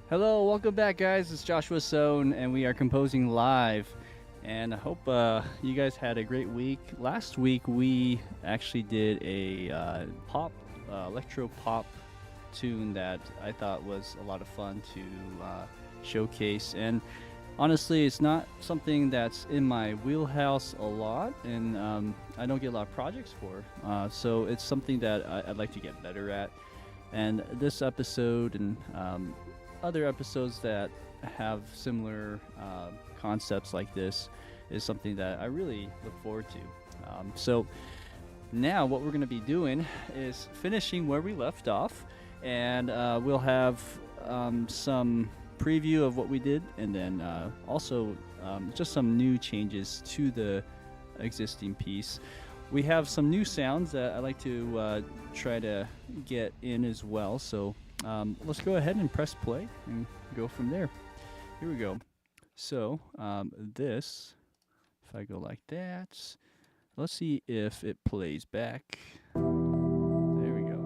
Hello, welcome back, guys. It's Joshua Sohn, and we are composing live. And I hope you guys had a great week. Last week, we actually did a electro pop tune that I thought was a lot of fun to showcase. And honestly, it's not something that's in my wheelhouse a lot, and I don't get a lot of projects for. So it's something that I'd like to get better at. And this episode and other episodes that have similar concepts like this is something that I really look forward to. So now what we're going to be doing is finishing where we left off, and we'll have some preview of what we did, and then also just some new changes to the existing piece. We have some new sounds that I like to try to get in as well, so let's go ahead and press play and go from there. Here we go. So this, if I go like that, let's see if it plays back. There we go.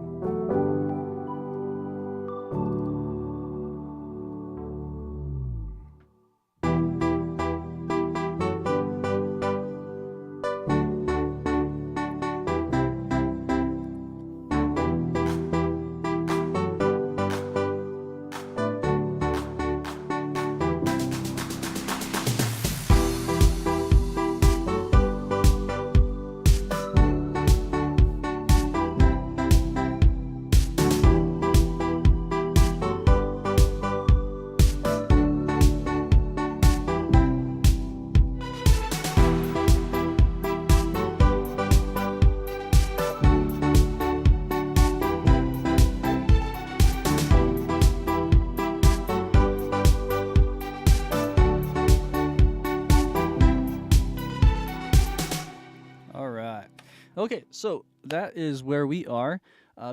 Okay, so that is where we are.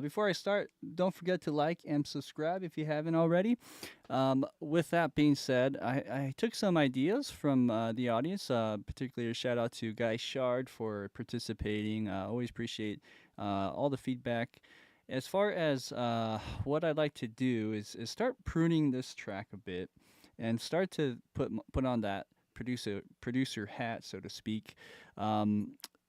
Before I start, don't forget to like and subscribe if you haven't already. With that being said, I took some ideas from the audience, particularly a shout out to Guy Shard for participating. I always appreciate all the feedback. As far as what I'd like to do is start pruning this track a bit and start to put on that producer hat, so to speak.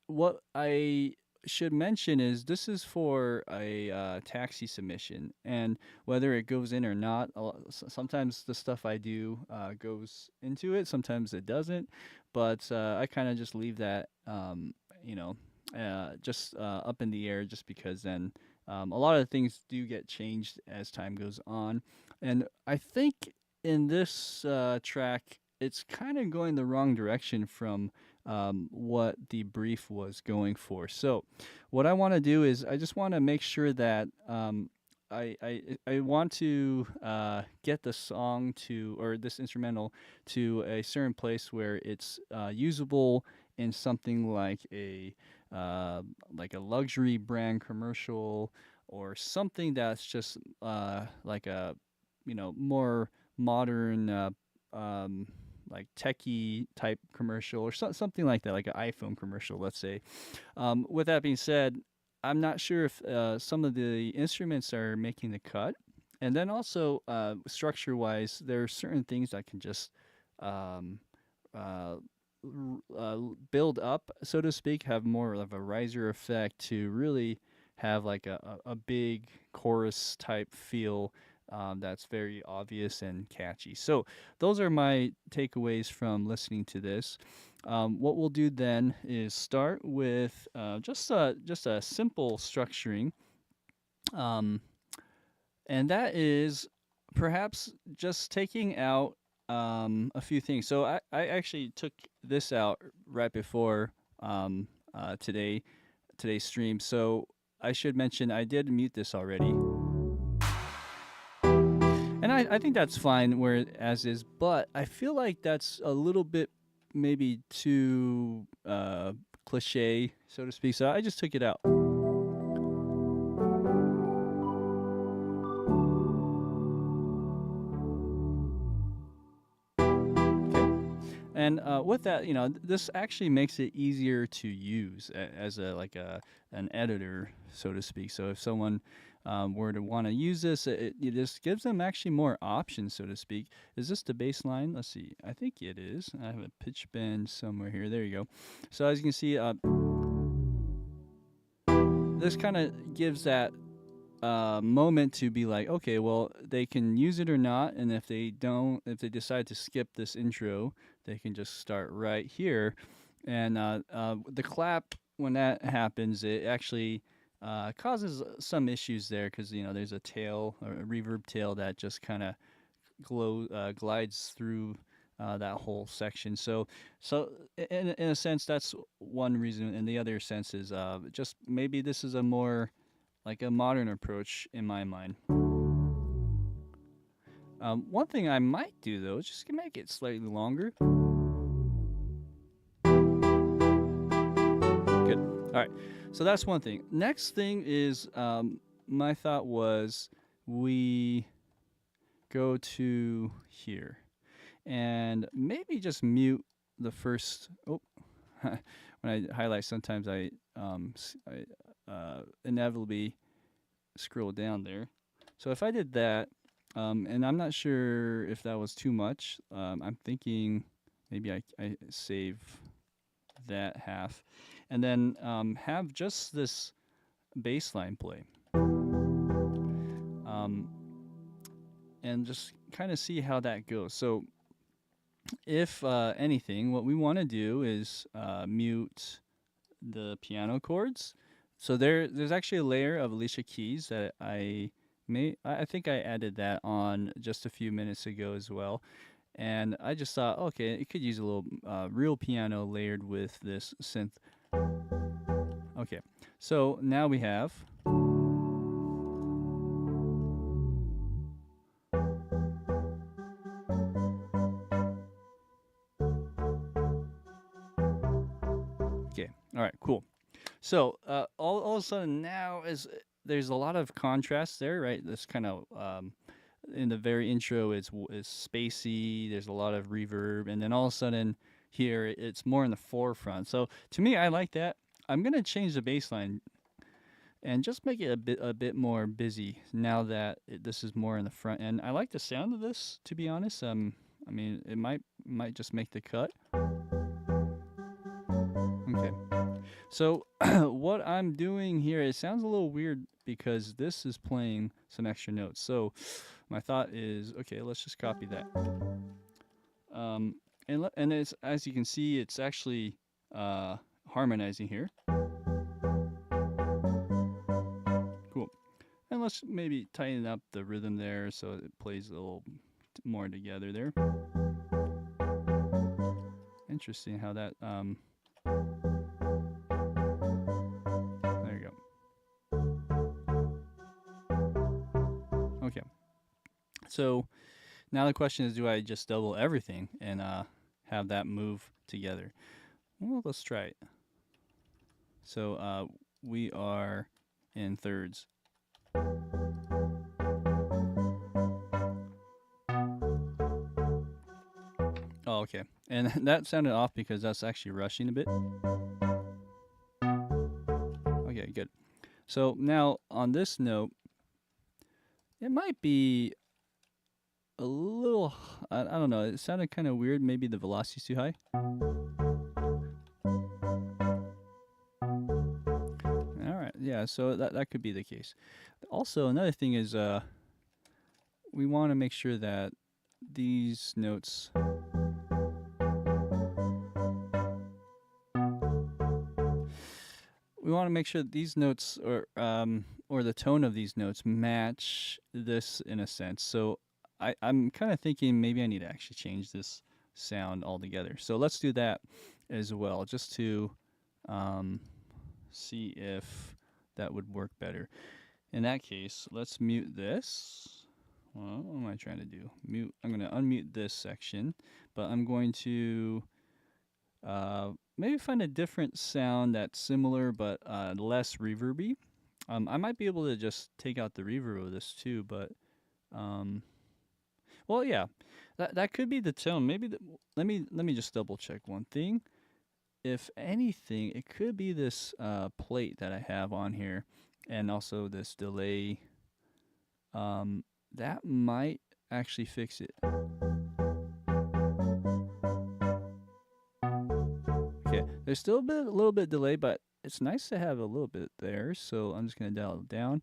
What I should mention is this is for a taxi submission, and whether it goes in or not, sometimes the stuff I do goes into it, sometimes it doesn't, but I kind of just leave that, just up in the air, just because then a lot of things do get changed as time goes on. And I think in this track, it's kind of going the wrong direction from what the brief was going for. So what I want to do is I just want to make sure that I want to get the song to, or this instrumental to a certain place where it's usable in something like a luxury brand commercial, or something that's just like a more modern like techie type commercial, or something like that, like an iPhone commercial, let's say. With that being said, I'm not sure if some of the instruments are making the cut. And then also, structure wise, there are certain things that can just build up, so to speak, have more of a riser effect to really have like a big chorus type feel that's very obvious and catchy. So those are my takeaways from listening to this. What we'll do then is start with just a simple structuring, and that is perhaps just taking out a few things. So I actually took this out right before today's stream. So I should mention I did mute this already. And I think that's fine where as is, but I feel like that's a little bit maybe too cliche, so to speak. So I just took it out. And with that, this actually makes it easier to use as an editor, so to speak. So if someone were to want to use this, it just gives them actually more options, so to speak. Is this the bass line? Let's see. I think it is. I have a pitch bend somewhere here. There you go. So as you can see, this kind of gives that moment to be like, okay, well, they can use it or not, and if they don't, if they decide to skip this intro, they can just start right here. And the clap, when that happens, it actually causes some issues there because there's a tail or a reverb tail that just kind of glides through that whole section. So in a sense, that's one reason, and the other sense is just maybe this is a more like a modern approach in my mind. One thing I might do though is just make it slightly longer. Good. All right. So that's one thing. Next thing is my thought was we go to here and maybe just mute the first. Oh, when I highlight, sometimes I inevitably scroll down there. So if I did that, and I'm not sure if that was too much, I'm thinking maybe I save that half, and then have just this bass line play, and just kind of see how that goes. So if anything, what we want to do is mute the piano chords. So there's actually a layer of Alicia Keys that I think I added that on just a few minutes ago as well. And I just thought, okay, it could use a little real piano layered with this synth. Okay, so now we have. Okay, all right, cool. So all of a sudden now there's a lot of contrast there, right? This kind of in the very intro is spacey. There's a lot of reverb, and then all of a sudden here it's more in the forefront. So to me, I like that. I'm gonna change the bass line and just make it a bit more busy now that this is more in the front. And I like the sound of this, to be honest. I mean, it might just make the cut. Okay. So what I'm doing here, it sounds a little weird because this is playing some extra notes. So my thought is, okay, let's just copy that. And it's, as you can see, it's actually harmonizing here. Cool. And let's maybe tighten up the rhythm there so it plays a little more together there. Interesting how that there you go. Okay. So now the question is, do I just double everything and have that move together? Well, let's try it. So we are in thirds. Oh, okay. And that sounded off because that's actually rushing a bit. Okay, good. So now on this note, it might be a little, I don't know, it sounded kind of weird. Maybe the velocity's too high. All right, yeah, so that could be the case. Also, another thing is we want to make sure that these notes or the tone of these notes match this in a sense. So I'm kind of thinking maybe I need to actually change this sound altogether. So let's do that as well, just to see if that would work better. In that case, let's mute this. Well, what am I trying to do? Mute. I'm going to unmute this section, but I'm going to maybe find a different sound that's similar but less reverby. I might be able to just take out the reverb of this too, but well, yeah, that could be the tone. Maybe let me just double check one thing. If anything, it could be this plate that I have on here, and also this delay that might actually fix it. Okay, there's still a little bit delay, but it's nice to have a little bit there. So I'm just gonna dial it down.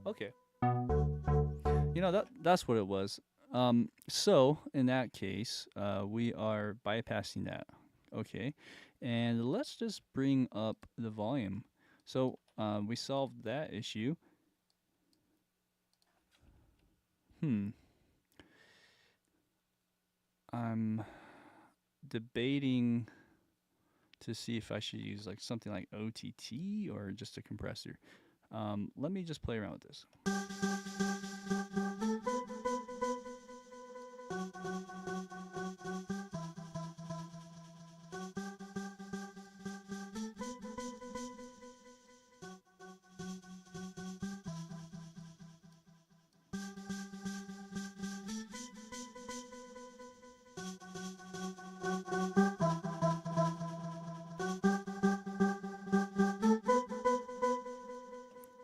Okay. You know, that's what it was. So in that case, we are bypassing that. Okay, and let's just bring up the volume. So we solved that issue. I'm debating to see if I should use like something like OTT or just a compressor. Let me just play around with this.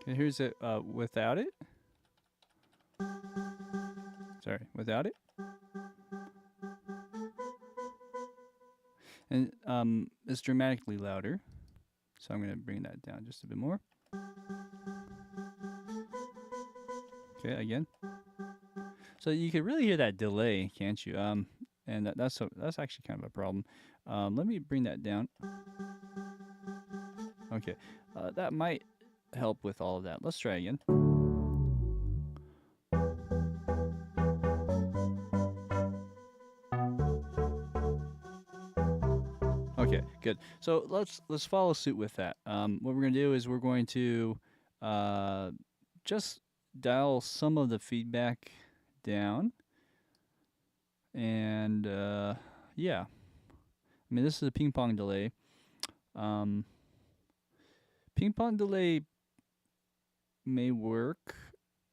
Okay, here's it without it. Sorry, without it. And it's dramatically louder. So I'm going to bring that down just a bit more. Okay, again. So you can really hear that delay, can't you? And that's actually kind of a problem. Let me bring that down. Okay, that might help with all of that. Let's try again. Okay, good. So let's follow suit with that. What we're gonna do is we're going to just dial some of the feedback down, and yeah. I mean, this is a ping pong delay. Ping pong delay may work.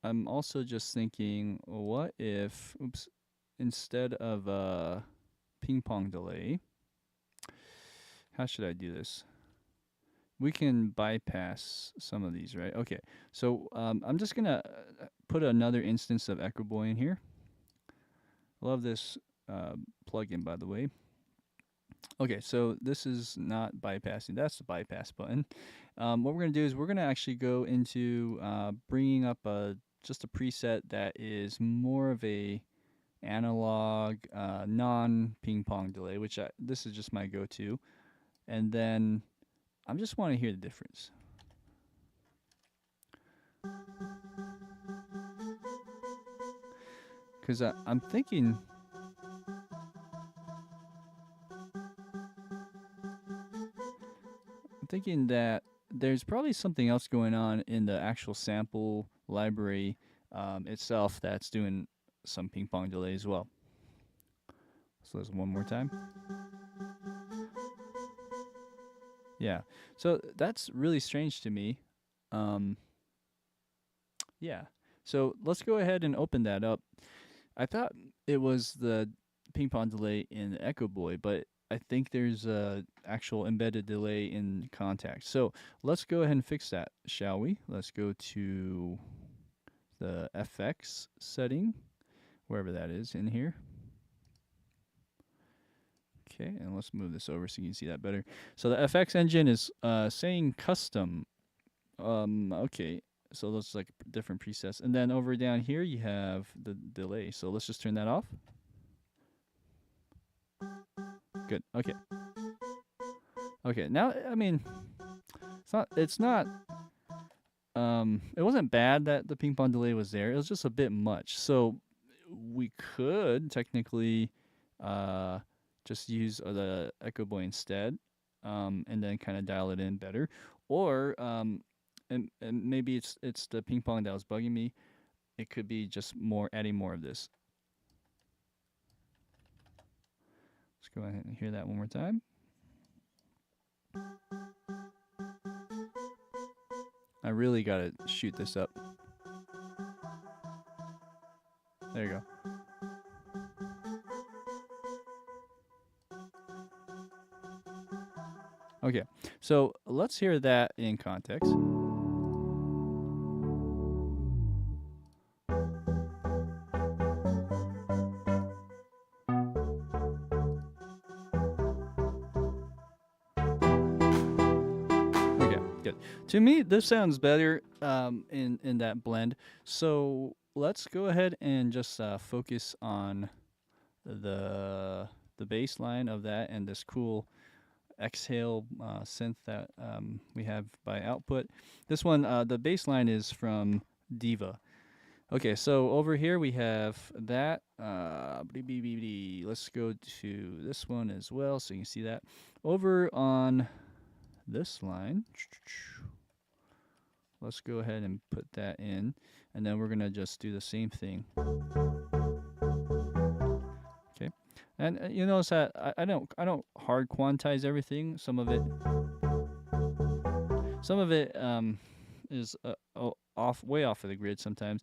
I'm also just thinking, what if, instead of a ping pong delay, how should I do this? We can bypass some of these, right? Okay, so I'm just gonna put another instance of Echo Boy in here. Love this plugin, by the way. Okay, so this is not bypassing. That's the bypass button. What we're going to do is we're going to actually go into bringing up just a preset that is more of a analog, non-ping pong delay, which this is just my go-to. And then I just want to hear the difference. Because I'm thinking... thinking that there's probably something else going on in the actual sample library itself that's doing some ping pong delay as well. So there's one more time. Yeah, so that's really strange to me. Yeah, so let's go ahead and open that up. I thought it was the ping pong delay in Echo Boy, but I think there's a actual embedded delay in Contact. So let's go ahead and fix that, shall we? Let's go to the FX setting, wherever that is in here. Okay, and let's move this over so you can see that better. So the FX engine is saying custom. Okay, so those like different presets. And then over down here you have the delay. So let's just turn that off. Good. Okay. Okay. Now, I mean, it's not. It wasn't bad that the ping pong delay was there. It was just a bit much. So we could technically, just use the Echo Boy instead, and then kind of dial it in better. Or and maybe it's the ping pong that was bugging me. It could be just adding more of this. Let's go ahead and hear that one more time. I really gotta shoot this up. There you go. Okay, so let's hear that in context. Good. To me, this sounds better in that blend. So let's go ahead and just focus on the bass line of that and this cool exhale synth that we have by output. This one, the bass line is from Diva. Okay, so over here we have that. Let's go to this one as well so you can see that. Over on this line, let's go ahead and put that in, and then we're gonna just do the same thing. Okay, and you notice that I don't hard quantize everything. Some of it is way off of the grid sometimes.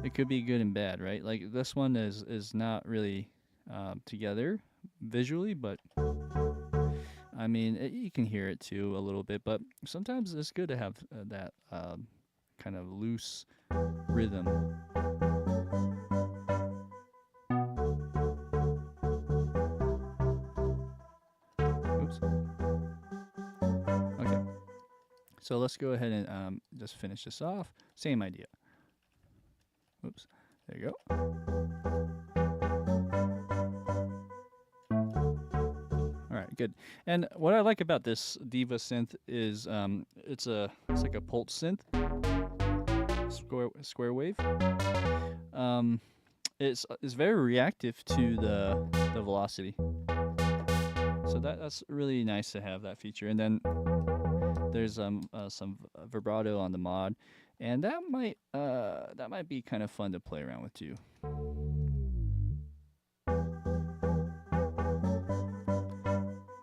It could be good and bad, right? Like this one is not really together visually, but I mean you can hear it too a little bit. But sometimes it's good to have that kind of loose rhythm. Oops. Okay. So let's go ahead and just finish this off. Same idea. Oops. There you go. All right, good. And what I like about this Diva synth is it's like a pulse synth, square wave. It's very reactive to the velocity. So that's really nice to have that feature. And then there's some vibrato on the mod, and that might be kind of fun to play around with too.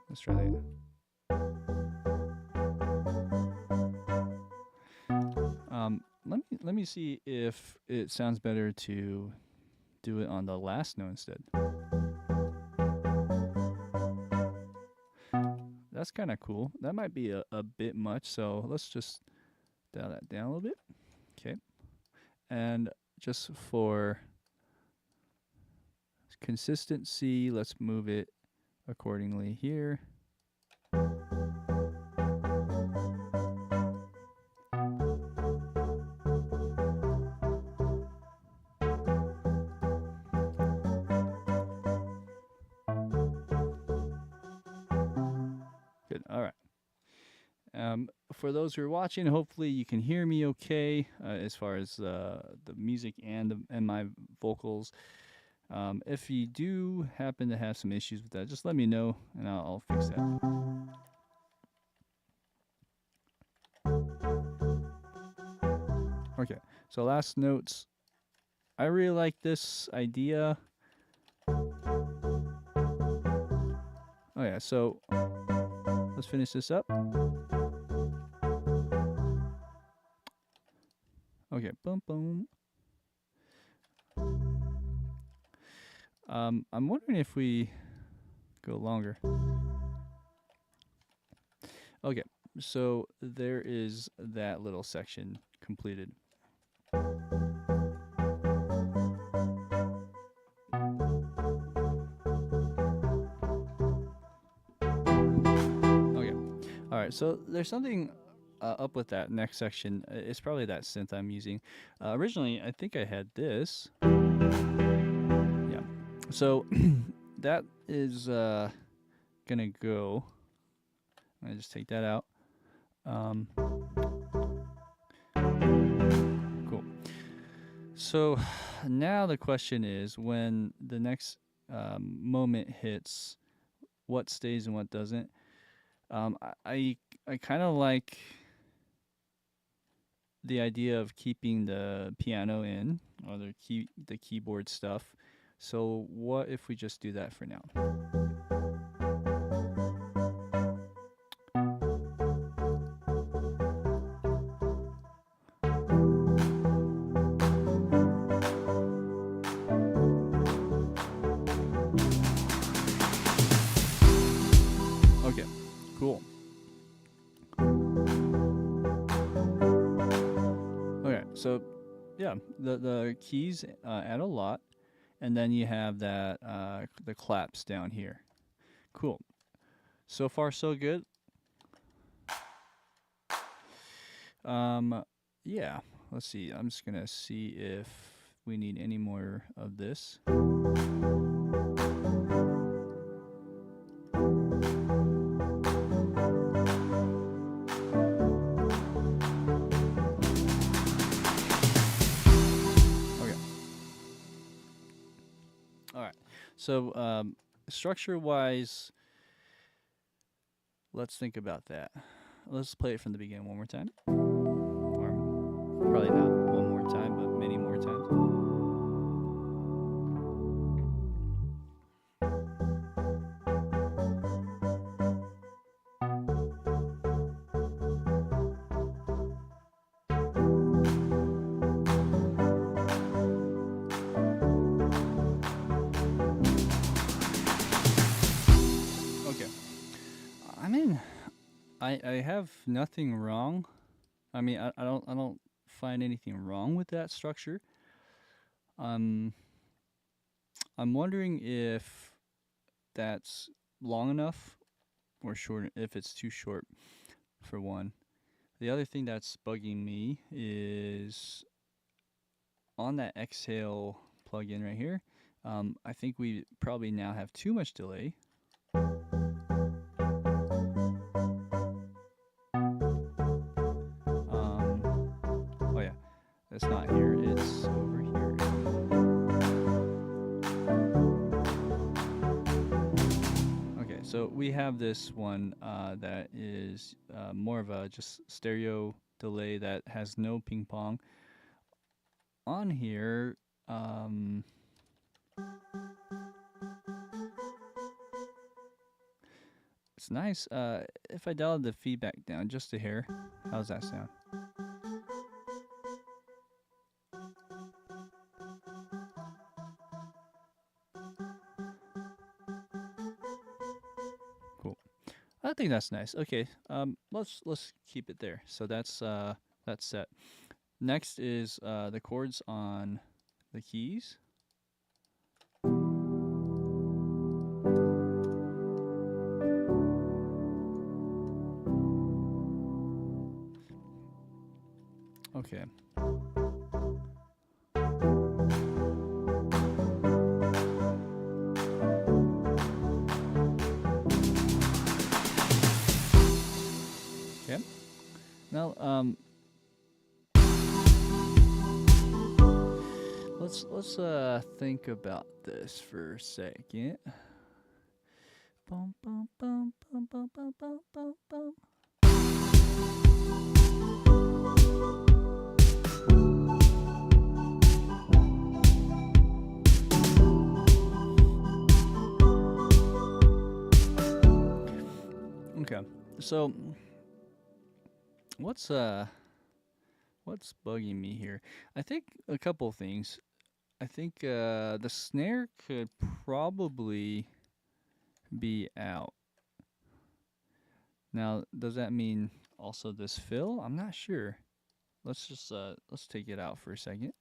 Let's try that. Let me see if it sounds better to do it on the last note instead. That's kind of cool. That might be a bit much, so let's just dial that down a little bit. Okay. And just for consistency, let's move it accordingly here. Good. All right. For those who are watching, hopefully you can hear me okay as far as the music and my vocals. If you do happen to have some issues with that, just let me know and I'll fix that. Okay, so last notes. I really like this idea. Oh yeah, so let's finish this up. Okay, boom, boom. I'm wondering if we go longer. Okay, so there is that little section completed. Okay, all right, so there's something up with that next section. It's probably that synth I'm using. Originally, I think I had this. Yeah. So that is gonna go. I just take that out. Cool. So now the question is, when the next moment hits, what stays and what doesn't? I kind of like the idea of keeping the piano in, or the keyboard stuff. So what if we just do that for now? Okay, cool. Okay, so yeah, the keys add a lot, and then you have that the claps down here. Cool. So far so good. Yeah, let's see. I'm just gonna see if we need any more of this. So structure-wise, let's think about that. Let's play it from the beginning one more time. Or probably not one more time, but many more times. Okay. I mean, I have nothing wrong. I mean, I don't find anything wrong with that structure. I'm wondering if that's long enough or short, if it's too short for one. The other thing that's bugging me is on that exhale plugin right here. I think we probably now have too much delay. Oh yeah, that's not here, it's over here. Okay, so we have this one that is more of a just stereo delay that has no ping pong. On here, it's nice. If I dial the feedback down just a hair, how's that sound? Cool. I think that's nice. Okay. Let's keep it there. So that's set. Next is the chords on the keys. Okay. Okay. Now, let's think about this for a second. Bum, bum, bum, bum, bum, bum, bum, bum, bum. Okay, so what's bugging me here? I think a couple things. I think the snare could probably be out. Now, does that mean also this fill? I'm not sure. Let's just let's take it out for a second.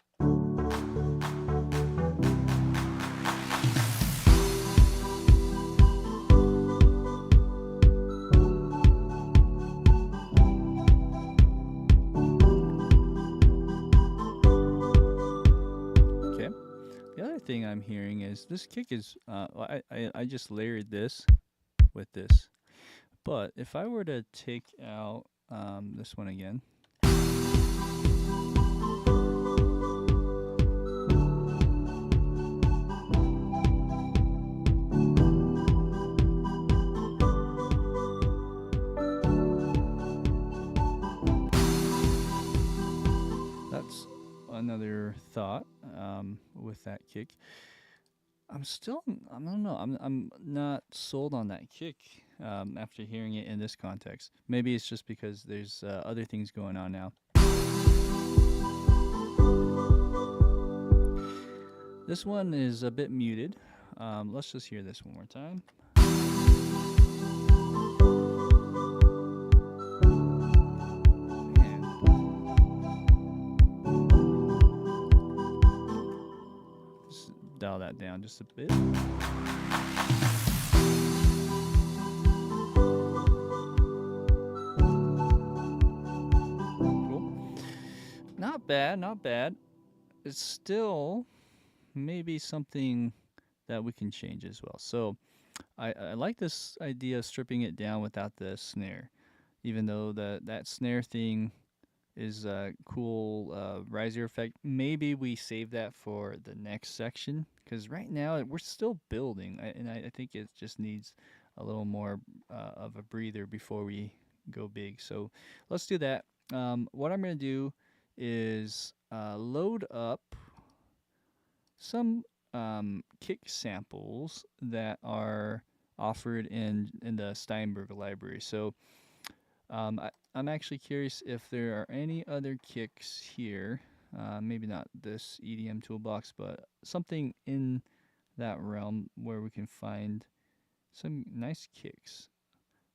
Thing I'm hearing is this kick is I just layered this with this, but if I were to take out this one again, that's another thought with that kick. I don't know. I'm not sold on that kick after hearing it in this context. Maybe it's just because there's other things going on now. This one is a bit muted. Let's just hear this one more time. Dial that down just a bit. Cool. not bad, not bad. It's still maybe something that we can change as well. So I like this idea of stripping it down without the snare, even though that snare thing is a cool riser effect. Maybe we save that for the next section because right now we're still building, and I think it just needs a little more of a breather before we go big. So let's do that. What I'm going to do is load up some kick samples that are offered in the Steinberg library. So I'm actually curious if there are any other kicks here. Maybe not this EDM toolbox, but something in that realm where we can find some nice kicks.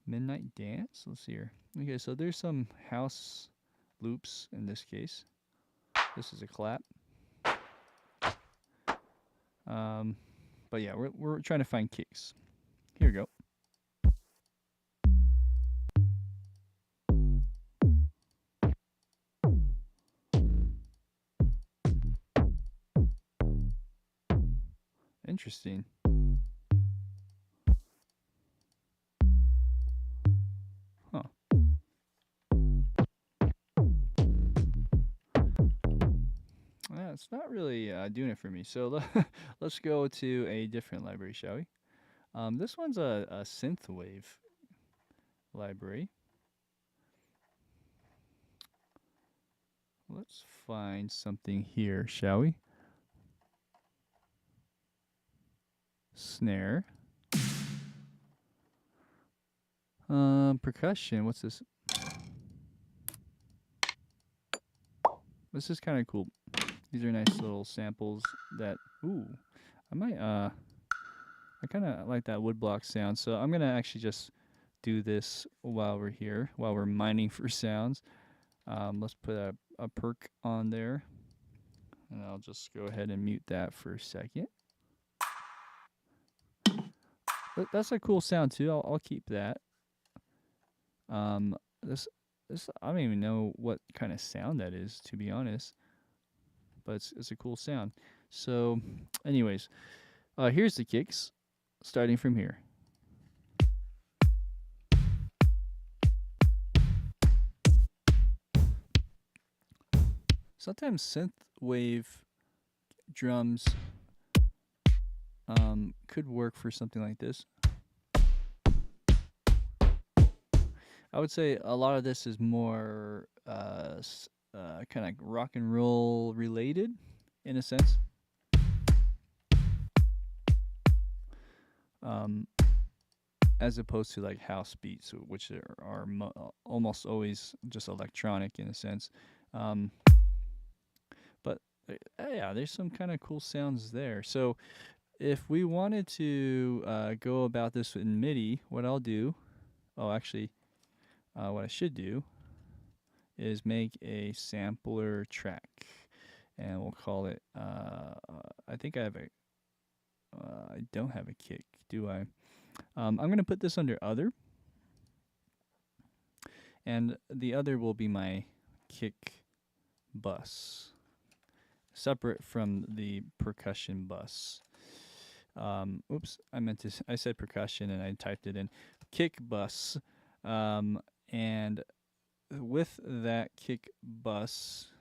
Midnight Dance. Let's see here. Okay, so there's some house loops in this case. This is a clap. But yeah, we're trying to find kicks. Here we go. Interesting. Huh. It's not really doing it for me. So let's go to a different library, shall we? This one's a synthwave library. Let's find something here, shall we? Snare. Percussion. What's this? This is kind of cool. These are nice little samples that. Ooh, I kind of like that woodblock sound. So I'm gonna actually just do this while we're here, while we're mining for sounds. Let's put a perk on there, and I'll just go ahead and mute that for a second. That's a cool sound too. I'll keep that. This I don't even know what kind of sound that is, to be honest, but it's a cool sound. So, anyways, here's the kicks, starting from here. Sometimes synthwave drums could work for something like this. I would say a lot of this is more kind of rock and roll related, in a sense. As opposed to like house beats, which are almost always just electronic in a sense. But yeah, there's some kind of cool sounds there. So if we wanted to go about this in MIDI, what I'll do, what I should do is make a sampler track, and we'll call it, I think I have I don't have a kick, do I? I'm going to put this under other, and the other will be my kick bus, separate from the percussion bus. Oops, I said percussion and I typed it in. Kick bus. And with that kick bus,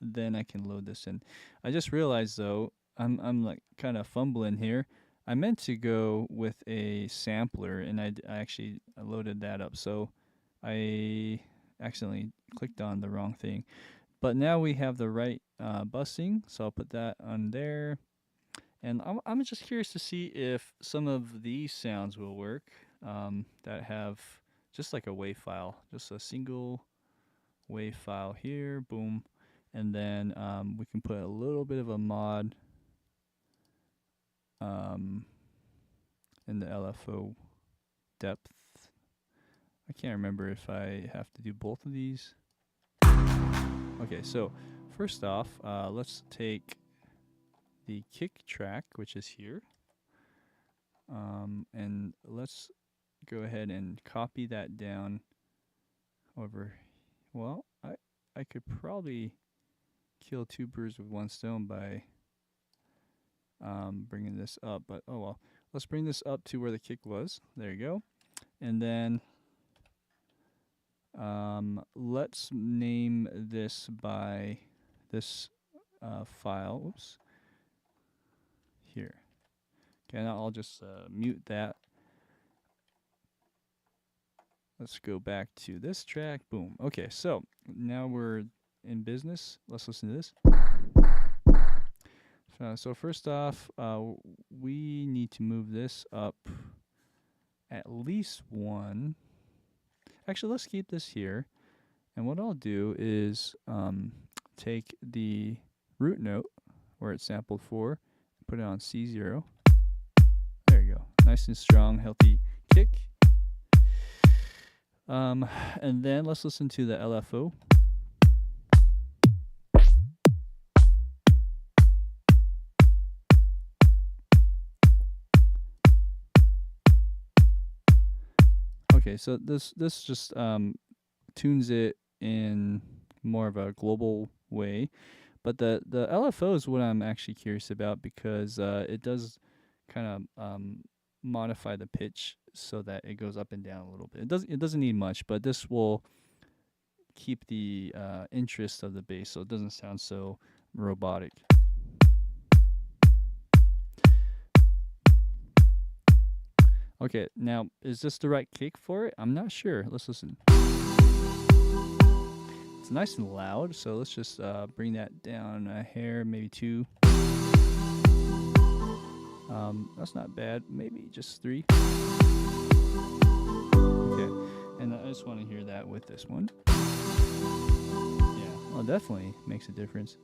then I can load this in. I just realized though, I'm like kind of fumbling here. I meant to go with a sampler, and I actually loaded that up. So I accidentally clicked on the wrong thing. But now we have the right busing, so I'll put that on there. And I'm just curious to see if some of these sounds will work that have just like a WAV file, just a single WAV file here, boom. And then we can put a little bit of a mod in the LFO depth. I can't remember if I have to do both of these. Okay, so first off, let's take the kick track, which is here, and let's go ahead and copy that down over. Well, could probably kill two birds with one stone by bringing this up, but oh well. Let's bring this up to where the kick was. There you go. And then let's name this by this file. Oops. Here. Okay, now I'll just mute that. Let's go back to this track. Boom. Okay, so now we're in business. Let's listen to this. So first off, we need to move this up at least one. Actually, let's keep this here. And what I'll do is take the root note where it's sampled for, put it on C0. There you go. Nice and strong, healthy kick. And then let's listen to the LFO. Okay, so this just tunes it in more of a global way, but the LFO is what I'm actually curious about, because it does kind of modify the pitch so that it goes up and down a little bit. It doesn't need much, but this will keep the interest of the bass so it doesn't sound so robotic. Okay, now is this the right kick for it? I'm not sure. Let's listen. It's nice and loud, so let's just bring that down a hair, maybe 2. That's not bad. Maybe just 3. Okay, and I just want to hear that with this one. Yeah, well, definitely makes a difference.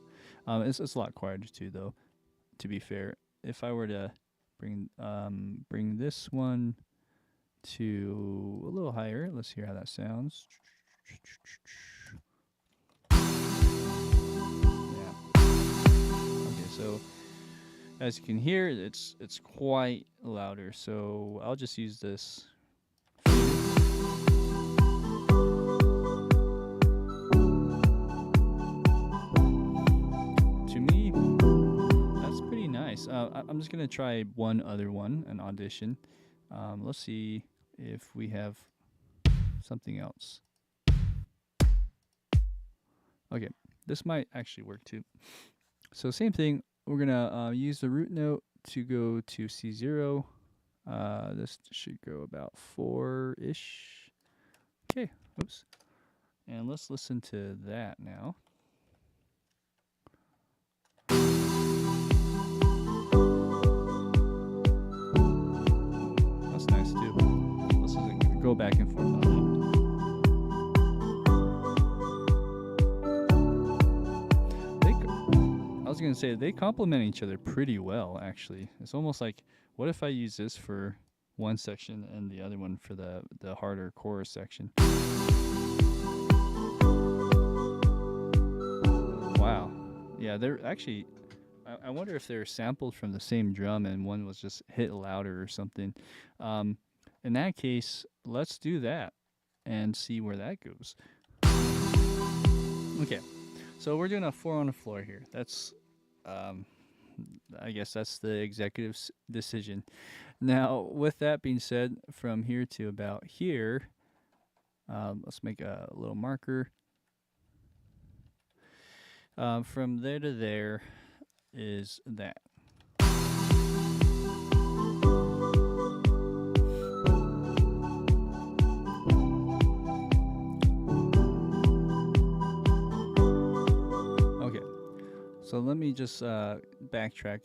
It's a lot quieter too, though. To be fair, if I were to bring this one to a little higher, let's hear how that sounds. Yeah. Okay, so as you can hear, it's quite louder, so I'll just use this. To me, that's pretty nice. I'm just gonna try one other one, an audition. Let's see if we have something else. Okay, this might actually work too. So same thing. We're gonna use the root note to go to C0. This should go about 4-ish. Okay, oops. And let's listen to that now. That's nice too. Let's go back and forth on that. I was gonna say they complement each other pretty well, actually. It's almost like, what if I use this for one section and the other one for the harder chorus section? Wow. Yeah, they're actually, I wonder if they're sampled from the same drum and one was just hit louder or something. In that case, let's do that and see where that goes. Okay, so we're doing a 4 on the floor here. That's I guess that's the executive's decision. Now, with that being said, from here to about here, let's make a little marker. From there to there is that. So let me just backtrack.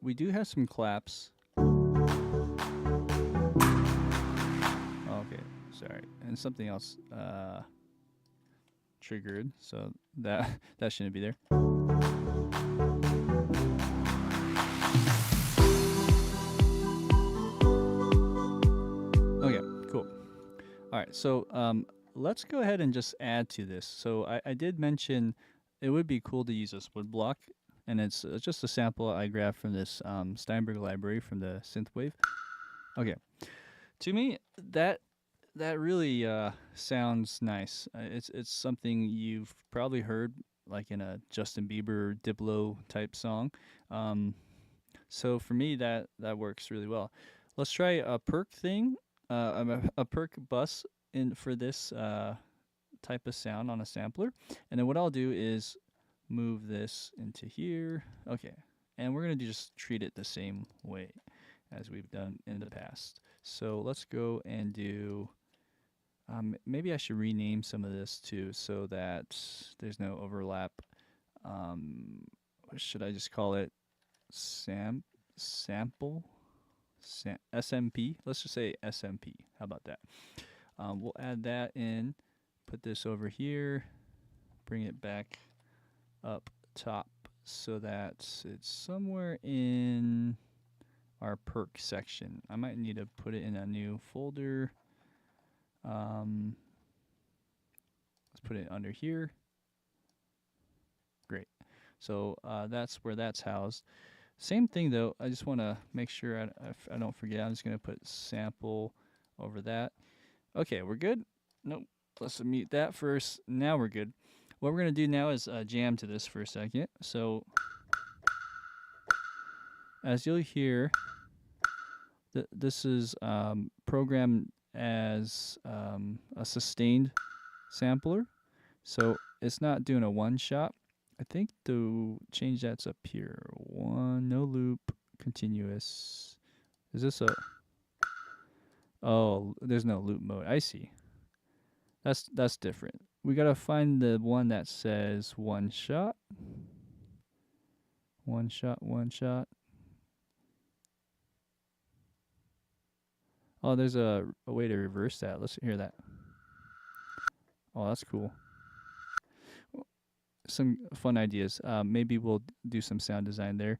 We do have some claps. Okay, sorry. And something else triggered, so that shouldn't be there. Okay, cool. All right, so let's go ahead and just add to this. So I did mention it would be cool to use this wood block, and it's just a sample I grabbed from this Steinberg library from the Synthwave. Okay, to me that that really sounds nice. It's something you've probably heard like in a Justin Bieber Diplo type song. Um, so for me, that works really well. Let's try a perk thing, a perk bus in for this type of sound on a sampler. And then what I'll do is move this into here. Okay. And we're going to just treat it the same way as we've done in the past. So let's go and do, maybe I should rename some of this too so that there's no overlap. Should I just call it sample? SMP? Let's just say SMP. How about that? We'll add that in, put this over here, bring it back up top so that it's somewhere in our perk section. I might need to put it in a new folder. Let's put it under here. Great. So that's where that's housed. Same thing though, I just want to make sure I don't forget. I'm just going to put sample over that. Okay, we're good? Nope. Let's mute that first. Now we're good. What we're going to do now is jam to this for a second. So as you'll hear, this is programmed as a sustained sampler. So it's not doing a one shot. I think to change that's up here. One, no loop, continuous. Is this a... Oh, there's no loop mode. I see. That's different. We gotta find the one that says one shot. One shot, one shot. Oh, there's a way to reverse that. Let's hear that. Oh, that's cool. Some fun ideas. Maybe we'll do some sound design there.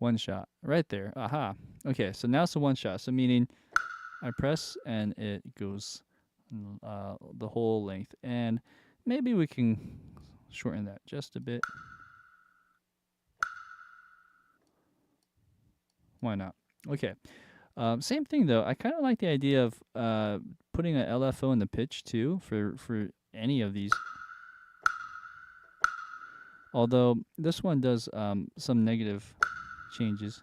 One shot. Right there. Aha. Okay, so now it's a one shot. So meaning I press and it goes the whole length. And maybe we can shorten that just a bit. Why not? Okay. Same thing though. I kind of like the idea of putting an LFO in the pitch too for any of these. Although this one does some negative changes.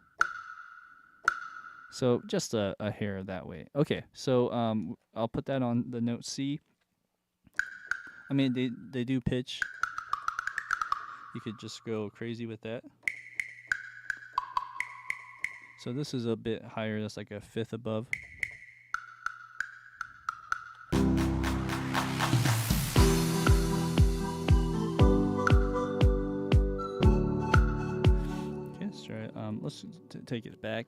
So just a hair that way. Okay, so I'll put that on the note C. I mean, they do pitch. You could just go crazy with that. So this is a bit higher. That's like a fifth above. Okay, let's try it. Let's take it back.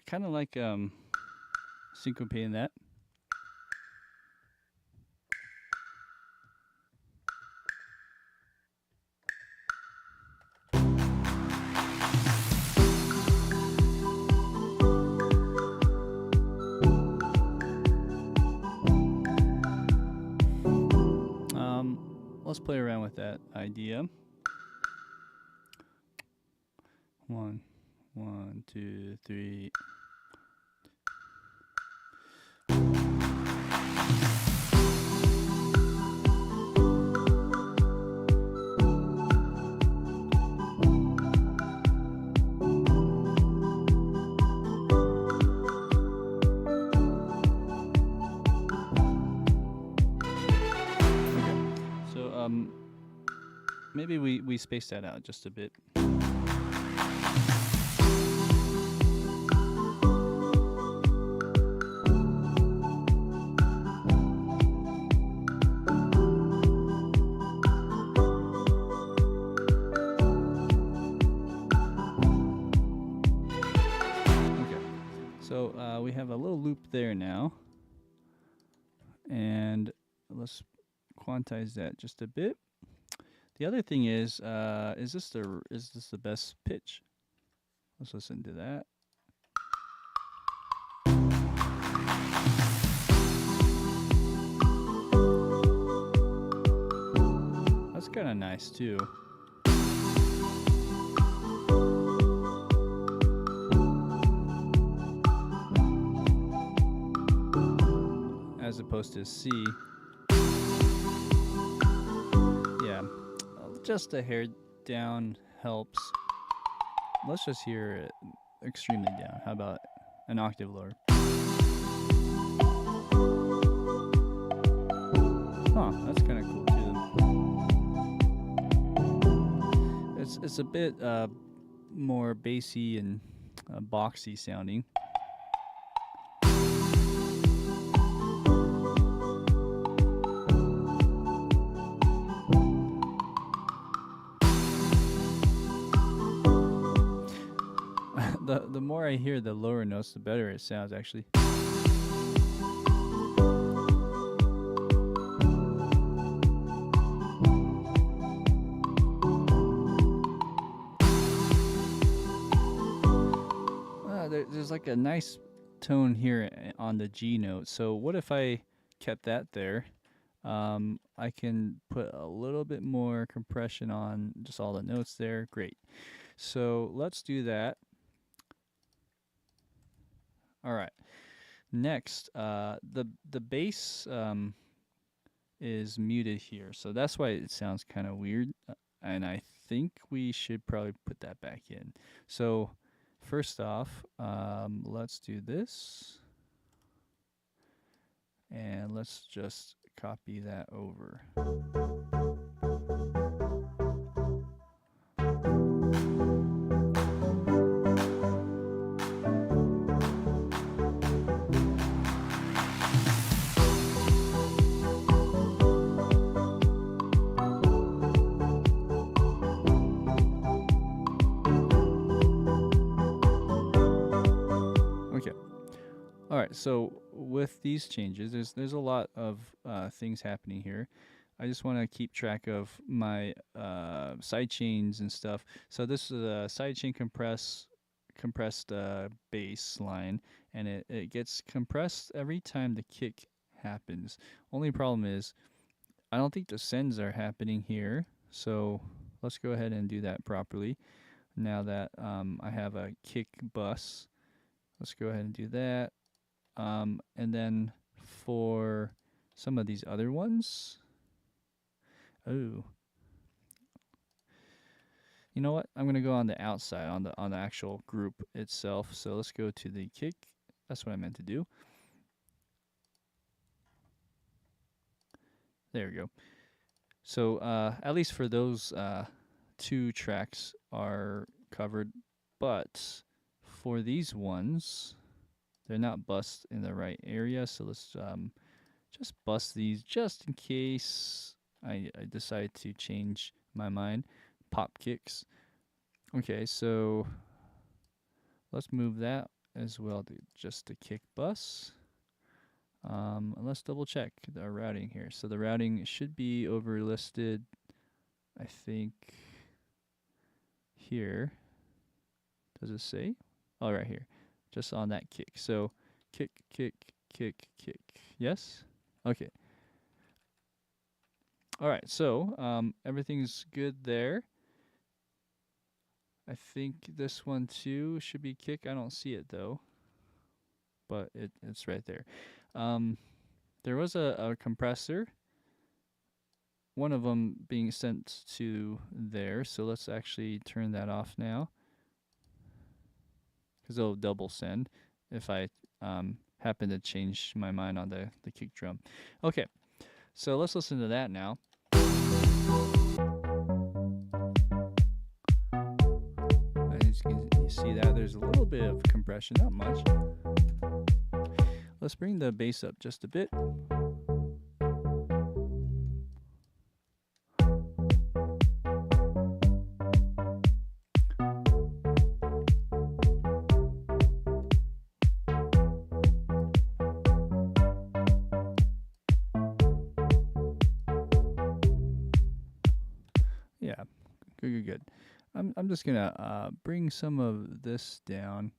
Kind of like syncopating that. Let's play around with that idea. 1, 1, 2, 3. Maybe we space that out just a bit. loop there now. And let's quantize that just a bit. The other thing is this the best pitch? Let's listen to that. That's kind of nice too. As opposed to C. Yeah, just a hair down helps. Let's just hear it extremely down. How about an octave lower? Huh, that's kind of cool too. It's a bit more bassy and boxy sounding. The more I hear the lower notes, the better it sounds, actually. There's like a nice tone here on the G note. So what if I kept that there? I can put a little bit more compression on just all the notes there. Great. So let's do that. All right. Next, the bass is muted here, so that's why it sounds kind of weird. And I think we should probably put that back in. So first off, let's do this, and let's just copy that over. All right, so with these changes, there's a lot of things happening here. I just want to keep track of my side chains and stuff. So this is a sidechain compressed bass line, and it gets compressed every time the kick happens. Only problem is I don't think the sends are happening here. So let's go ahead and do that properly. Now that I have a kick bus, let's go ahead and do that. And then for some of these other ones, you know what? I'm gonna go on the outside, on the actual group itself. So let's go to the kick. That's what I meant to do. There we go. So at least for those 2 tracks are covered, but for these ones, they're not bussed in the right area. So let's just bust these just in case I decide to change my mind. Pop kicks. Okay, so let's move that as well to just the kick bus. And let's double check the routing here. So the routing should be overlisted, I think, here. Does it say? Oh, right here. Just on that kick. So kick, kick, kick, kick. Yes? Okay. All right, so everything's good there. I think this one too should be kick. I don't see it though, but it's right there. There was a compressor, one of them being sent to there, so let's actually turn that off now, because it'll double send if I happen to change my mind on the kick drum. Okay, so let's listen to that now. As you see that there's a little bit of compression, not much. Let's bring the bass up just a bit. Good, good, good. I'm just gonna bring some of this down,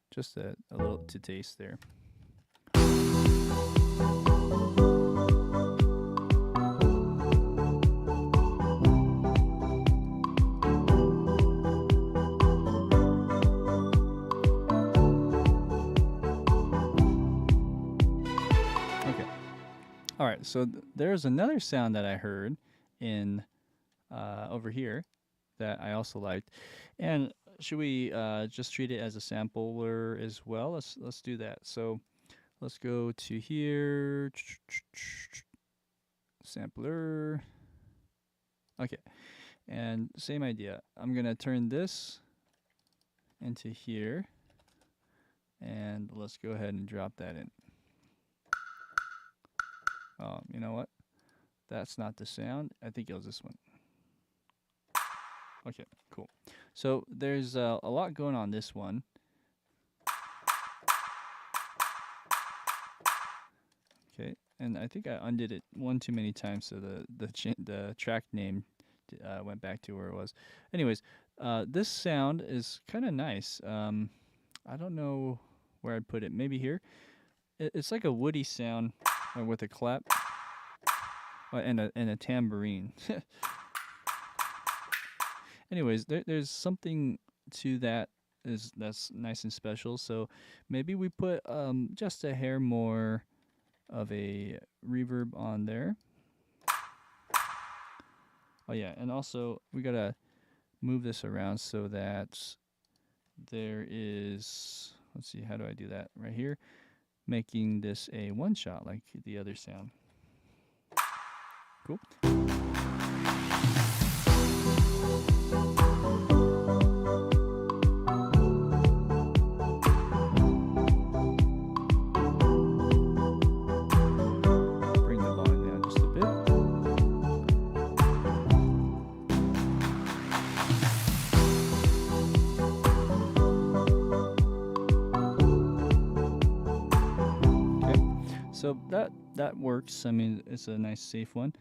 just a little to taste there. Okay. All right. So there's another sound that I heard in over here that I also liked. And should we just treat it as a sampler as well? Let's do that. So let's go to here, sampler. Okay, and same idea. I'm gonna turn this into here, and let's go ahead and drop that in. You know what? That's not the sound. I think it was this one. Okay, cool. So there's a lot going on this one. Okay, and I think I undid it one too many times, so the track name went back to where it was. Anyways, this sound is kind of nice. I don't know where I'd put it. Maybe here. It's like a woody sound with a clap and a tambourine. Anyways, there's something to that's nice and special. So maybe we put just a hair more of a reverb on there. Oh yeah, and also we gotta move this around so that there is, let's see, how do I do that? Right here, making this a one shot like the other sound. Cool. Bring the volume down just a bit. Okay, so that works. I mean, it's a nice safe one.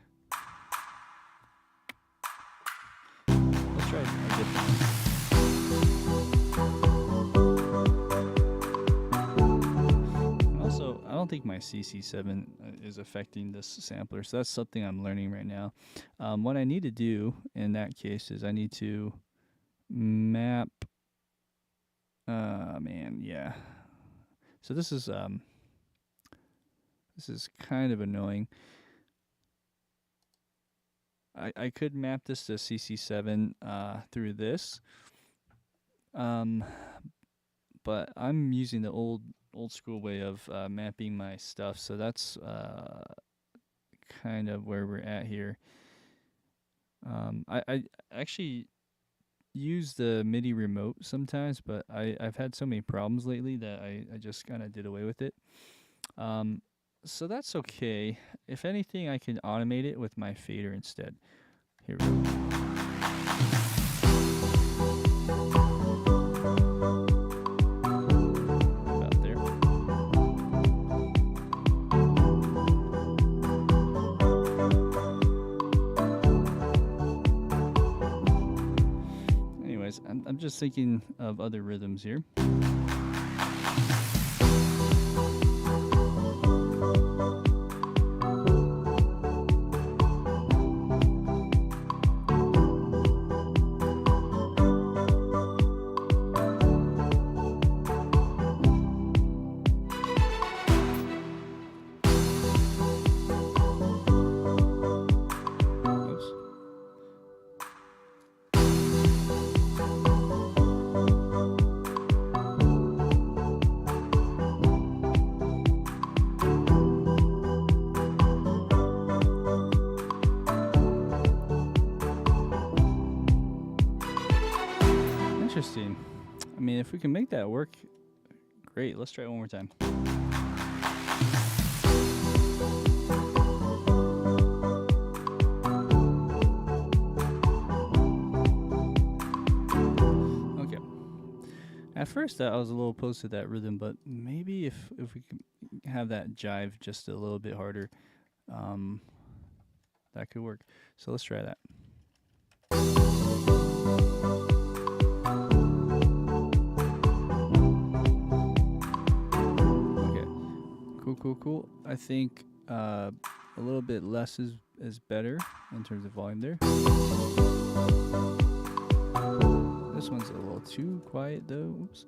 Let's try a different one. Also, I don't think my CC7 is affecting this sampler, so that's something I'm learning right now. What I need to do in that case is I need to map. Man, yeah. So this is kind of annoying. I could map this to CC7 through this, but I'm using the old school way of mapping my stuff, so that's kind of where we're at here. I actually use the MIDI remote sometimes, but I've had so many problems lately that I just kind of did away with it. So that's okay. If anything, I can automate it with my fader instead. Here we go. About there. Anyways, I'm just thinking of other rhythms here. Interesting. I mean, if we can make that work, great. Let's try it one more time. Okay. At first, I was a little opposed to that rhythm, but maybe if we could have that jive just a little bit harder, that could work. So let's try that. Cool. I think a little bit less is better in terms of volume there. This one's a little too quiet though. Oops.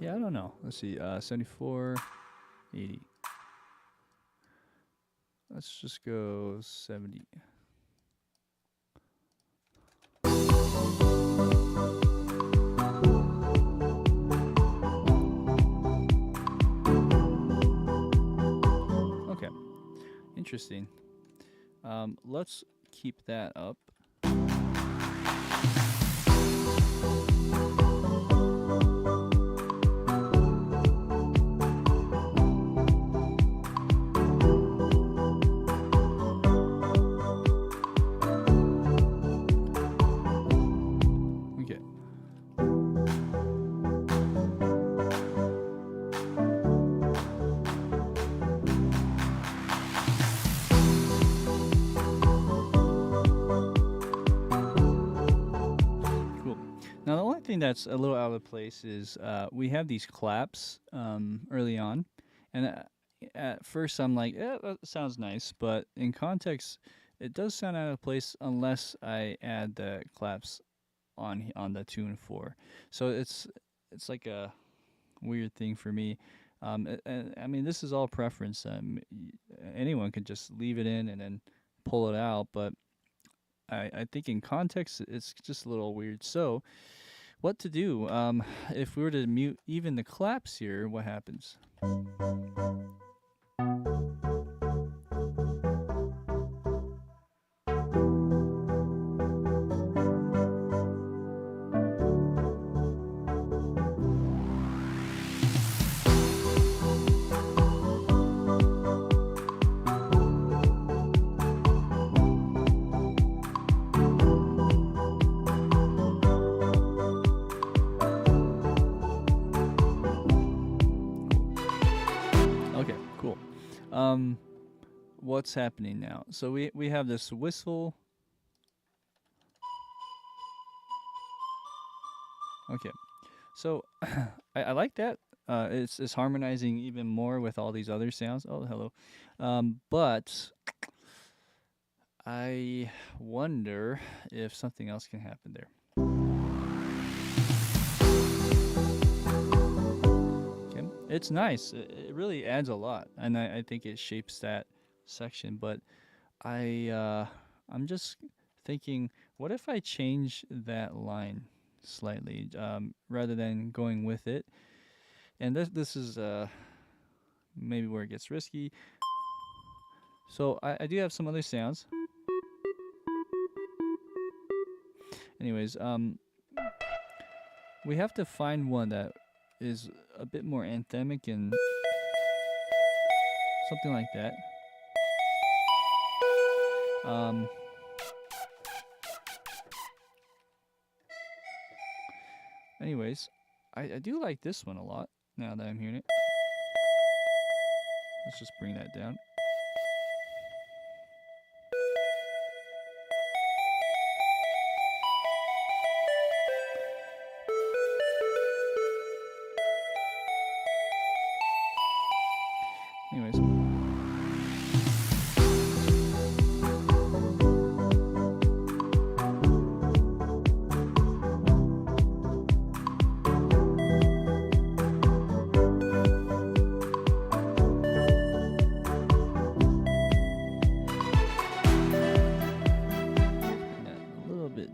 Yeah, I don't know. Let's see. 74, 80. Let's just go 70. Okay, interesting. Let's keep that up. Now, the only thing that's a little out of place is we have these claps early on. And at first I'm like, yeah, that sounds nice. But in context, it does sound out of place unless I add the claps on the 2 and 4. So it's like a weird thing for me. I mean, this is all preference. Anyone could just leave it in and then pull it out. But I think in context, it's just a little weird. So what to do? If we were to mute even the claps here, what happens? Okay, cool. What's happening now? So we have this whistle. Okay, so I like that. It's harmonizing even more with all these other sounds. Oh, hello. But I wonder if something else can happen there. Okay, it's nice. It really adds a lot, and I think it shapes that section. But I'm just thinking, what if I change that line slightly rather than going with it? And this is maybe where it gets risky. So I do have some other sounds. Anyways, we have to find one that is a bit more anthemic and something like that. Anyways, I do like this one a lot now that I'm hearing it. Let's just bring that down. Anyways.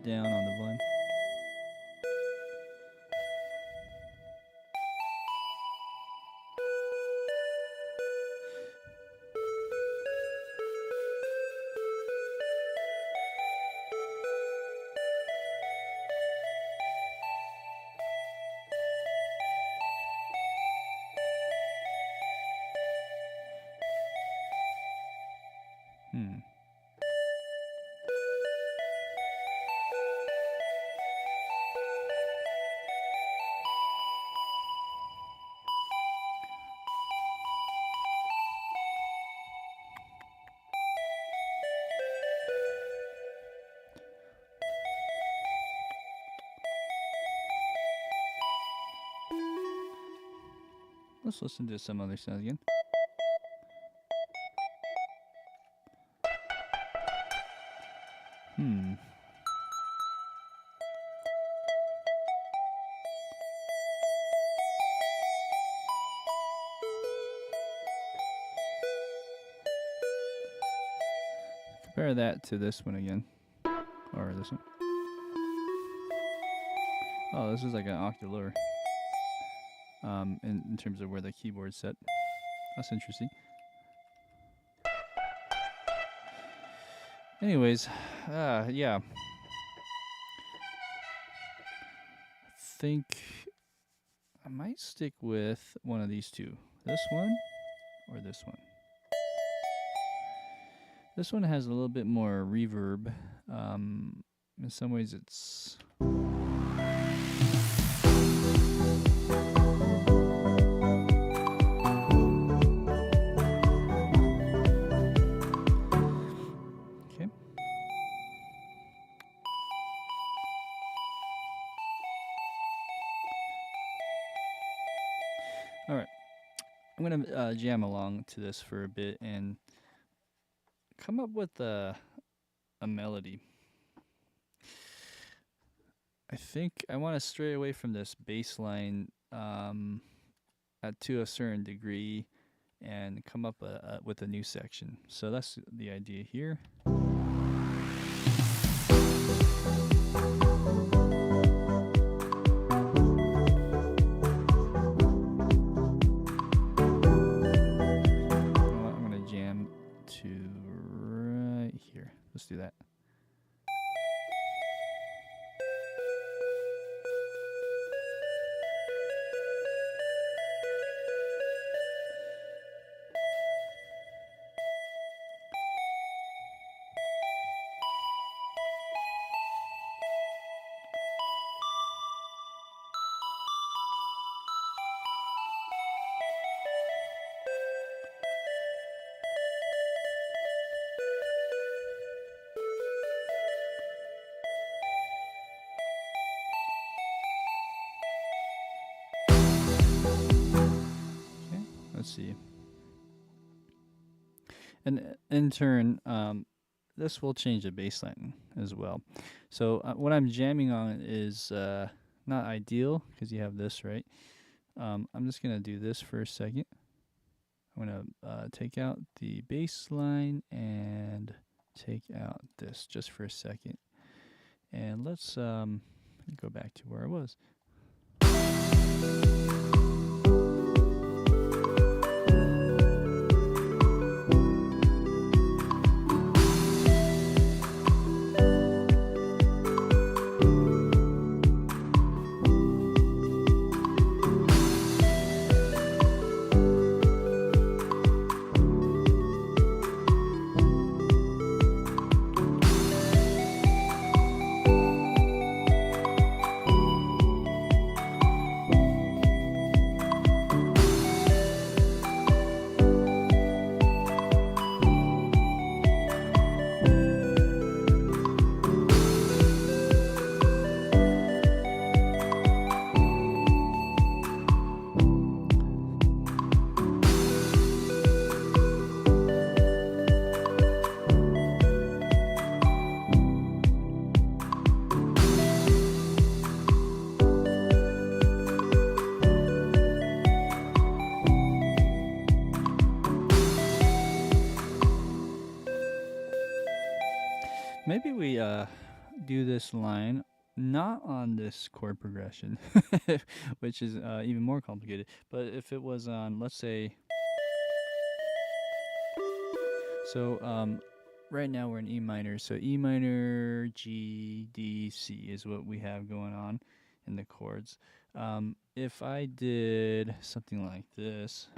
Down on the volume. Let's listen to some other sounds again. Compare that to this one again. Or this one. Oh, this is like an octave lower. In terms of where the keyboard's set. That's interesting. Anyways, yeah. I think I might stick with one of these two. This one or this one. This one has a little bit more reverb. In some ways it's... Alright, I'm going to jam along to this for a bit and come up with a melody. I think I want to stray away from this bass line to a certain degree and come up with a new section. So that's the idea here. Let's do that. Let's see. And in turn, this will change the bass line as well. So what I'm jamming on is not ideal because you have this, right? I'm just going to do this for a second. I'm going to take out the bass line and take out this just for a second. And let's go back to where I was. Maybe we do this line not on this chord progression, which is even more complicated, but if it was on, let's say, so right now we're in E minor, so E minor, G, D, C is what we have going on in the chords. If I did something like this,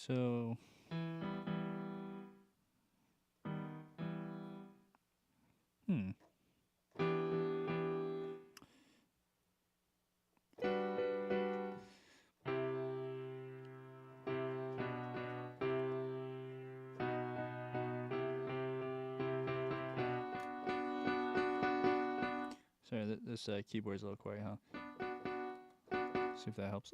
So sorry, this keyboard is a little quiet, huh? See if that helps.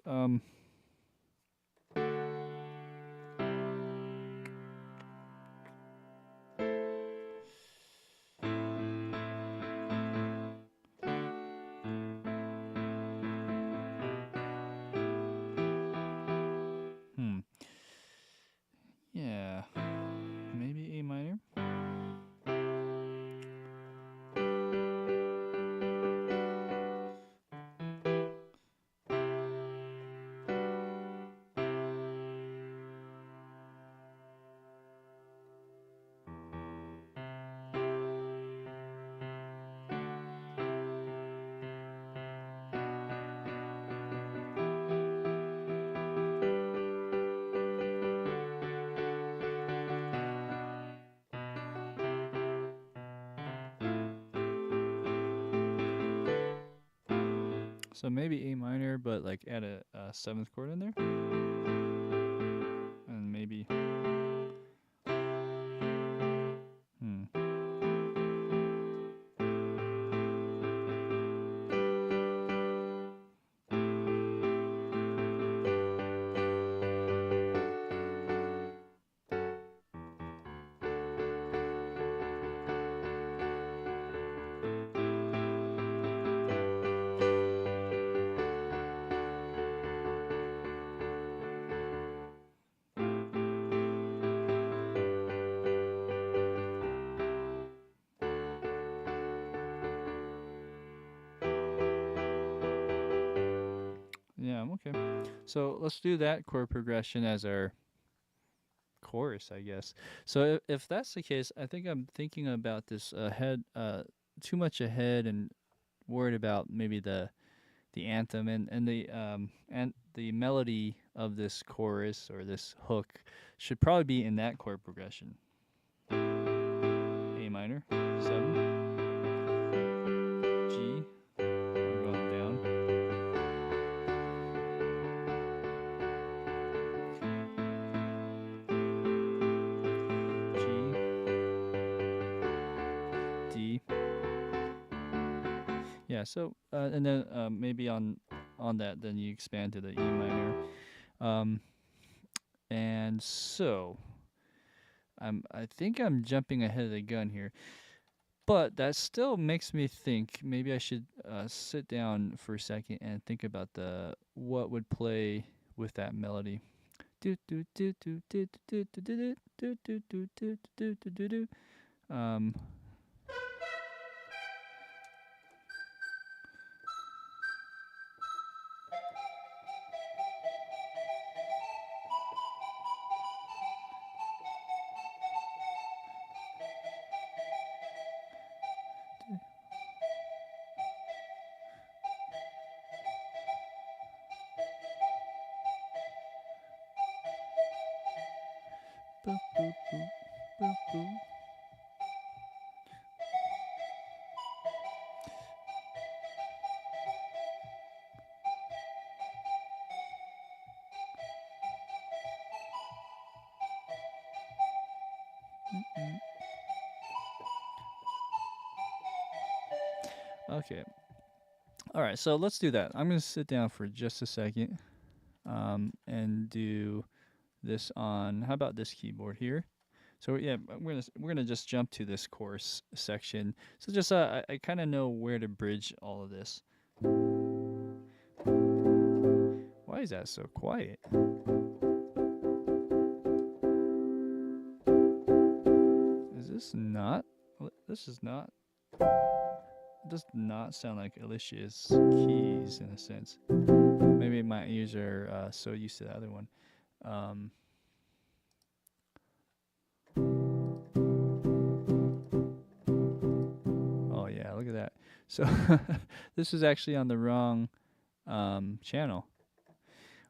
Yeah, maybe A minor. So maybe A minor, but like add a seventh chord in there, and maybe. Yeah, okay. So let's do that chord progression as our chorus, I guess. So if that's the case, I think I'm thinking about this ahead, too much ahead, and worried about maybe the anthem and the melody of this chorus or this hook should probably be in that chord progression. A minor, 7, G, I'm going down, G, D. Yeah, so and then maybe on that, then you expand to the E minor, and so I think I'm jumping ahead of the gun here. But that still makes me think maybe I should sit down for a second and think about what would play with that melody. Um, Okay. All right, so let's do that. I'm going to sit down for just a second and do this on, how about this keyboard here? So yeah, we're gonna just jump to this chorus section. So just I kind of know where to bridge all of this. Why is that so quiet? Is this not? This is not. It does not sound like Alicia's keys in a sense. Maybe my ears are so used to the other one. Oh yeah, look at that. So this is actually on the wrong channel.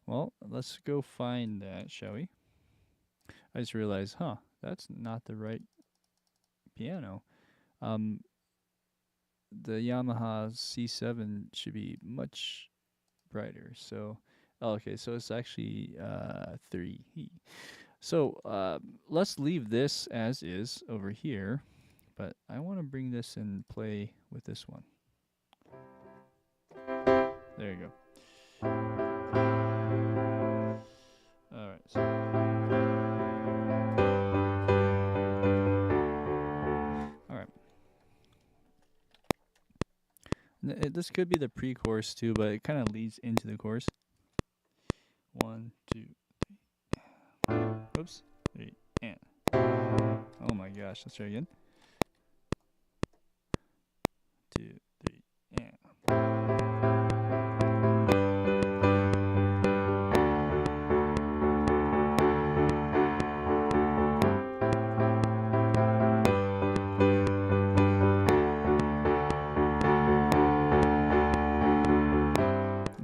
Well, let's go find that, shall we? I just realized, that's not the right piano. The Yamaha C7 should be much brighter. So, okay, so it's actually 3. So let's leave this as is over here, but I want to bring this and play with this one. There you go. All right. So all right. This could be the pre-chorus too, but it kind of leads into the chorus. 1, 2, 3. Oops. 3 and. Oh my gosh. Let's try again. 2, 3 and.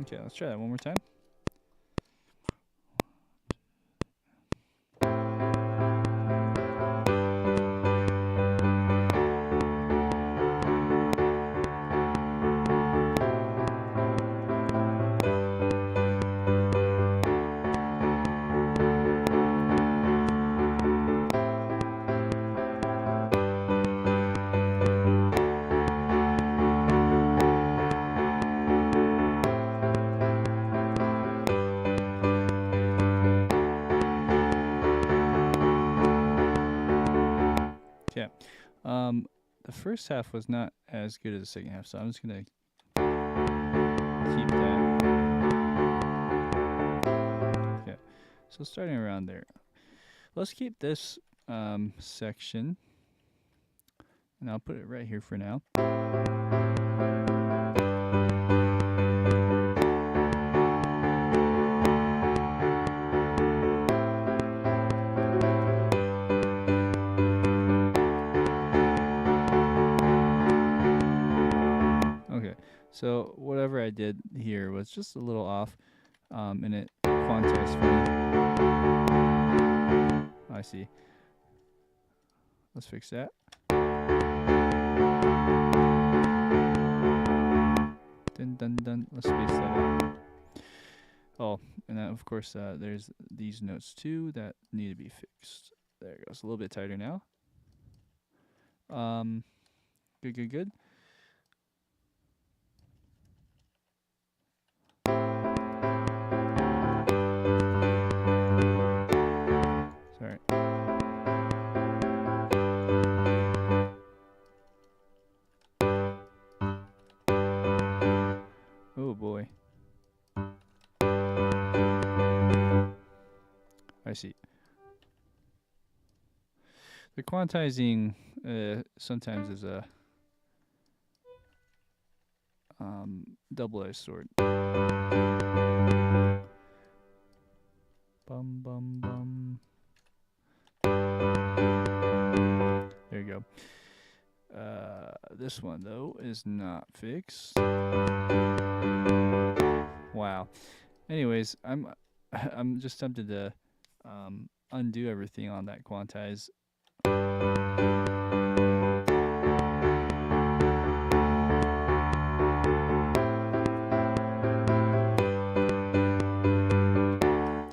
Okay, let's try that one more time. Okay. The first half was not as good as the second half, so I'm just gonna keep that. Okay. So starting around there, let's keep this section, and I'll put it right here for now. So whatever I did here was just a little off, and it quantized for me. I see. Let's fix that. Dun dun dun. Let's space that out. Oh, and then of course there's these notes too that need to be fixed. There it goes. A little bit tighter now. Good, good, good. Sorry. Oh boy. I see. The quantizing sometimes is a double-edged sword. Bum bum bum. There you go. This one though is not fixed. Wow. Anyways, I'm just tempted to undo everything on that quantize.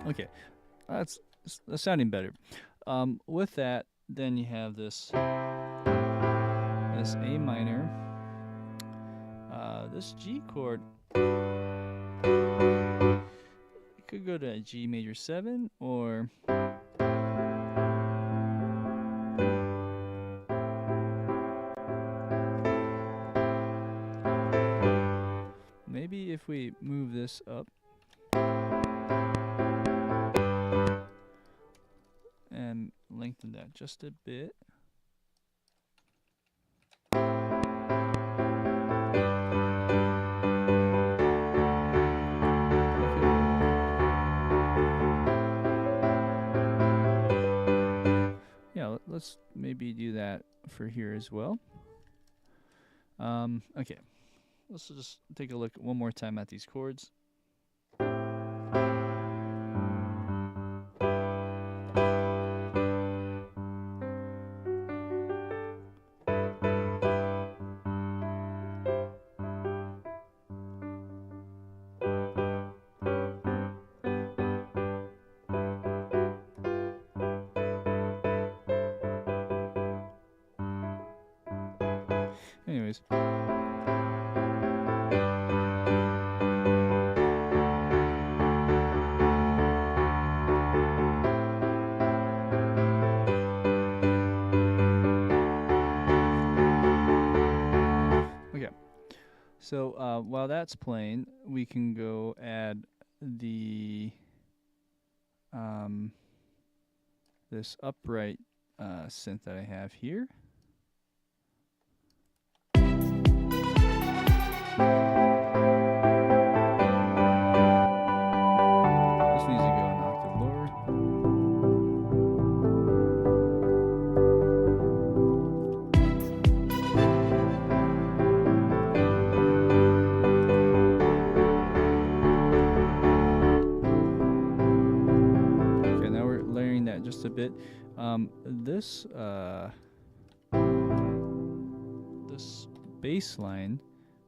Okay, that's sounding better. With that, then you have this A minor, this G chord. It could go to a G major 7 or maybe if we move this up and lengthen that just a bit. Yeah, let's maybe do that for here as well. Okay, let's just take a look one more time at these chords. Anyways. Okay. So while that's playing, we can go add the this upright synth that I have here. This needs to go an octave lower. Okay, now we're layering that just a bit. This bass line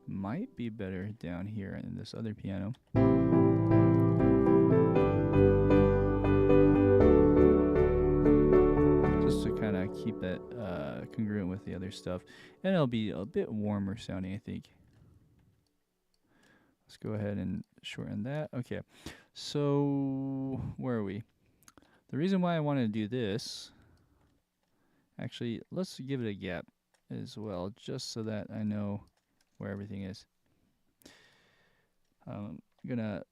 might be better down here in this other piano. Just to kind of keep that congruent with the other stuff. And it'll be a bit warmer sounding, I think. Let's go ahead and shorten that. Okay, so where are we? The reason why I want to do this, actually, let's give it a gap as well, just so that I know where everything is. I'm gonna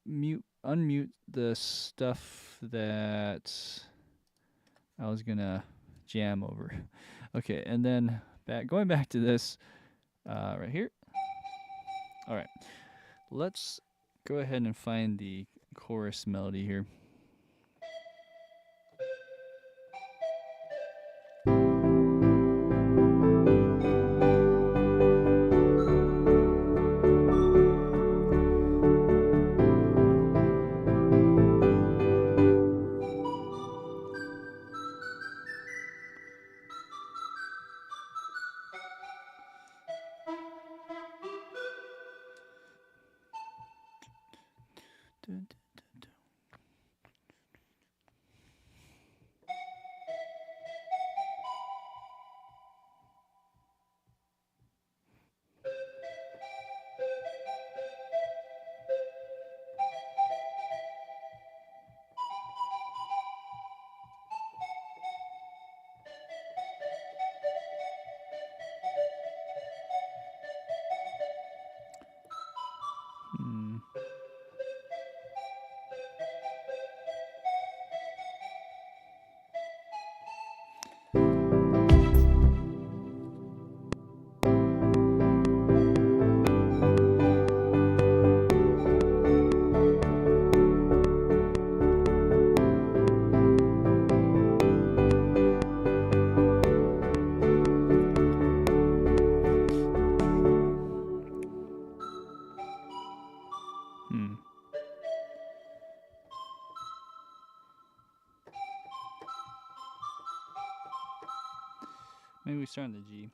unmute the stuff that I was gonna jam over. Okay, and then going back to this right here. All right, let's go ahead and find the chorus melody here. Maybe we start on the G.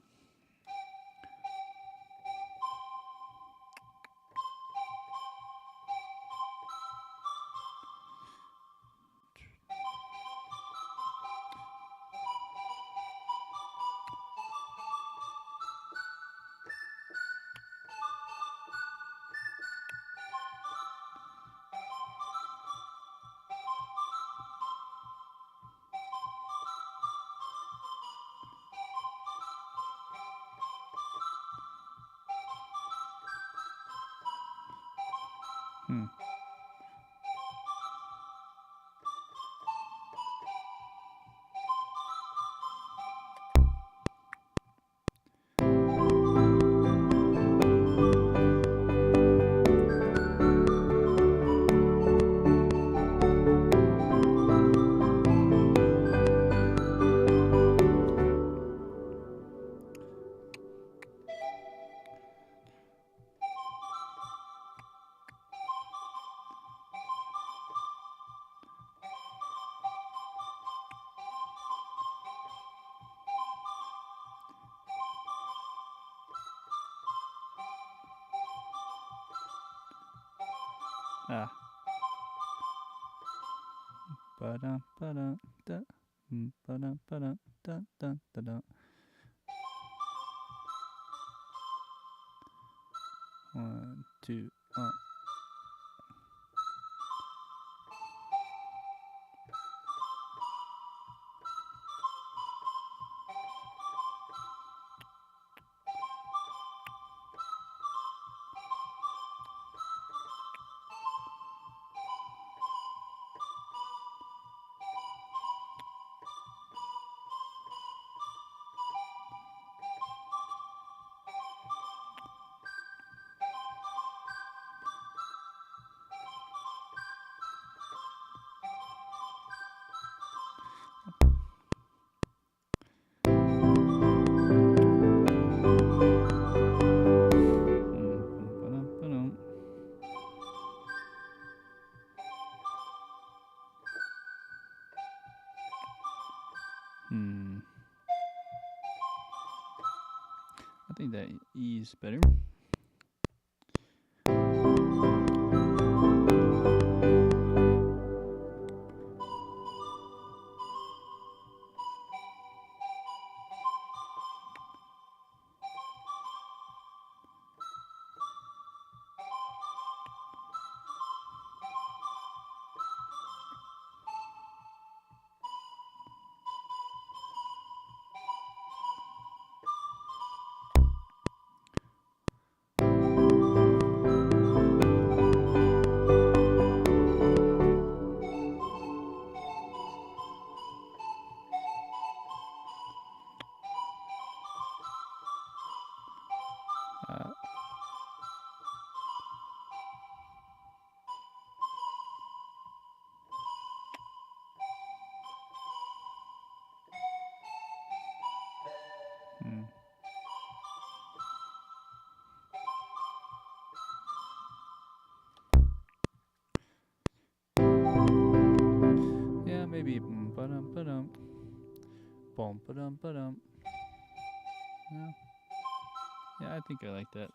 Ah. Ba-da, ba-da, da, ba-da, ba-da, da, da, da, da. 1, 2, I think that E is better. Yeah, maybe. Yeah, I think I like that.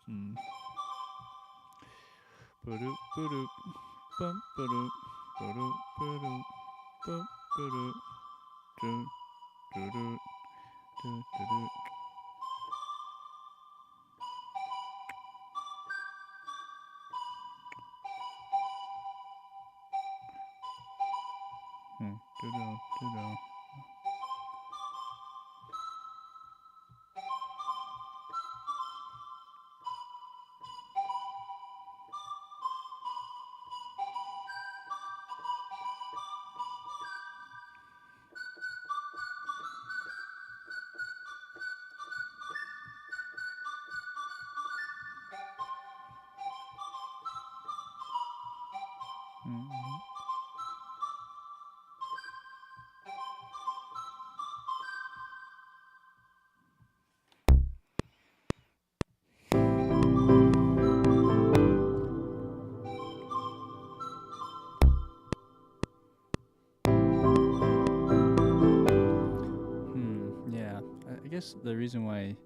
Yeah, I guess the reason why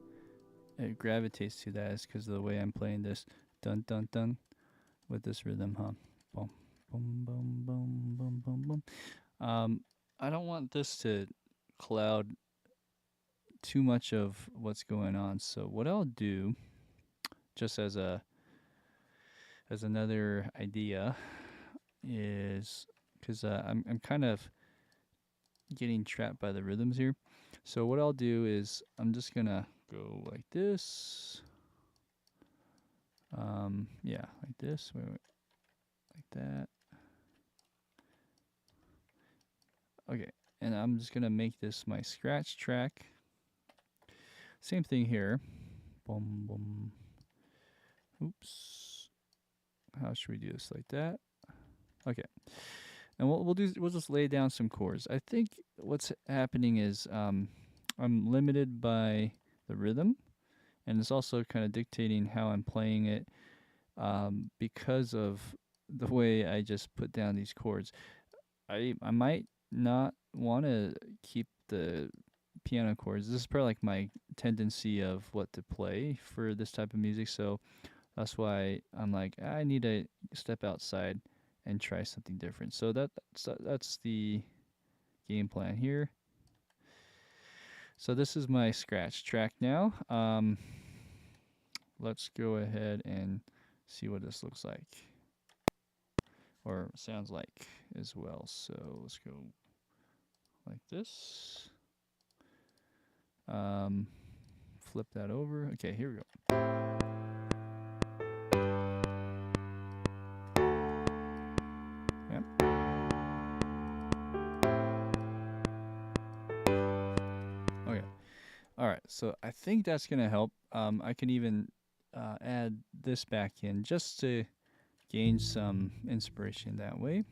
it gravitates to that is because of the way I'm playing this dun dun dun with this rhythm, huh? Boom, boom, boom, boom, boom, boom, boom. I don't want this to cloud too much of what's going on. So what I'll do, just as another idea, is because I'm kind of getting trapped by the rhythms here. So what I'll do is I'm just gonna go like this. Yeah, like this. Wait, like that. Okay, and I'm just gonna make this my scratch track. Same thing here. Boom, boom. Oops. How should we do this? Like that. Okay. And we'll just lay down some chords. I think what's happening is I'm limited by the rhythm, and it's also kind of dictating how I'm playing it because of the way I just put down these chords. I might not want to keep the piano chords. This is probably like my tendency of what to play for this type of music, so that's why I'm like, I need to step outside and try something different. So that's the game plan here. So this is my scratch track now. Let's go ahead and see what this looks like or sounds like as well. So let's go like this. Flip that over. Okay, here we go. Yep. Okay. All right. So I think that's gonna help. I can even add this back in just to gain some inspiration that way.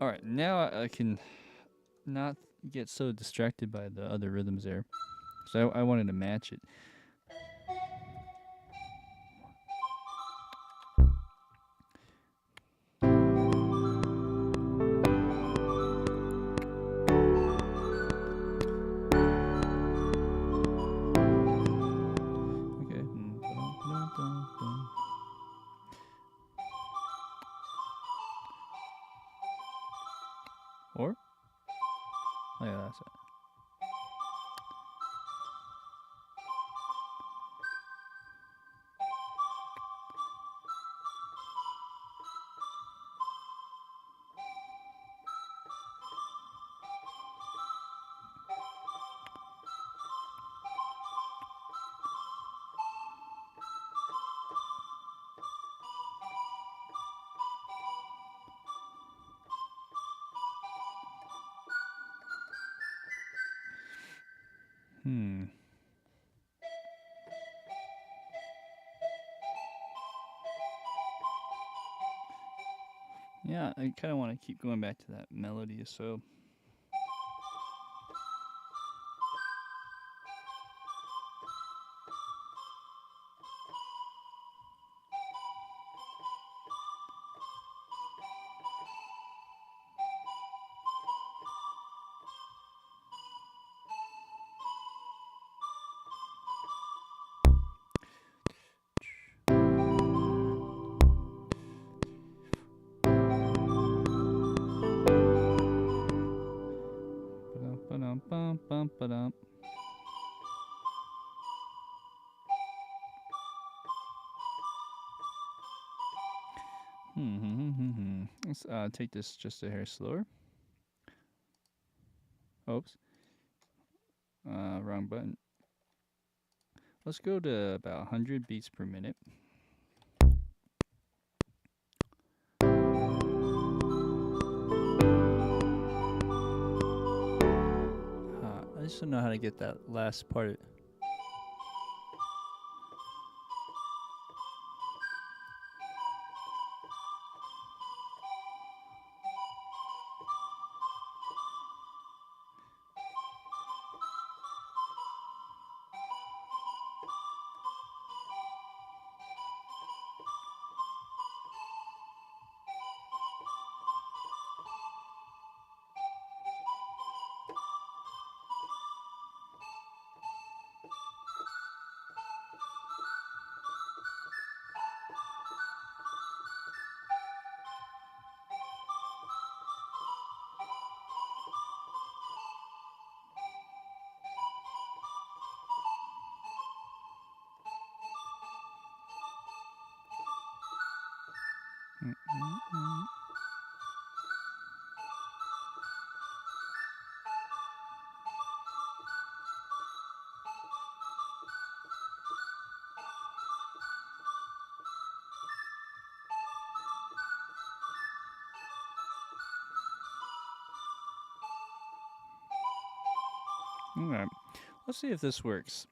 All right, now I can not get so distracted by the other rhythms there. So I wanted to match it. Okay. Or? Oh yeah, that's it. Yeah, I kind of want to keep going back to that melody, so. Ba-dum. Let's take this just a hair slower. Oops. Wrong button. Let's go to about 100 beats per minute. I just don't know how to get that last part. All right, let's see if this works.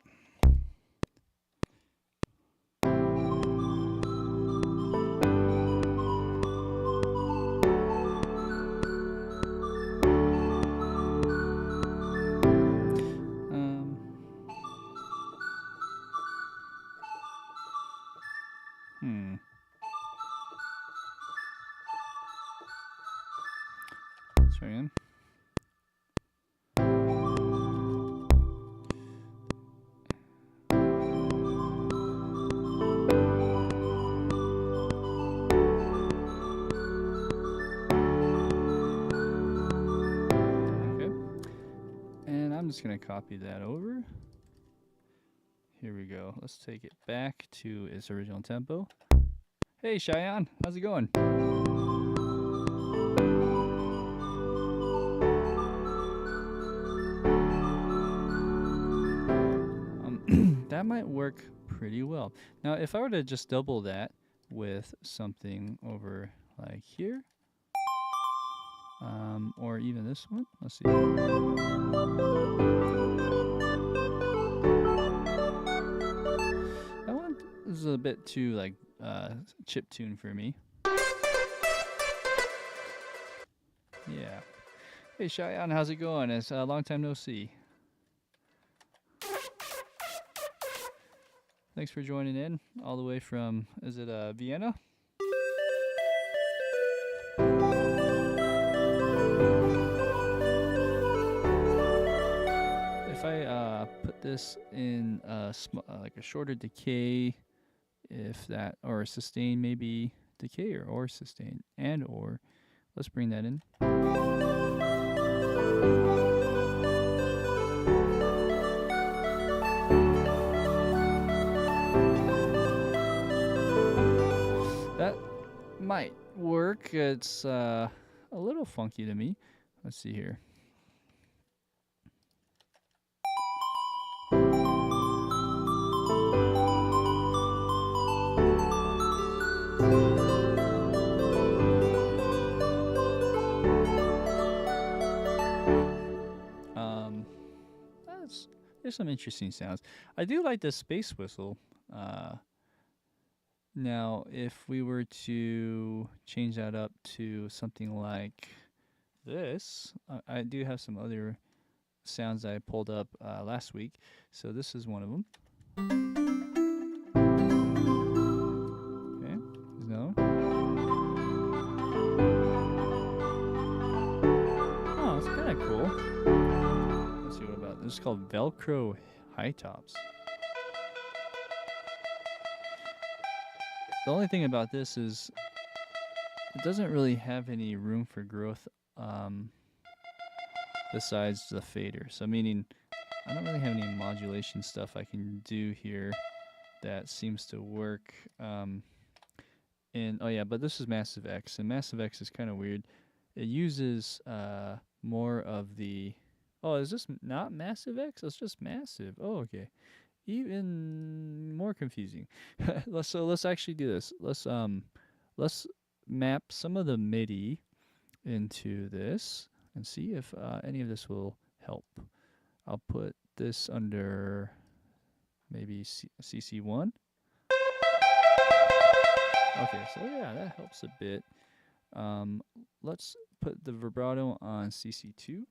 Let's try again. just going to copy that over. Here we go. Let's take it back to its original tempo. Hey, Cheyenne, how's it going? That might work pretty well. Now, if I were to just double that with something over like here, or even this one, let's see. That one is a bit too like chip tune for me. Yeah. Hey, Cheyenne, how's it going? It's a long time no see. Thanks for joining in all the way from, is it Vienna? If I put this in like a shorter decay, if that, or a sustain, maybe decay or sustain, and or, let's bring that in. That might work. It's a little funky to me. Let's see here. There's some interesting sounds. I do like the space whistle. Now, if we were to change that up to something like this, I do have some other sounds I pulled up last week. So this is one of them. Okay, there's another one. Oh, it's kind of cool. Let's see what about this. It's called Velcro High Tops. The only thing about this is it doesn't really have any room for growth besides the fader. So meaning I don't really have any modulation stuff I can do here that seems to work. Oh yeah, but this is Massive X, and Massive X is kind of weird. It uses more of the... Oh, is this not Massive X? It's just Massive. Oh, okay. Even more confusing. Let's actually do this. Let's map some of the MIDI into this and see if any of this will help. I'll put this under maybe CC1. Okay, so yeah, that helps a bit. Let's put the vibrato on CC2.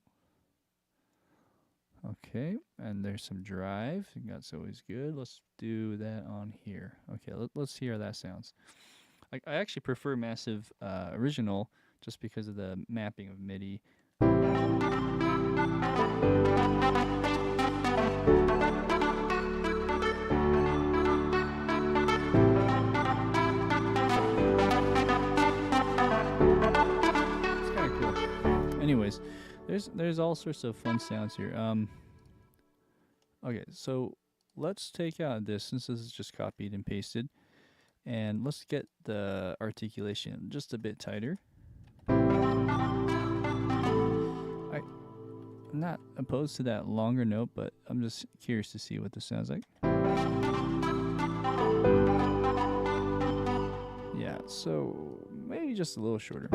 Okay, and there's some drive. That's always good. Let's do that on here. Okay, let's see how that sounds. I actually prefer Massive Original just because of the mapping of MIDI. It's kind of cool. Anyways, there's all sorts of fun sounds here. Okay, so let's take out this, since this is just copied and pasted, and let's get the articulation just a bit tighter. I'm not opposed to that longer note, but I'm just curious to see what this sounds like. Yeah, so maybe just a little shorter.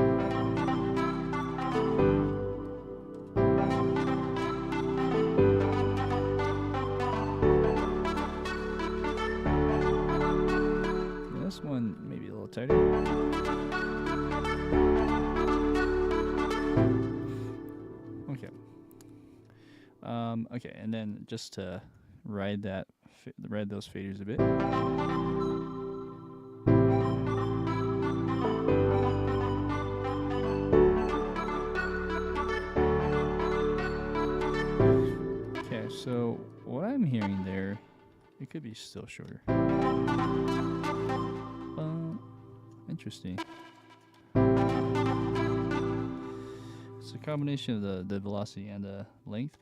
This one maybe a little tighter. Okay. Okay, and then just to ride those faders a bit. Okay, so what I'm hearing there, it could be still shorter. Interesting. It's a combination of the velocity and the length.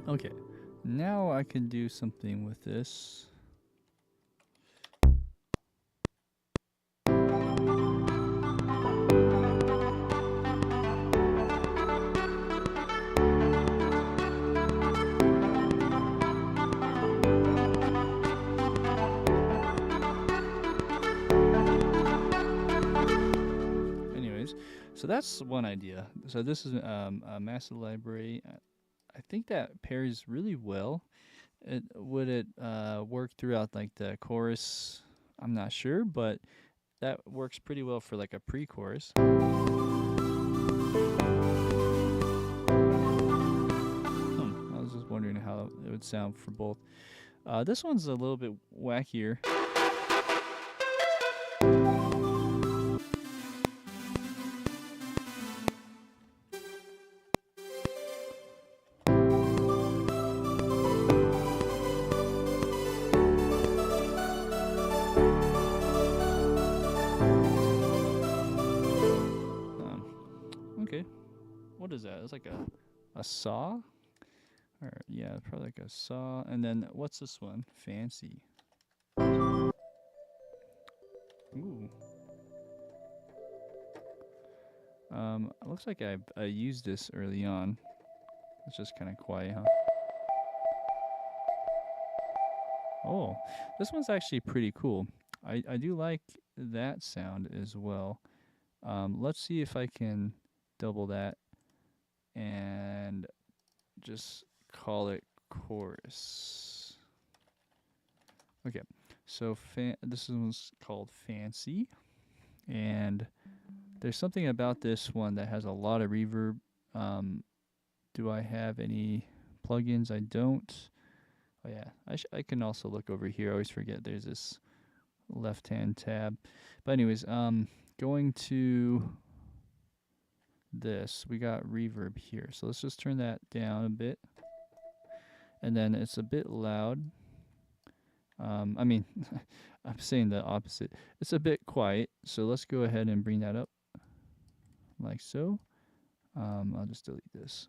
Okay, now I can do something with this. Anyways, so that's one idea. So this is a massive library. I think that pairs really well. Would it work throughout like the chorus? I'm not sure, but that works pretty well for like a pre-chorus. I was just wondering how it would sound for both. This one's a little bit wackier. Okay, what is that? It's like a saw, or yeah, probably like a saw. And then what's this one? Fancy. Ooh. Looks like I used this early on. It's just kind of quiet, huh? Oh, this one's actually pretty cool. I do like that sound as well. Let's see if I can double that and just call it chorus. Okay, so this one's called Fancy, and there's something about this one that has a lot of reverb. Do I have any plugins? I don't. Oh yeah, I can also look over here. I always forget there's this left-hand tab. But anyways, going to this, we got reverb here. So let's just turn that down a bit. And then it's a bit loud. I mean, I'm saying the opposite. It's a bit quiet. So let's go ahead and bring that up like so. I'll just delete this.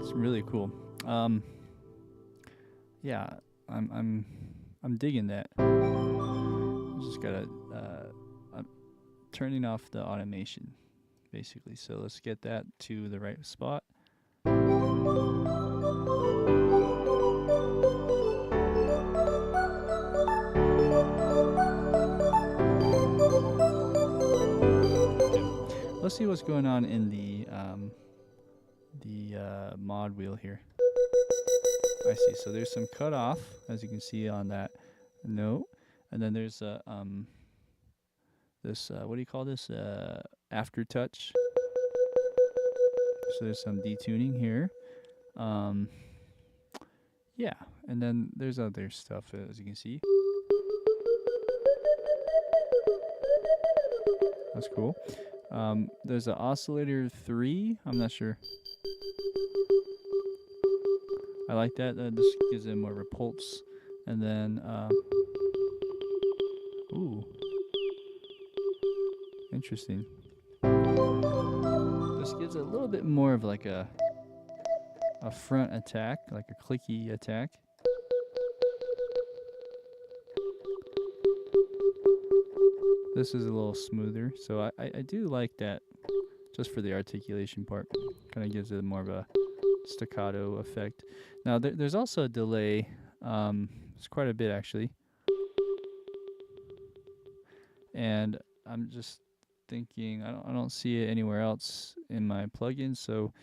It's really cool. Yeah, I'm digging that. Just gotta I'm turning off the automation, basically. So let's get that to the right spot. Let's see what's going on in the mod wheel here. I see. So there's some cutoff, as you can see on that note, and then there's a this what do you call this? Aftertouch. So there's some detuning here. Yeah, and then there's other stuff, as you can see. That's cool. There's an oscillator 3. I'm not sure. I like that. That just gives it more of a pulse. And then, ooh, interesting. This gives it a little bit more of like a front attack, like a clicky attack. This is a little smoother, so I do like that, just for the articulation part. Kind of gives it more of a staccato effect. Now there's also a delay. It's quite a bit actually, and I'm just thinking I don't see it anywhere else in my plugins. So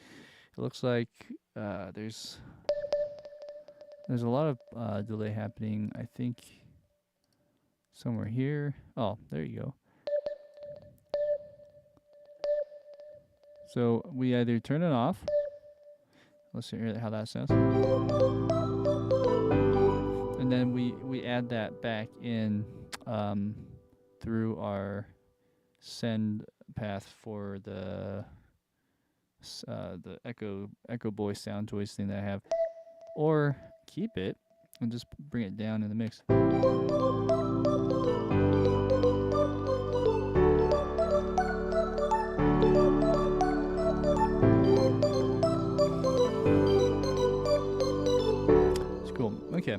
it looks like there's a lot of delay happening. I think somewhere here. Oh, there you go. So we either turn it off. Let's hear how that sounds. And then we add that back in through our send path for the echo boy sound choice thing that I have, or keep it and just bring it down in the mix. It's cool. Okay.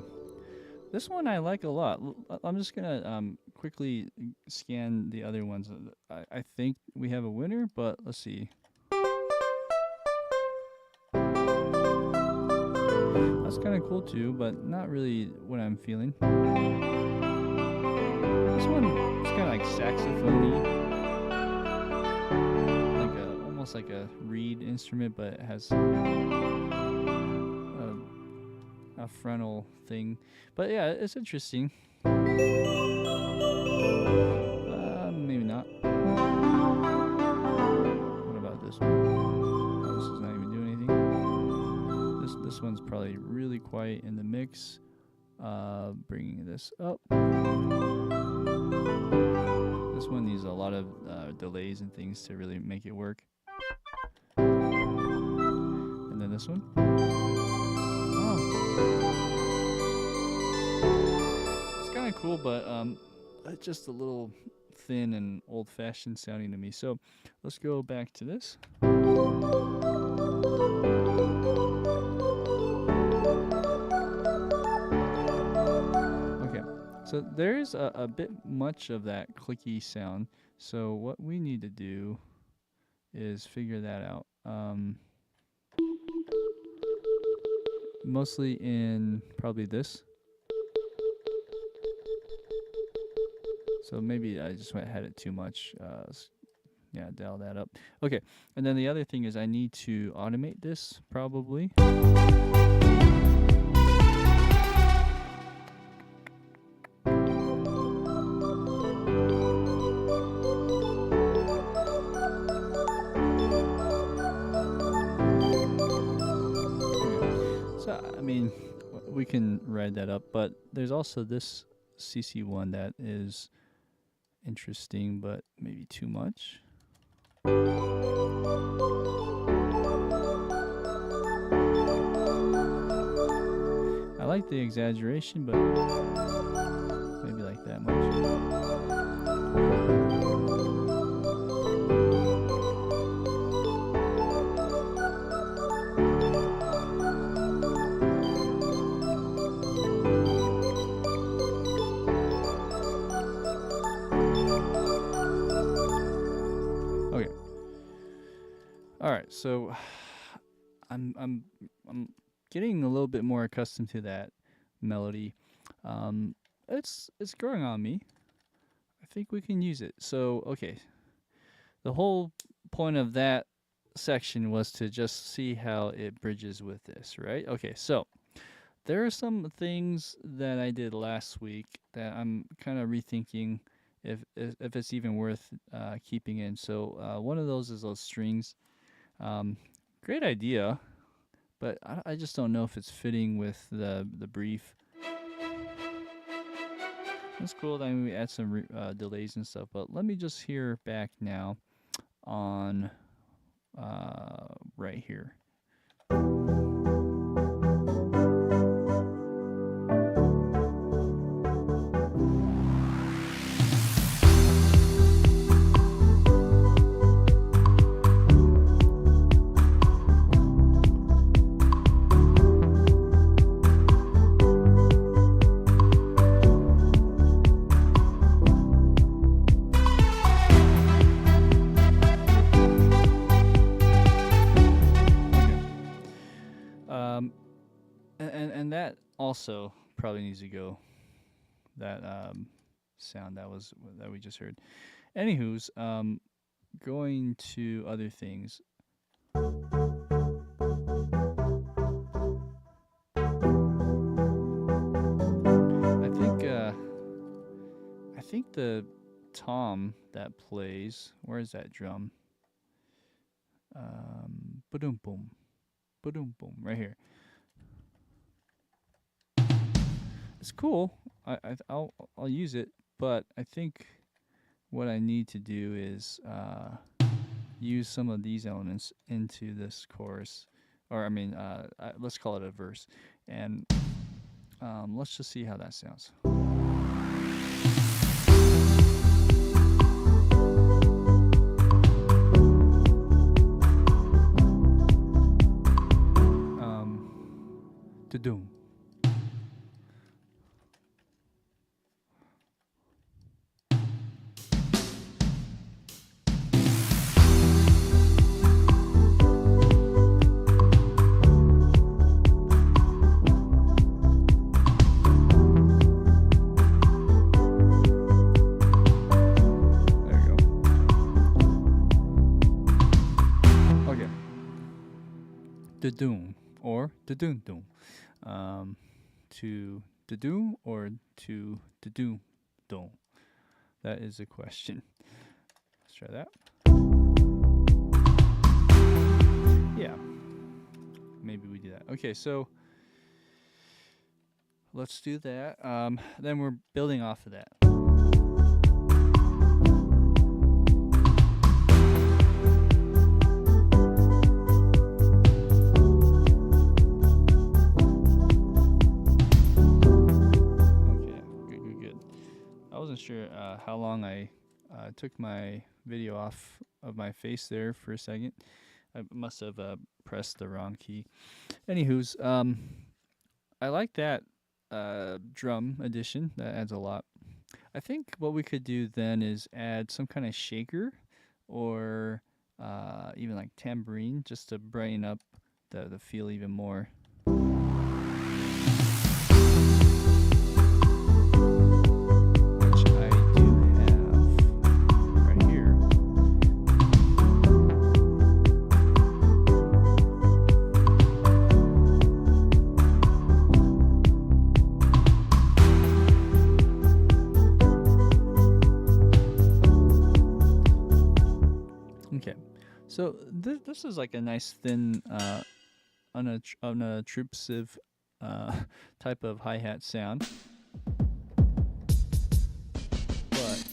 This one I like a lot. I'm just gonna quickly scan the other ones. I think we have a winner, but let's see. That's kind of cool too, but not really what I'm feeling. This one is kind of like saxophone-y, like almost like a reed instrument, but it has a frontal thing. But yeah, it's interesting. Maybe not. What about this one? Oh, this is not even doing anything. This one's probably really quiet in the mix. Bringing this up. This one needs a lot of delays and things to really make it work. And then this one. Oh. It's kind of cool, but just a little thin and old-fashioned sounding to me. So let's go back to this. Okay, so there's a bit much of that clicky sound. So what we need to do is figure that out. Mostly in probably this. So maybe I just had it too much. Yeah, dial that up. Okay, and then the other thing is I need to automate this probably. I mean, we can ride that up, but there's also this CC1 that is interesting, but maybe too much. I like the exaggeration, but maybe like that much. All right, so I'm getting a little bit more accustomed to that melody. It's growing on me. I think we can use it. So okay, the whole point of that section was to just see how it bridges with this, right? Okay, so there are some things that I did last week that I'm kind of rethinking if it's even worth keeping in. So one of those is those strings. Great idea, but I just don't know if it's fitting with the brief. That's cool. I mean, we add some delays and stuff, but let me just hear back now on right here. And that also probably needs to go. That sound that we just heard. Anywho's, going to other things. I think the tom that plays. Where is that drum? Ba-dum boom, ba-dum boom, right here. It's cool. I'll use it, but I think what I need to do is use some of these elements into this chorus, or I mean, let's call it a verse, and let's just see how that sounds. To-doom. Doom or doom doom, to doom or to doom doom. That is a question. Let's try that. Yeah, maybe we do that. Okay, so let's do that. Then we're building off of that. Sure how long I took my video off of my face there for a second. I must have pressed the wrong key. Anywho's, I like that drum addition. That adds a lot. I think what we could do then is add some kind of shaker or even like tambourine just to brighten up the feel even more. So this is like a nice thin, unobtrusive type of hi-hat sound. But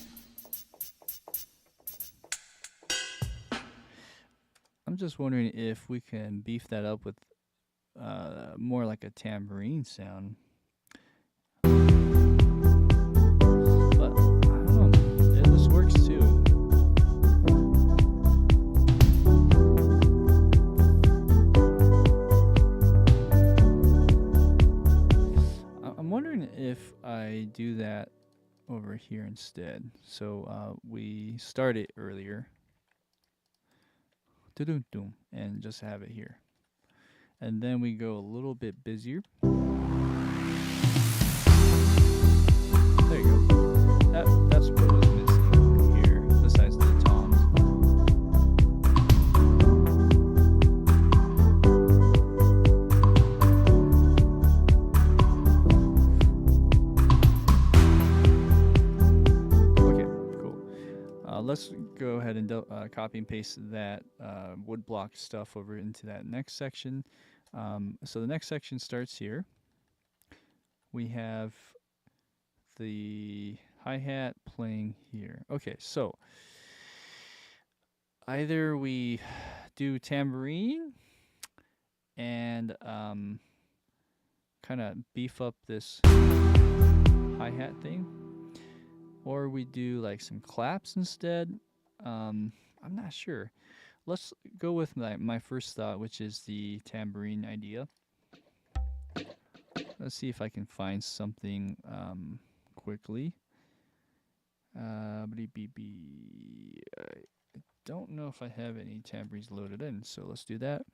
I'm just wondering if we can beef that up with more like a tambourine sound. But I don't know, this works too. If I do that over here instead. So we start it earlier, and just have it here. And then we go a little bit busier. There you go. That's what was missing here, besides the toms. Let's go ahead and copy and paste that woodblock stuff over into that next section. So the next section starts here. We have the hi-hat playing here. Okay, so either we do tambourine and kind of beef up this hi-hat thing, or we do like some claps instead. I'm not sure. Let's go with my first thought, which is the tambourine idea. Let's see if I can find something quickly. I don't know if I have any tambourines loaded in, so let's do that.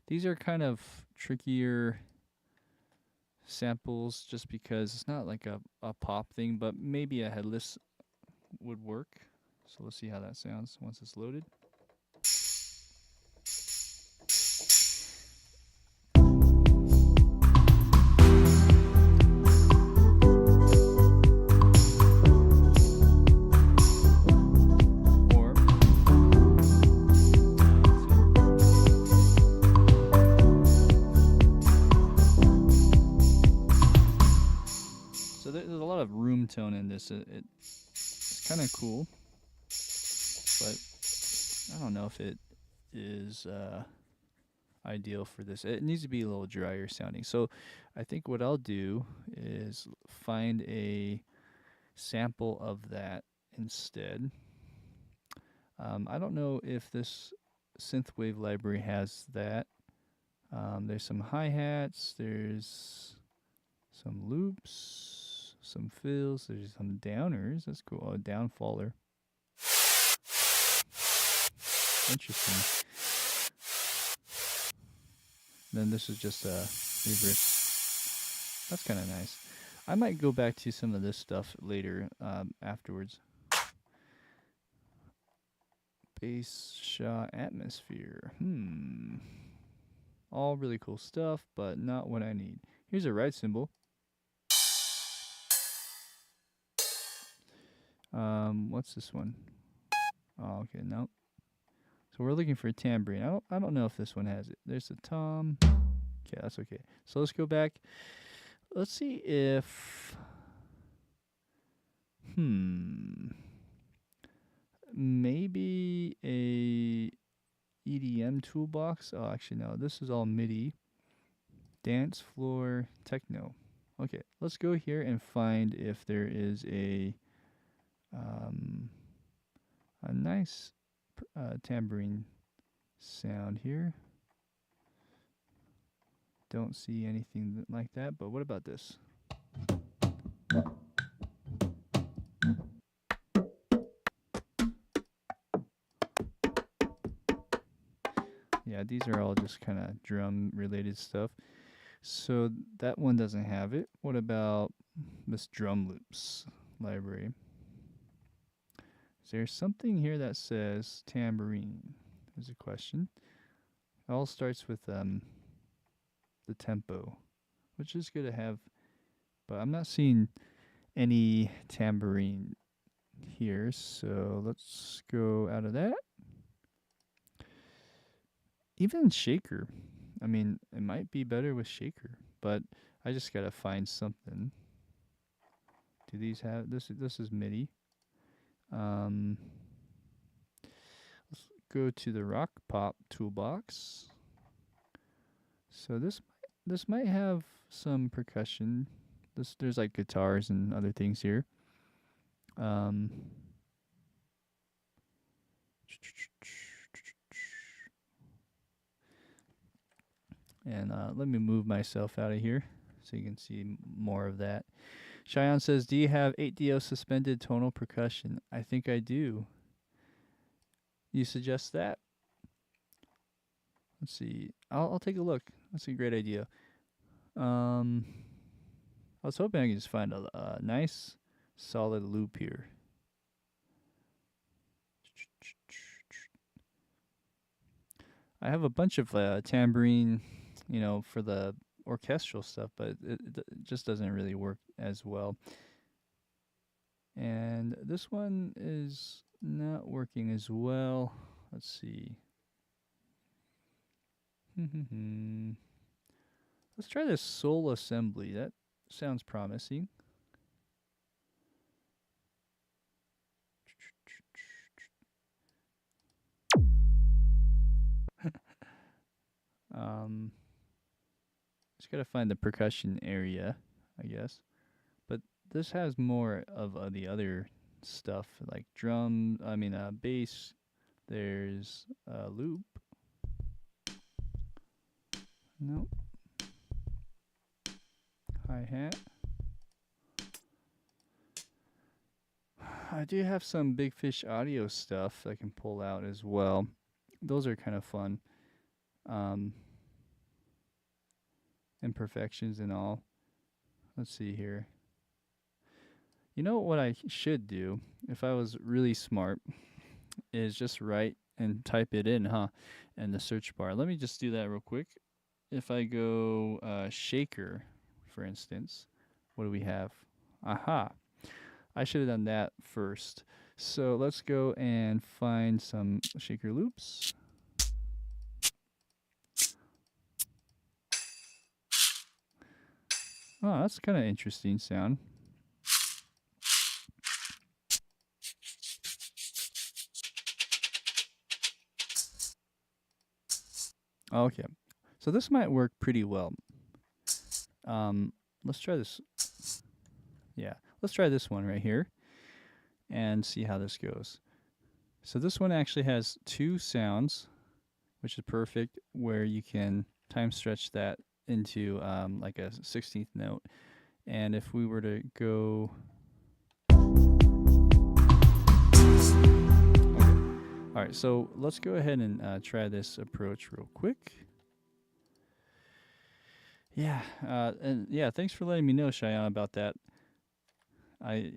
These are kind of trickier samples just because it's not like a pop thing, but maybe a headless would work. So let's see how that sounds once it's loaded. Tone in this it's kind of cool, but I don't know if it is ideal for this. It needs to be a little drier sounding. So I think what I'll do is find a sample of that instead. I don't know if this synthwave library has that. There's some hi-hats, there's some loops, some fills, there's some downers. That's cool. Oh, downfaller. Interesting. Then this is just a reverse. That's kind of nice. I might go back to some of this stuff later, afterwards. Bass shot atmosphere. All really cool stuff, but not what I need. Here's a ride cymbal. What's this one? Oh, okay, no. So we're looking for a tambourine. I don't know if this one has it. There's a tom. Okay, that's okay. So let's go back. Let's see if maybe a EDM toolbox. Oh, actually no. This is all MIDI. Dance floor techno. Okay, let's go here and find if there is a nice tambourine sound here. Don't see anything like that, but what about this? Yeah, these are all just kind of drum related stuff. So that one doesn't have it. What about this drum loops library? Is there something here that says tambourine? There's a question. It all starts with the tempo, which is good to have, but I'm not seeing any tambourine here, so let's go out of that. Even shaker. I mean, it might be better with shaker, but I just gotta find something. Do these have this? This is MIDI. Let's go to the rock pop toolbox. So this might have some percussion. There's like guitars and other things here. And let me move myself out of here so you can see more of that. Cheyenne says, do you have 8DO suspended tonal percussion? I think I do. You suggest that? Let's see. I'll take a look. That's a great idea. I was hoping I could just find a nice, solid loop here. I have a bunch of tambourine, for the orchestral stuff, but it just doesn't really work as well. And this one is not working as well. Let's see. Let's try this soul assembly. That sounds promising. Just gotta find the percussion area, I guess. But this has more of the other stuff, like bass. There's a loop. Nope. Hi-hat. I do have some Big Fish audio stuff I can pull out as well. Those are kind of fun. Imperfections and all. Let's see here. You know what I should do, if I was really smart, is just write and type it in, in the search bar. Let me just do that real quick. If I go shaker, for instance, what do we have? Aha. I should have done that first. So let's go and find some shaker loops. Oh, that's kind of interesting sound. Okay, so this might work pretty well. Let's try this. Yeah, let's try this one right here and see how this goes. So this one actually has 2 sounds, which is perfect, where you can time stretch that into like a 16th note. And if we were to go, all right, so let's go ahead and try this approach real quick. Yeah, and yeah, thanks for letting me know, Cheyenne, about that. I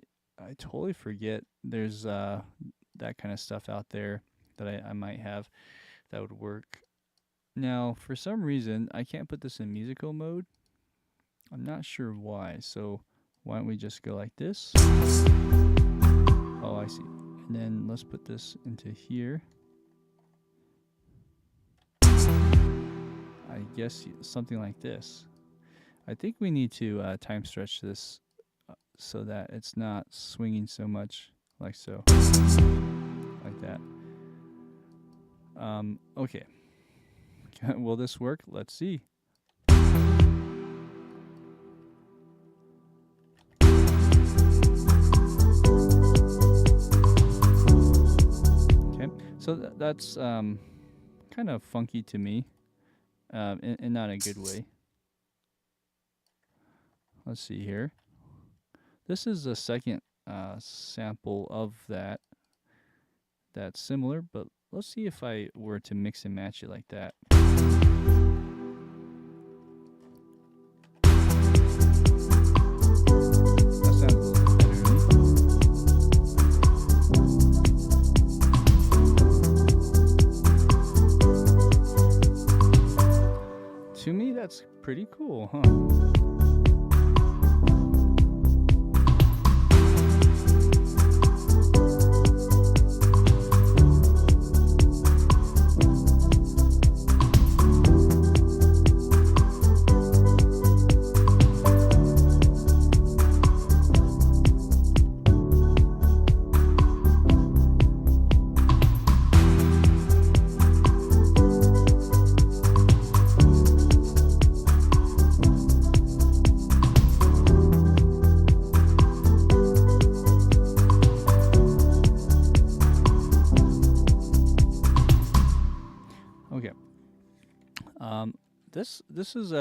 totally forget there's that kind of stuff out there that I might have that would work. Now, for some reason, I can't put this in musical mode. I'm not sure why, so why don't we just go like this? Oh, I see. And then let's put this into here. I guess something like this. I think we need to time stretch this so that it's not swinging so much, like so. Like that. Okay. Will this work? Let's see. Okay, so that's kind of funky to me, in not a good way. Let's see here. This is a second sample of that that's similar, but let's see if I were to mix and match it like that. That sounds a little bit better to me. To me, that's pretty cool, huh? Okay. This is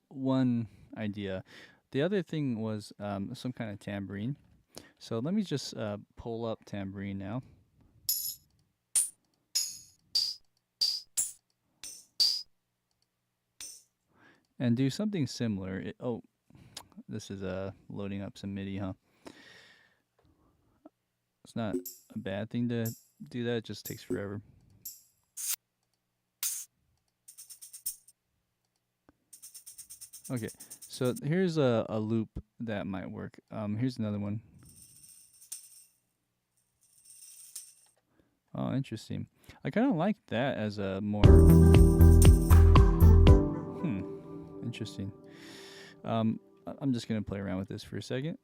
one idea. The other thing was some kind of tambourine. So let me just pull up tambourine now. And do something similar. Oh, this is loading up some MIDI, huh? It's not a bad thing to do that. It just takes forever. Okay, so here's a loop that might work. Here's another one. Oh, interesting. I kind of like that as a more... interesting. I'm just going to play around with this for a second.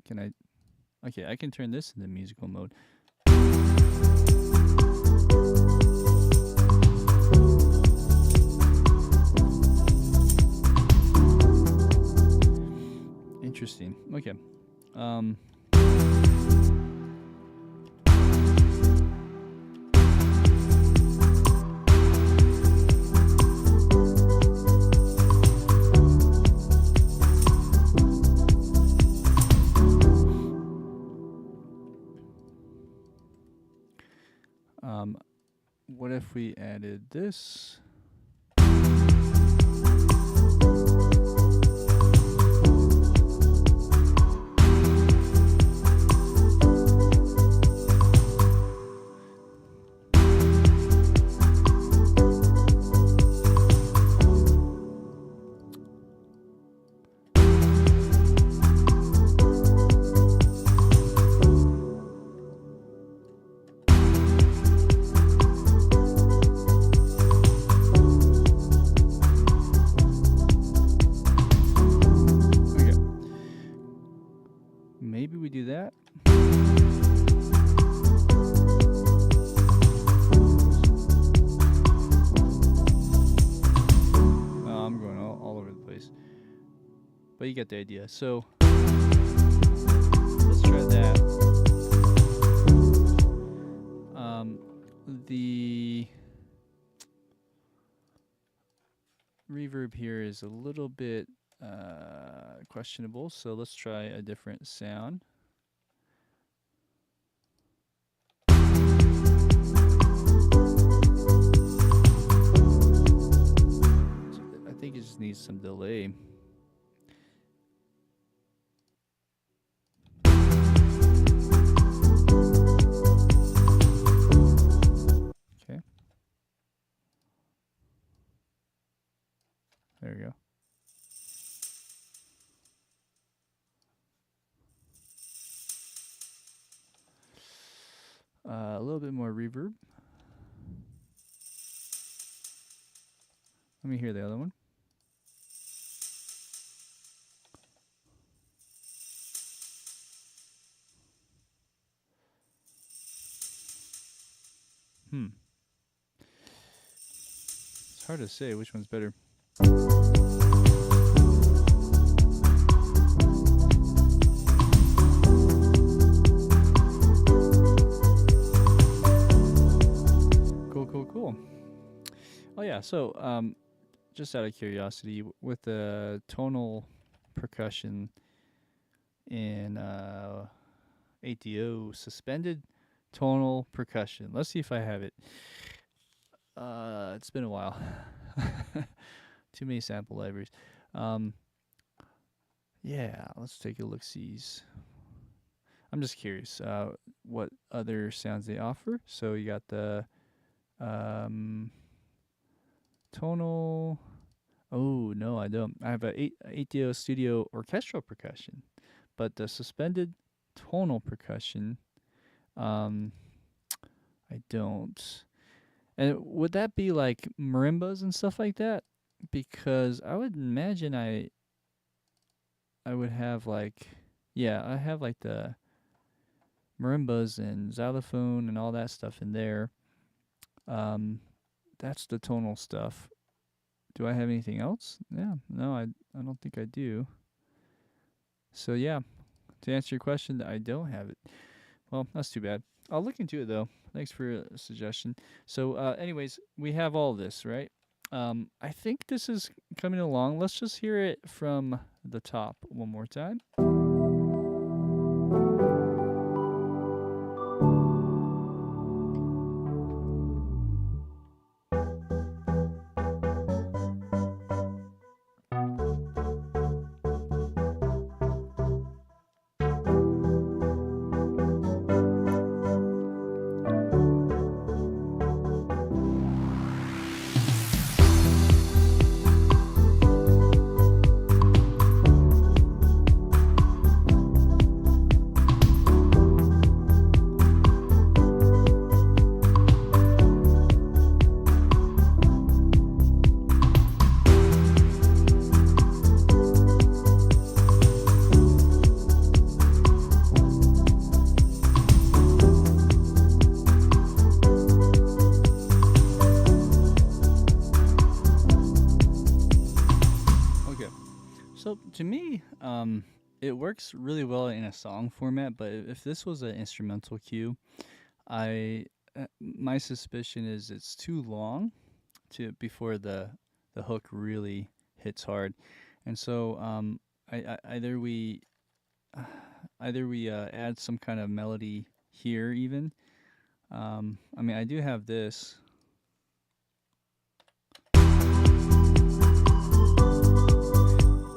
Can I... Okay, I can turn this into musical mode. Interesting. Okay. What if we added this? but you get the idea. So let's try that. The reverb here is a little bit questionable, so let's try a different sound. I think it just needs some delay. Okay. There we go. A little bit more reverb. Let me hear the other one. It's hard to say which one's better. Cool. Oh yeah, so just out of curiosity, with the tonal percussion in ATO, suspended tonal percussion. Let's see if I have it. It's been a while. Too many sample libraries. Yeah, let's take a look-sees. I'm just curious what other sounds they offer. So you got the tonal. Oh, no, I don't. I have a ATO Studio orchestral percussion, but the suspended tonal percussion, I don't. And would that be like marimbas and stuff like that? Because I would imagine I would have like, yeah, I have like the marimbas and xylophone and all that stuff in there. That's the tonal stuff. Do I have anything else? Yeah, no, I don't think I do. So yeah, to answer your question, I don't have it. Well, that's too bad. I'll look into it though. Thanks for a suggestion. So anyways, we have all this, right? I think this is coming along. Let's just hear it from the top one more time. So to me, it works really well in a song format. But if this was an instrumental cue, my suspicion is it's too long before the hook really hits hard, and so either we add some kind of melody here even. I mean, I do have this.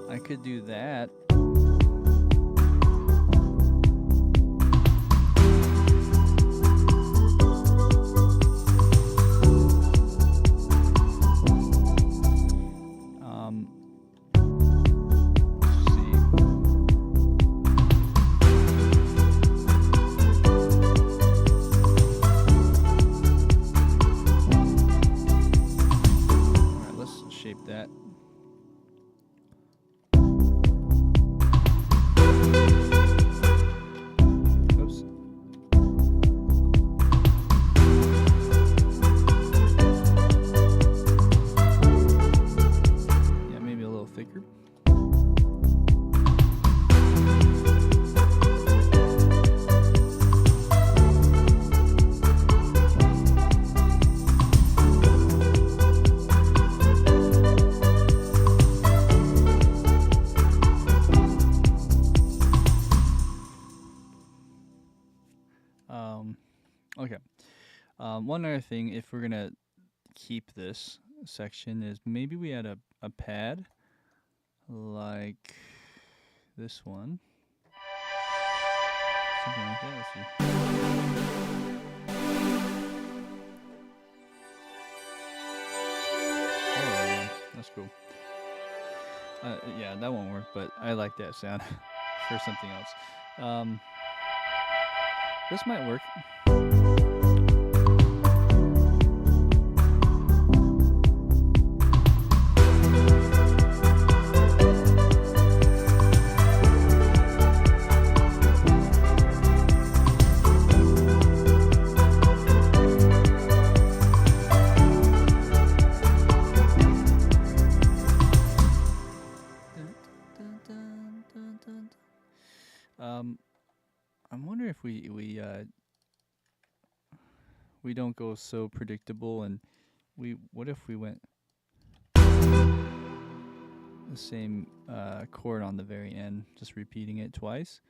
I could do that. One other thing, if we're gonna keep this section, is maybe we add a pad like this one. Something like that. Let's see. Oh, yeah, that's cool. Yeah, that won't work, but I like that sound for something else. This might work. I'm wondering if we don't go so predictable, and what if we went the same chord on the very end, just repeating it twice,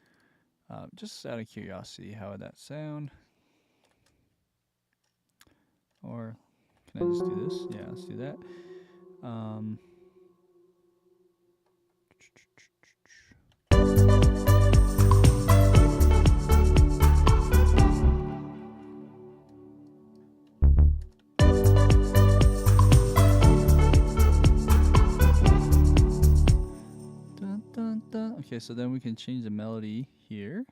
just out of curiosity. How would that sound? Or can I just do this? Yeah, let's do that. Okay, so then we can change the melody here.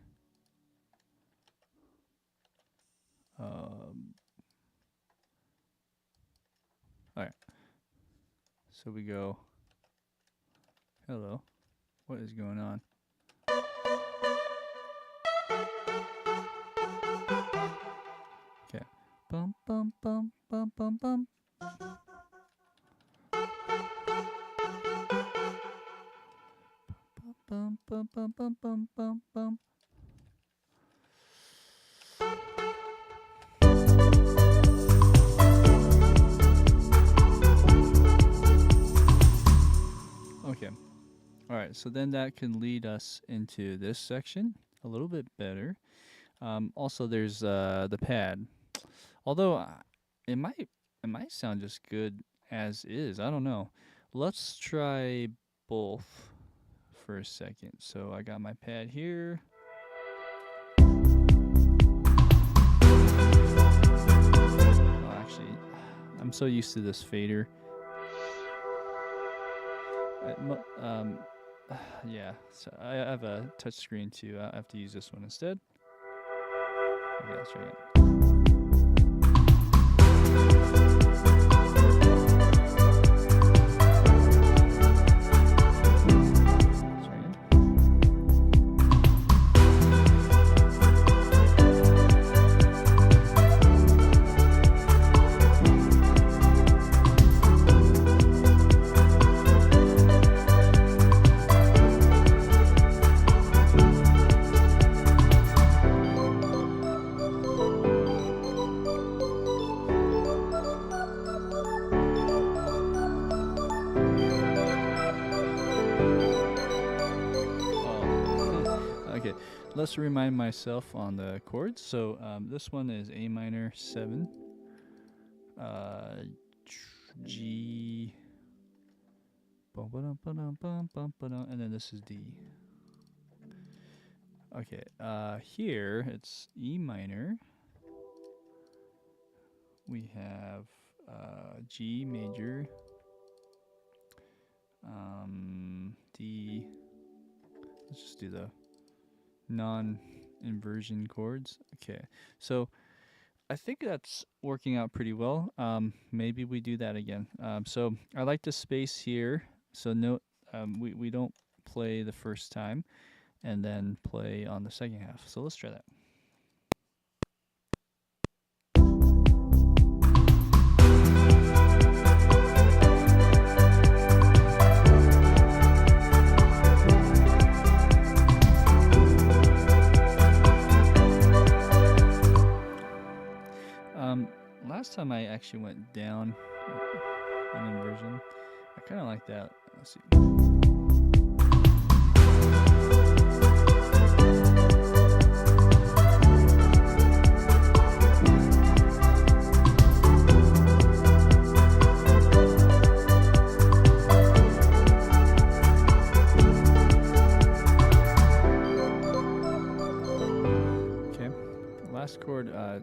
Alright. So we go, hello. What is going on? Okay. Bum bum bum bum bum bum. Bum bum bum bum bum bum bum. Okay. All right, so then that can lead us into this section a little bit better. Also, there's the pad. Although it might sound just good as is. I don't know. Let's try both for a second. So I got my pad here. Oh, actually, I'm so used to this fader. Yeah, so I have a touch screen too. I have to use this one instead. Okay, let's try it. Let's remind myself on the chords. So this one is A minor 7, G, and then this is D. Okay, here it's E minor. We have G major, D. Let's just do the non-inversion chords. Okay, so I think that's working out pretty well. Maybe we do that again. So I like the space here. So note we don't play the first time and then play on the second half. So let's try that. Last time I actually went down in inversion. I kind of like that. Let's see.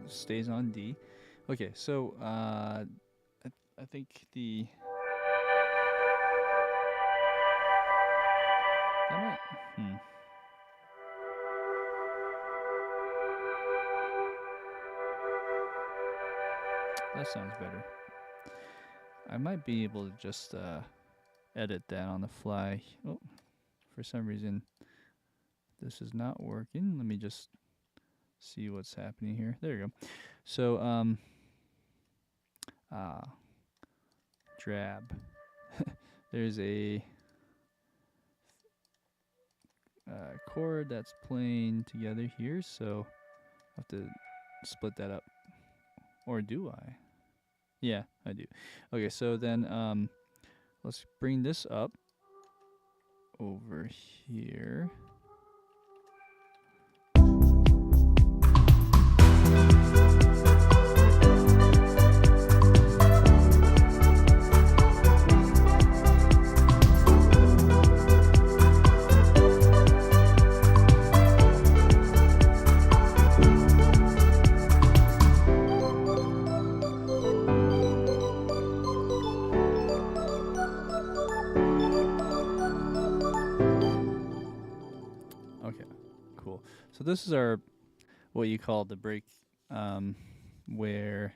it stays on D. Okay, so I think the that might that sounds better. I might be able to just edit that on the fly. Oh, for some reason this is not working. Let me just see what's happening here. There you go. So drab. There's a chord that's playing together here, so I have to split that up. Or do I? Yeah, I do. Okay, so then let's bring this up over here. So this is our what you call the break, where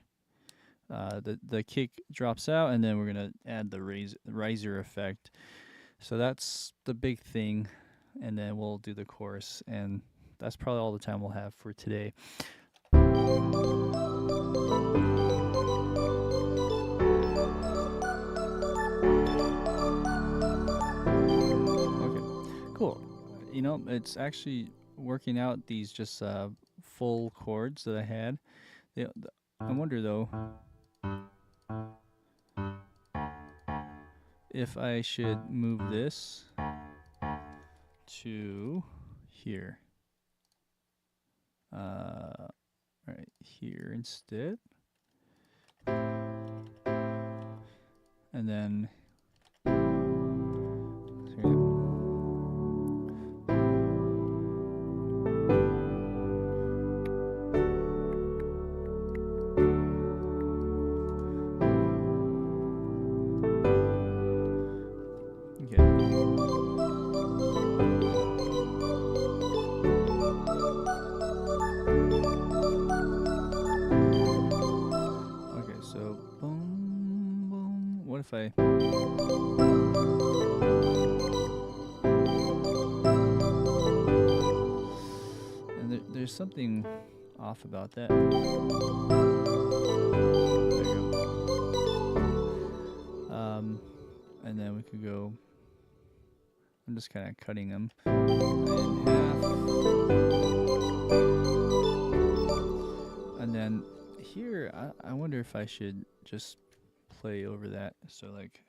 the kick drops out, and then we're gonna add the riser effect. So that's the big thing, and then we'll do the chorus, and that's probably all the time we'll have for today. Okay, cool. You know, it's actually working out these just full chords that I had. I wonder though if I should move this to here. Right here instead. And then if I and there's something off about that. There you go. And then we could go. I'm just kind of cutting them in half, and then here I wonder if I should just play over that, so like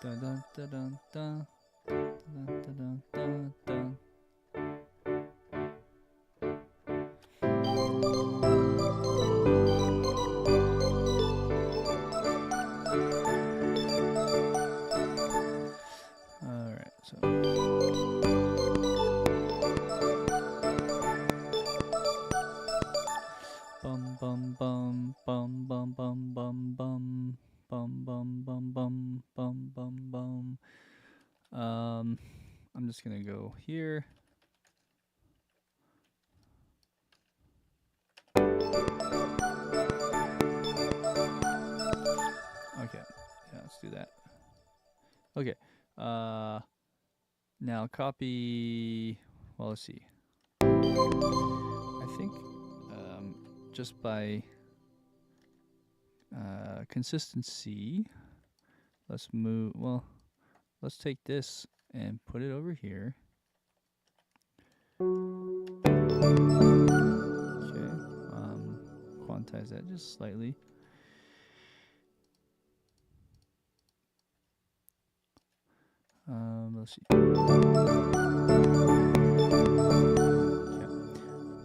dun dun dun dun dun dun dun dun dun. I'm just gonna go here. Okay, yeah, let's do that. Okay, now copy. Well, let's see. I think just by consistency, let's move. Well, let's take this and put it over here. Okay, quantize that just slightly. Let's see. Okay.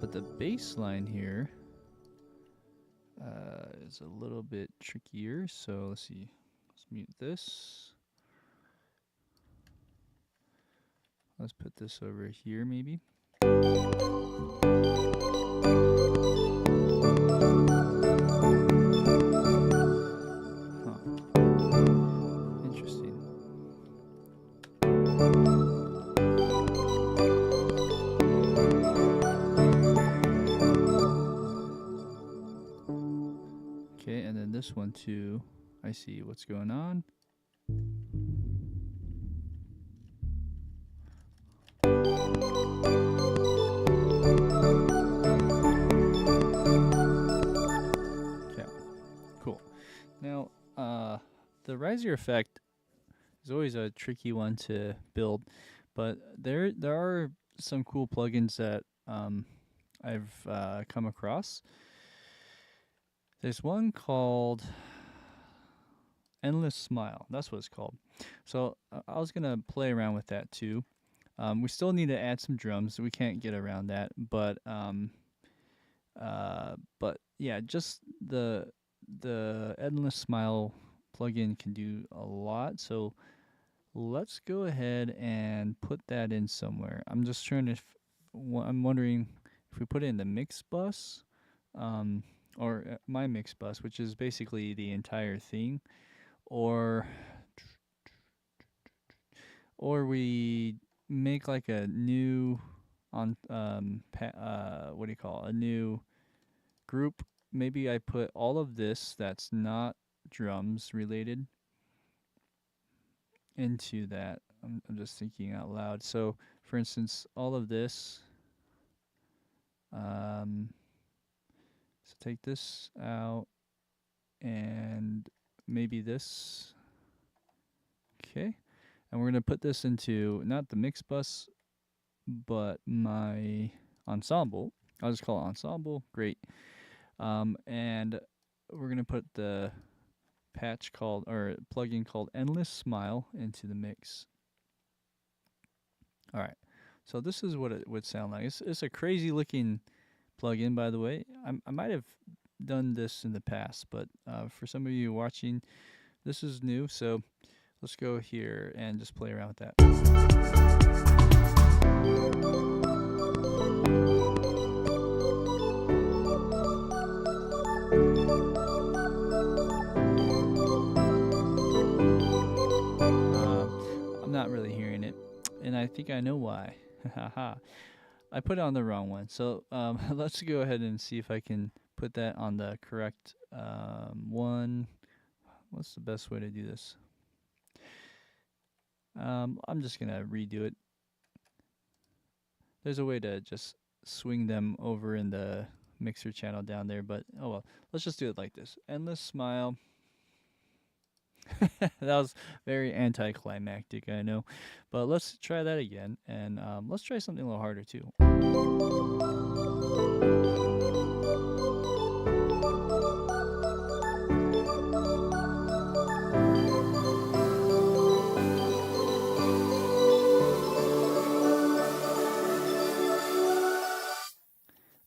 But the bass line here is a little bit trickier. So let's see. Let's mute this. Let's put this over here maybe. Interesting. Okay, and then this one too. I see what's going on. Okay, cool. Now, the riser effect is always a tricky one to build, but there are some cool plugins that I've come across. There's one called Endless Smile. That's what it's called. So I was gonna play around with that too. We still need to add some drums. We can't get around that, but yeah, just the Endless Smile plugin can do a lot. So let's go ahead and put that in somewhere. I'm just trying to. I'm wondering if we put it in the mix bus, or my mix bus, which is basically the entire thing, or we make like a new what do you call it? A new group. Maybe I put all of this that's not drums related into that. I'm just thinking out loud. So for instance, all of this, so take this out and maybe this. Okay. And we're going to put this into not the mix bus, but my ensemble. I'll just call it ensemble. Great. And we're going to put the plugin called Endless Smile into the mix. All right. So this is what it would sound like. It's a crazy looking plugin, by the way. I might have done this in the past, but for some of you watching, this is new. So let's go here and just play around with that. I'm not really hearing it, and I think I know why. Haha. I put it on the wrong one. So let's go ahead and see if I can put that on the correct one. What's the best way to do this? I'm just going to redo it. There's a way to just swing them over in the mixer channel down there, but oh well. Let's just do it like this. Endless Smile. That was very anticlimactic, I know. But let's try that again, and let's try something a little harder too.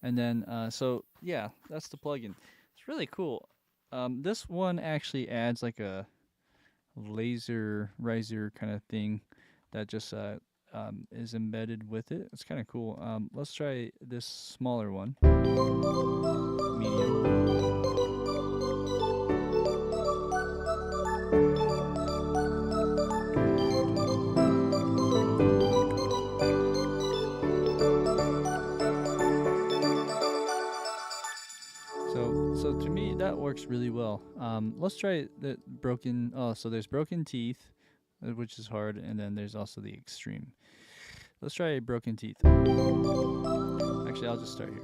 And then, so yeah, that's the plugin. It's really cool. This one actually adds like a laser riser kind of thing that just is embedded with it. It's kind of cool. Let's try this smaller one. Medium. So to me that works really well. Let's try the broken. Oh, so there's broken teeth, which is hard, and then there's also the extreme. Let's try broken teeth. Actually, I'll just start here.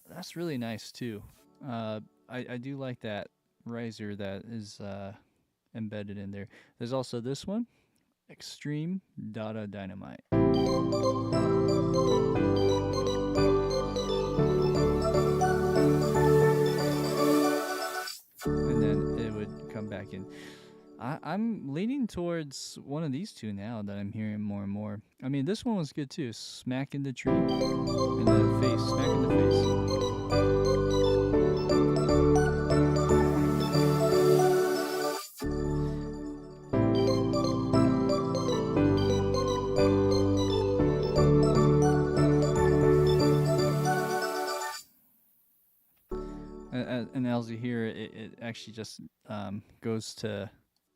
That's really nice too. I do like that riser that is embedded in there. There's also this one, Extreme Dada Dynamite. And then it would back. And I'm leaning towards one of these two now that I'm hearing more and more. I mean, this one was good too. Smack in the tree, in the face, smack in the face. And as you hear, it actually just goes to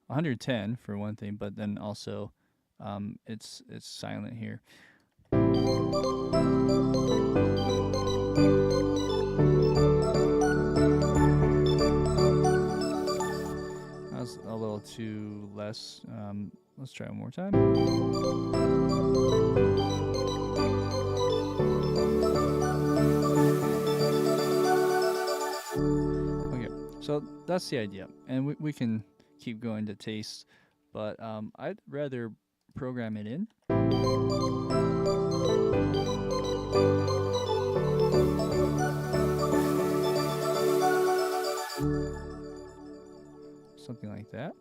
110 for one thing, but then also it's silent here. That was a little too less. Let's try one more time. Okay, so that's the idea, and we can keep going to taste, but I'd rather program it in. Something like that.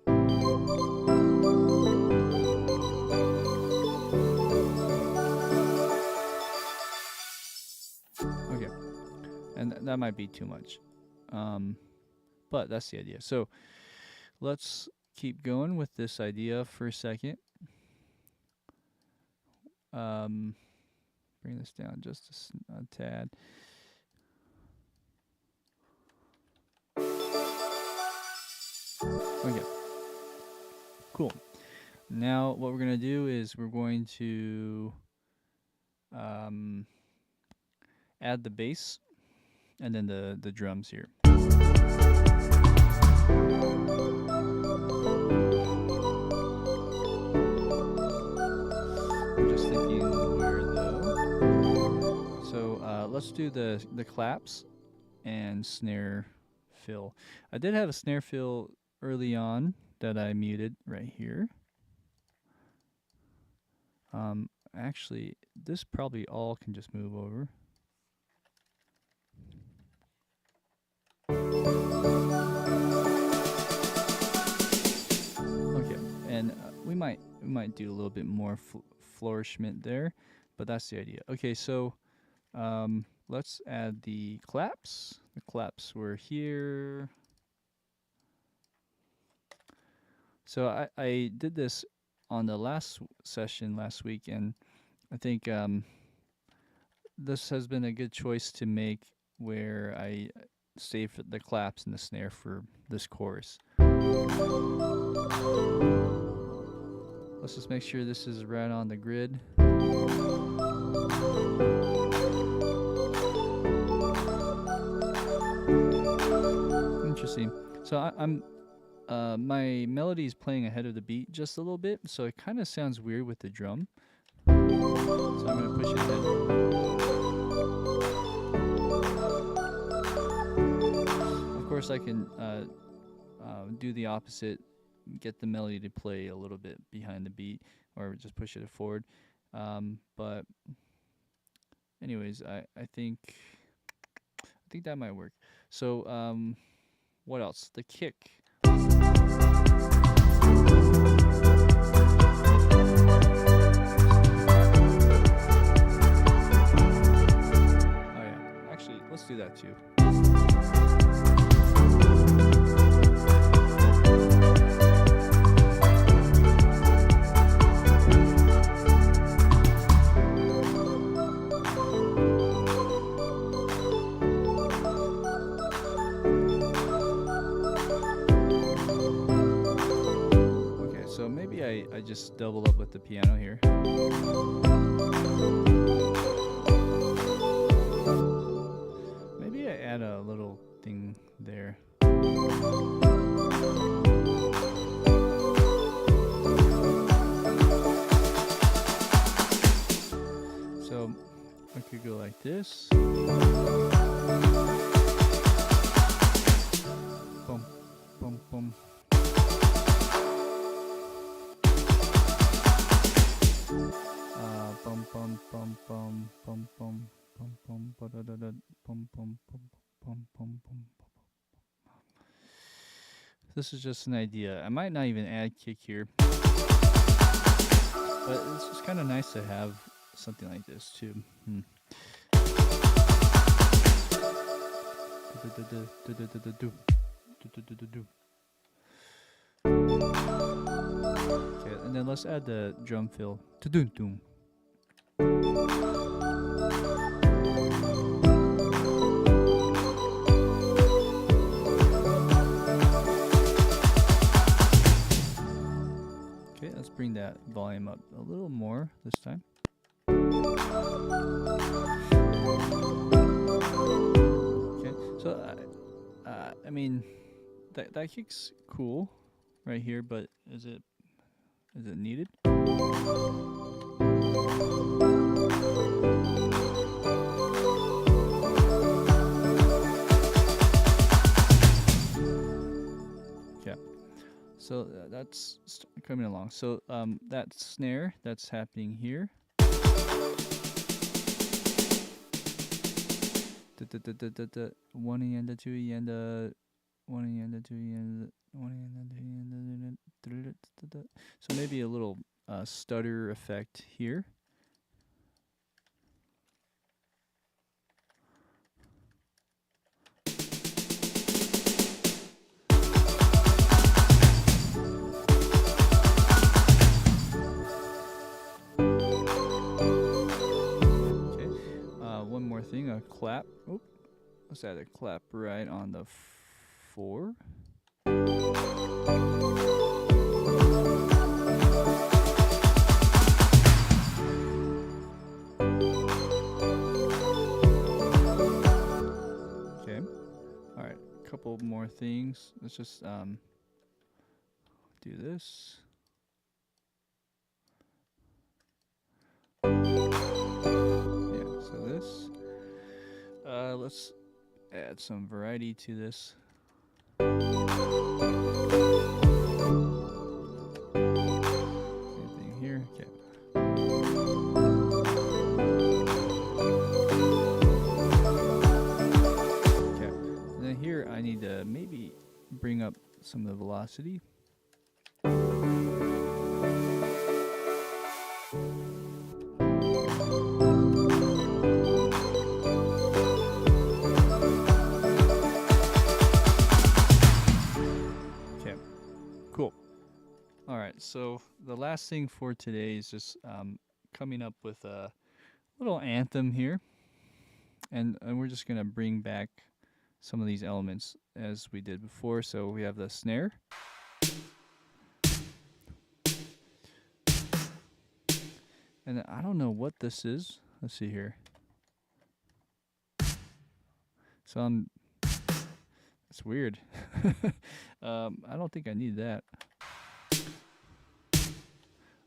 Okay, and that might be too much, but that's the idea. So let's keep going with this idea for a second. Bring this down just a tad. Okay, cool. Now what we're gonna do is we're going to add the bass and then the drums here. I'm just thinking where though. So let's do the claps and snare fill. I did have a snare fill early on that I muted right here. Actually, this probably all can just move over. Okay, and we might do a little bit more flourishment there, but that's the idea. Okay, so let's add the claps. The claps were here. So I did this on the last session last week, and I think this has been a good choice to make where I save the claps and the snare for this chorus. Let's just make sure this is right on the grid. Interesting. So I'm my melody is playing ahead of the beat just a little bit, so it kind of sounds weird with the drum. So I'm gonna push it ahead. Of course, I can do the opposite, get the melody to play a little bit behind the beat, or just push it forward. But anyways, I think that might work. So what else? The kick. Oh yeah, actually, let's do that too. I just double up with the piano here. Maybe I add a little thing there. So I could go like this. Boom, boom, boom. Bum bum bum bum bum bum bum bum bum bum bum bum bum bum bum. This is just an idea. I might not even add kick here, but it's just kind of nice to have something like this too. Okay, and then let's add the drum fill. Okay, let's bring that volume up a little more this time. Okay, so I mean, that kick's cool right here, but is it needed? Yeah. So that's coming along. So that snare that's happening here. One and the two and the one and the two and one and the two and so maybe a little stutter effect here. One more thing, a clap. Oh, let's add a clap right on the 4. Okay. All right. A couple more things. Let's just do this. This. Let's add some variety to this. Same thing here. Okay. Okay. And then here I need to maybe bring up some of the velocity. So the last thing for today is just coming up with a little anthem here, and we're just gonna bring back some of these elements as we did before. So we have the snare, and I don't know what this is. Let's see here. So it's weird. I don't think I need that.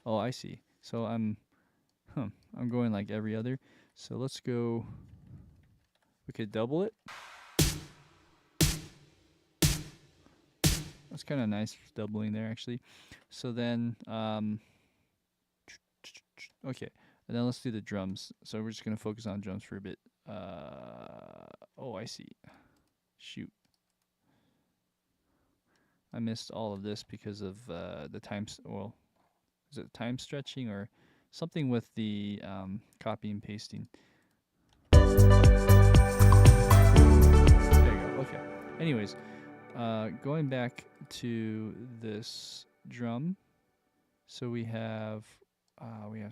Oh, I see. So I'm going like every other. So let's go. We could double it. That's kind of nice doubling there, actually. So then, okay, and then let's do the drums. So we're just gonna focus on drums for a bit. Oh, I see. Shoot. I missed all of this because of the time. Well, is it time stretching or something with the copy and pasting? There you go. Okay. Anyways, going back to this drum, so we have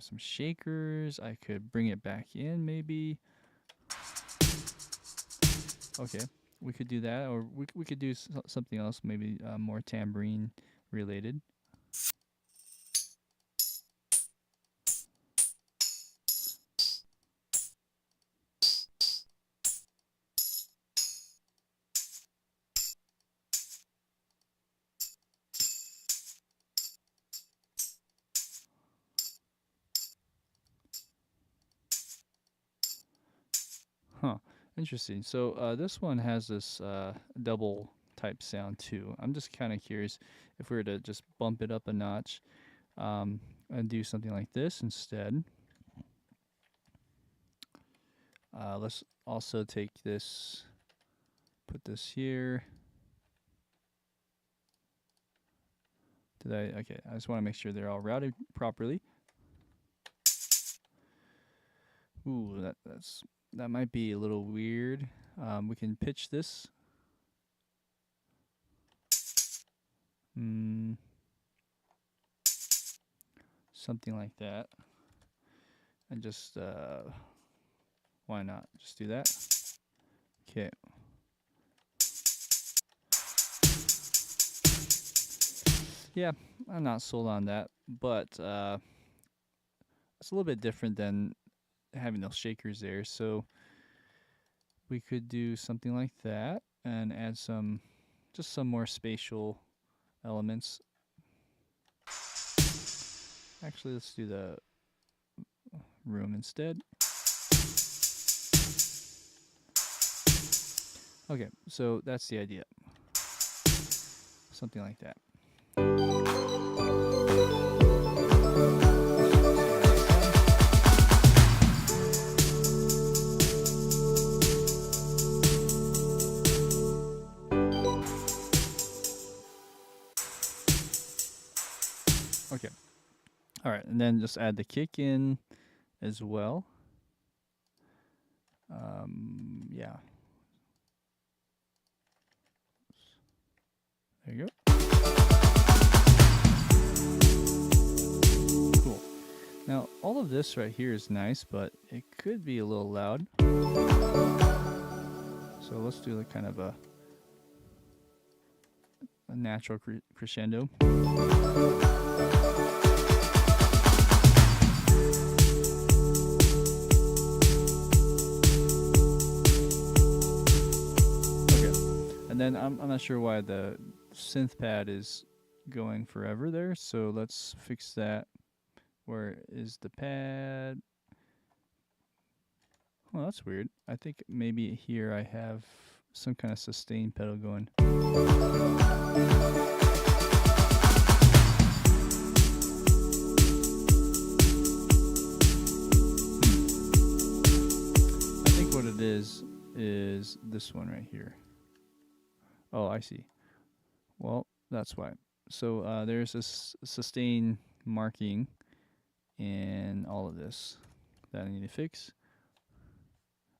some shakers. I could bring it back in maybe. Okay, we could do that, or we could do something else, maybe more tambourine related. Huh, interesting. So this one has this double type sound too. I'm just kind of curious if we were to just bump it up a notch and do something like this instead. Let's also take this, put this here. Okay, I just want to make sure they're all routed properly. Ooh, that might be a little weird. We can pitch this. Something like that. And just, why not? Just do that. Okay. Yeah, I'm not sold on that, but it's a little bit different than having those shakers there. So we could do something like that and add just some more spatial elements. Actually, let's do the room instead. Okay, so that's the idea. Something like that. Okay. All right, and then just add the kick in as well. Yeah. There you go. Cool. Now, all of this right here is nice, but it could be a little loud. So let's do kind of a natural crescendo. And then I'm not sure why the synth pad is going forever there, so let's fix that. Where is the pad? Oh, that's weird. I think maybe here I have some kind of sustain pedal going. I think what it is this one right here. Oh, I see. Well, that's why. So there's a sustain marking in all of this that I need to fix.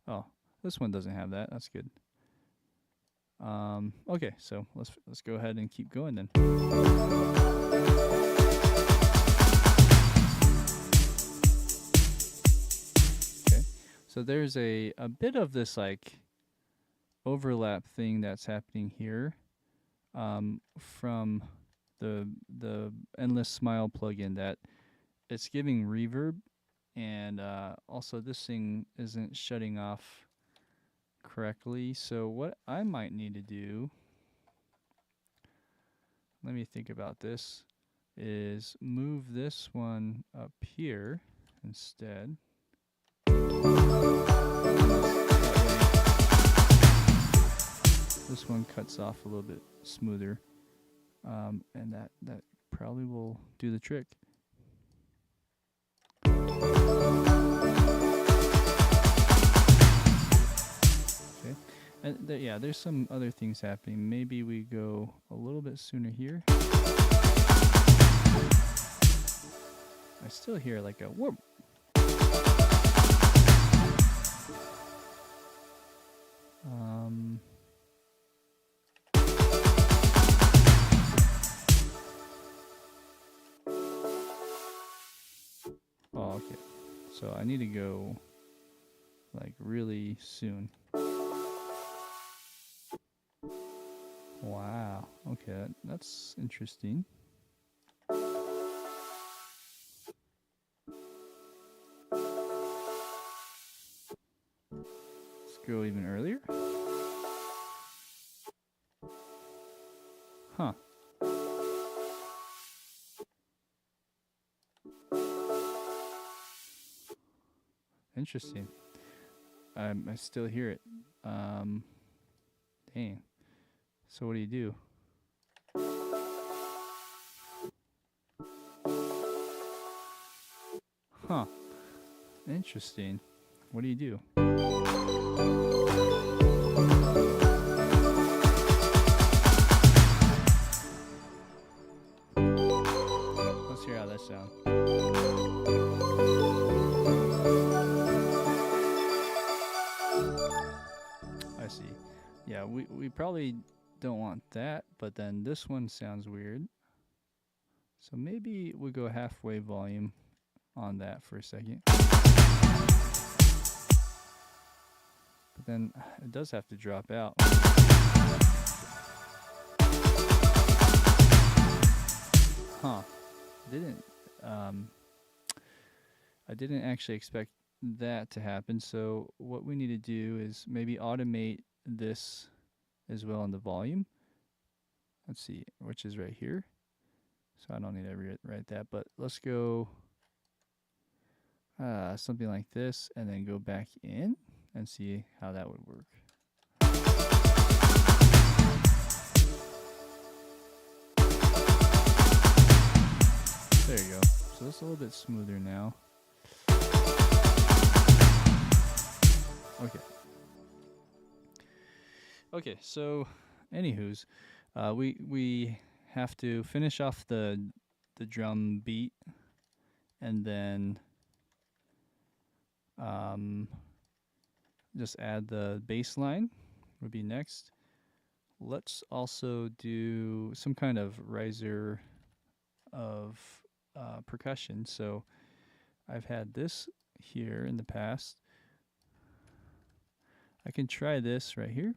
Oh, this one doesn't have that. That's good. Okay, so let's go ahead and keep going then. Okay, so there's a bit of this like overlap thing that's happening here from the Endless Smile plugin, that it's giving reverb, and also this thing isn't shutting off correctly. So what I might need to do, let me think about this, is move this one up here instead. This one cuts off a little bit smoother, and that probably will do the trick. Okay, and yeah, there's some other things happening. Maybe we go a little bit sooner here. I still hear like a whoop. Oh, okay. So I need to go like really soon. Wow. Okay, that's interesting. Let's go even earlier. Huh. Interesting. I still hear it. Dang. So what do you do? Huh. Interesting. What do you do? we probably don't want that, but then this one sounds weird. So maybe we'll go halfway volume on that for a second. But then it does have to drop out. Huh. I didn't actually expect that to happen. So what we need to do is maybe automate this as well in the volume. Let's see, which is right here. So I don't need to write that, but let's go something like this and then go back in and see how that would work. There you go. So it's a little bit smoother now. Okay. Okay, so anywho's, we have to finish off the drum beat, and then just add the bass line would be next. Let's also do some kind of riser of percussion. So I've had this here in the past. I can try this right here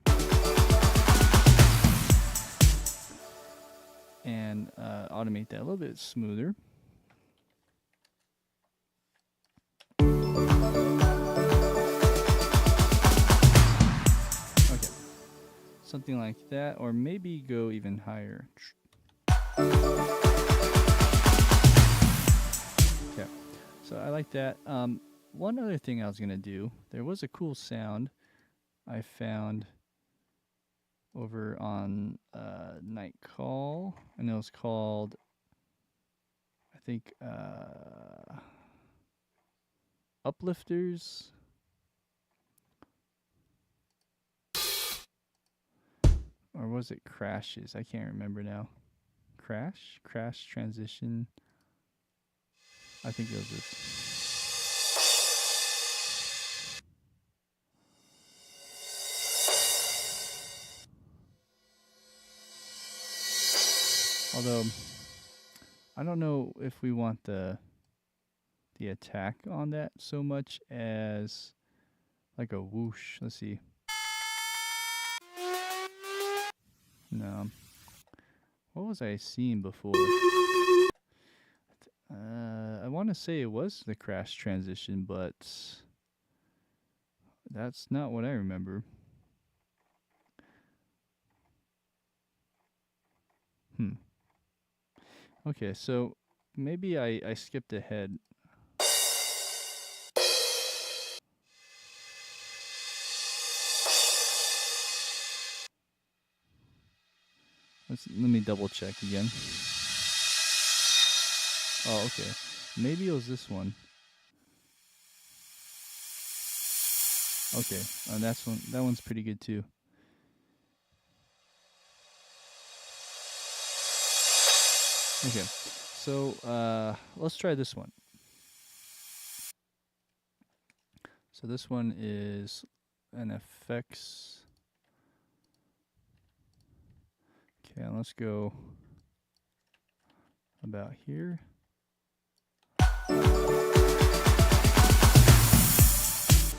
and automate that a little bit smoother. Okay, something like that, or maybe go even higher. Okay, so I like that. One other thing I was gonna do, there was a cool sound I found over on Night Call, and it was called, I think, Uplifters. Or was it Crashes? I can't remember now. Crash transition. I think it was this. Although I don't know if we want the attack on that so much as like a whoosh. Let's see. No. What was I seeing before? I want to say it was the crash transition, but that's not what I remember. Okay, so maybe I skipped ahead. Let me double check again. Oh, okay. Maybe it was this one. Okay, that one's pretty good too. Okay, so let's try this one. So this one is an effects. Okay, let's go about here.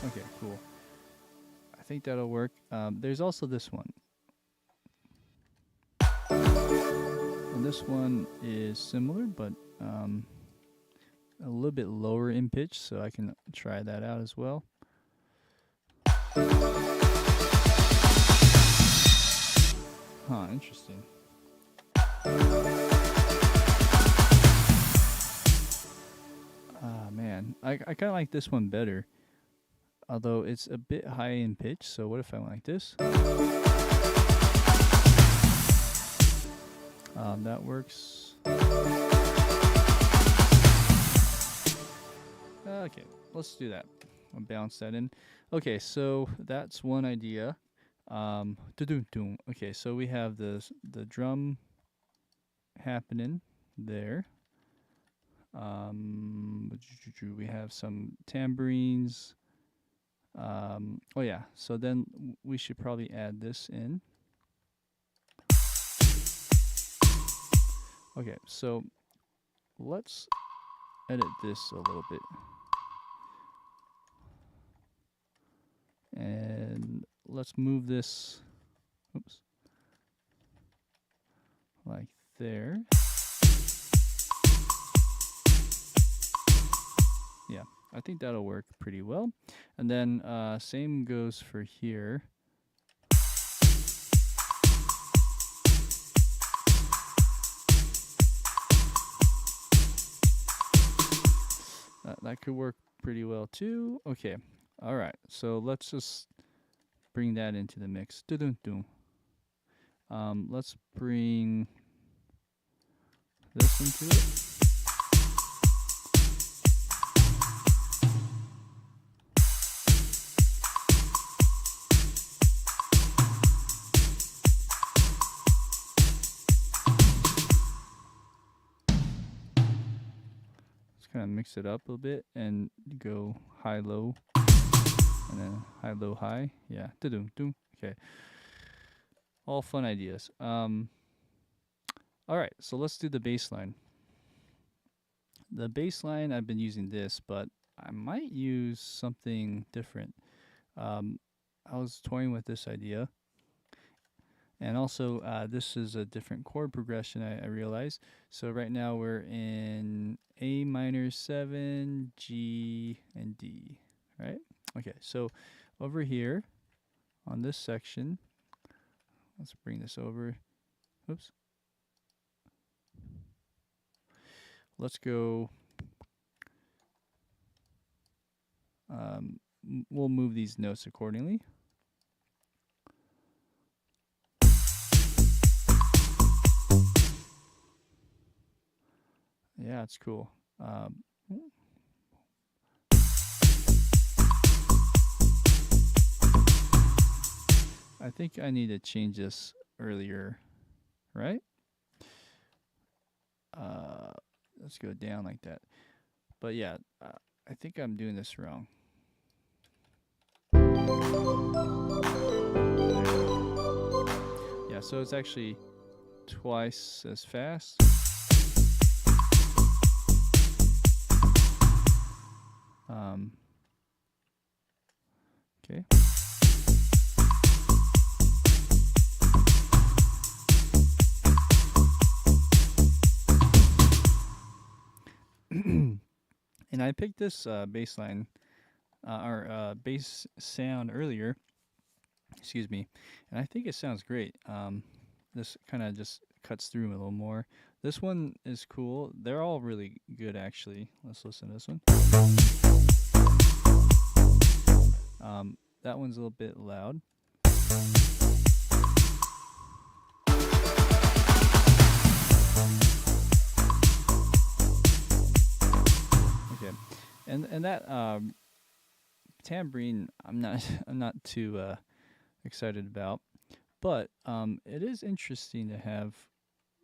Okay, cool. I think that'll work. There's also this one. And this one is similar, but a little bit lower in pitch, so I can try that out as well. Huh, interesting. Ah, man. I kind of like this one better. Although it's a bit high in pitch, so what if I went like this? That works. Okay, let's do that. I'll bounce that in. Okay, so that's one idea. Okay, so we have the drum happening there. We have some tambourines. Oh yeah, so then we should probably add this in. Okay, so let's edit this a little bit. And let's move this, oops, like there. Yeah, I think that'll work pretty well. And then same goes for here. That could work pretty well too. Okay, all right. So let's just bring that into the mix. Let's bring this into it. Kind of mix it up a bit and go high low and then high low high. Yeah, okay, all fun ideas. All right, so let's do the bass line. The bass line, I've been using this, but I might use something different. I was toying with this idea. And also, this is a different chord progression, I realize. So right now we're in A minor 7, G, and D, right? Okay, so over here on this section, let's bring this over. Oops. Let's go. We'll move these notes accordingly. Yeah, it's cool. I think I need to change this earlier, right? Let's go down like that. But yeah, I think I'm doing this wrong. Yeah, so it's actually twice as fast. Okay. And I picked this bass line, or bass sound earlier. Excuse me. And I think it sounds great. This kind of just cuts through a little more. This one is cool. They're all really good, actually. Let's listen to this one. That one's a little bit loud. Okay, and that tambourine, I'm not too excited about, but it is interesting to have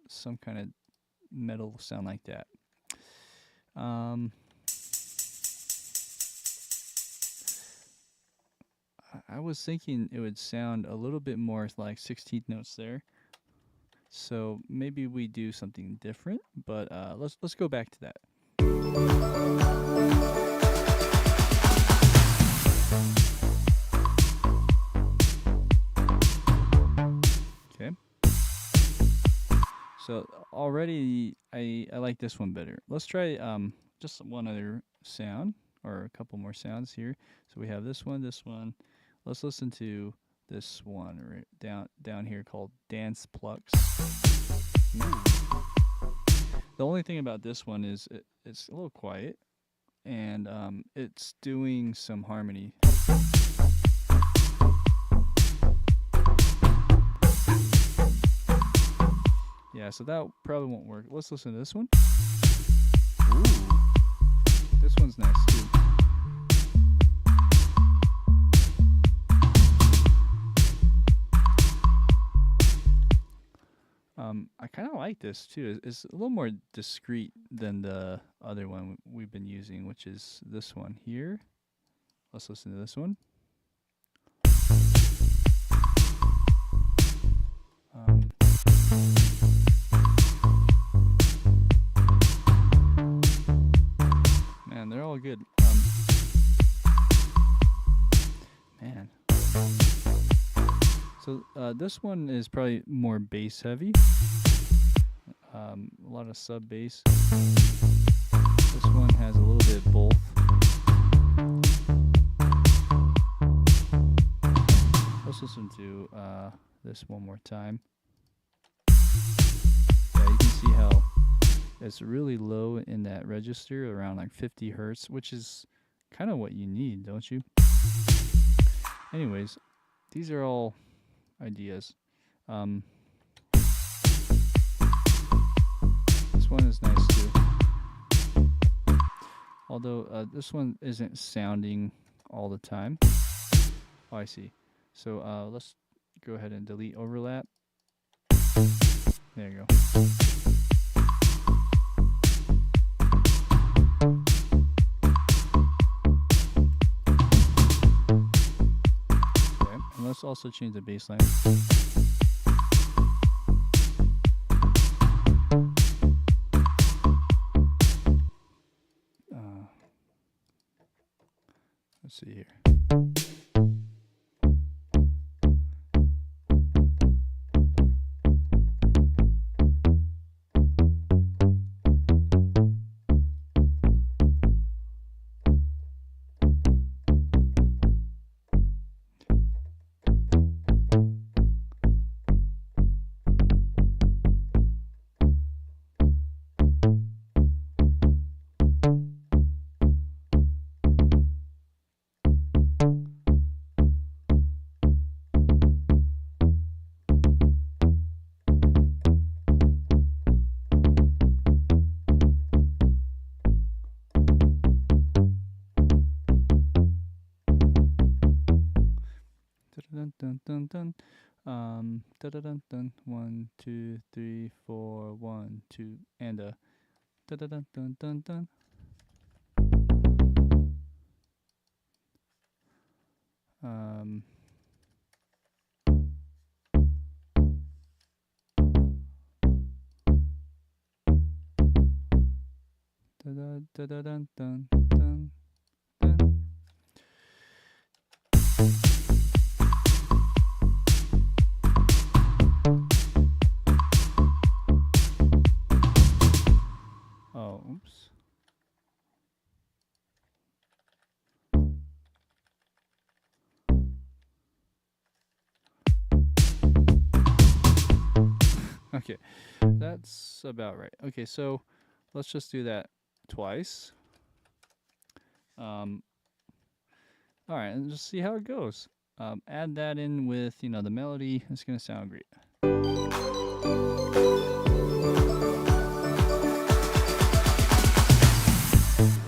some kind of metal sound like that. I was thinking it would sound a little bit more like 16th notes there. So maybe we do something different, but let's go back to that. Okay. So already I like this one better. Let's try just one other sound or a couple more sounds here. So we have this one, this one. Let's listen to this one right down here called Dance Plucks. Ooh. The only thing about this one is it's a little quiet, and it's doing some harmony. Yeah, so that probably won't work. Let's listen to this one. Ooh, this one's nice too. I kind of like this too. It's a little more discreet than the other one we've been using, which is this one here. Let's listen to this one. So this one is probably more bass heavy. A lot of sub bass. This one has a little bit of both. Let's listen to this one more time. Yeah, you can see how it's really low in that register, around like 50 hertz, which is kind of what you need, don't you? Anyways, these are all ideas. This one is nice too. Although this one isn't sounding all the time. Oh, I see. So let's go ahead and delete overlap. There you go. Okay, and let's also change the bass line. Let's see here. Dun dun dun dun. Dun dun dun. 1, 2, 3, 4, 1, 2, and dun dun dun dun dun. Dun dun dun dun dun dun. Oh, oops. Okay, that's about right. Okay, so let's just do that twice. All right, and just see how it goes. Add that in with, the melody. It's gonna sound great. All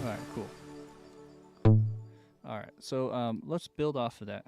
right, cool. All right, so let's build off of that.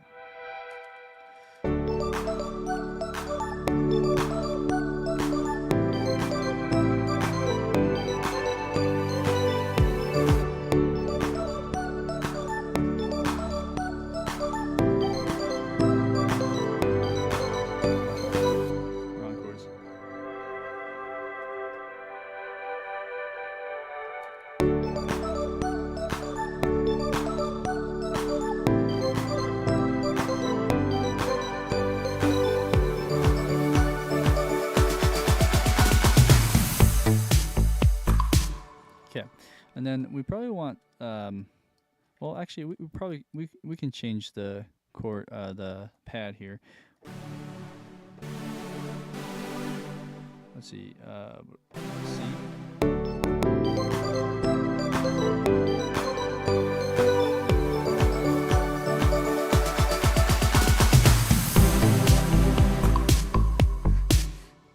Okay, and then we probably want, well, actually, we probably we can change the chord, the pad here. Let's see, C.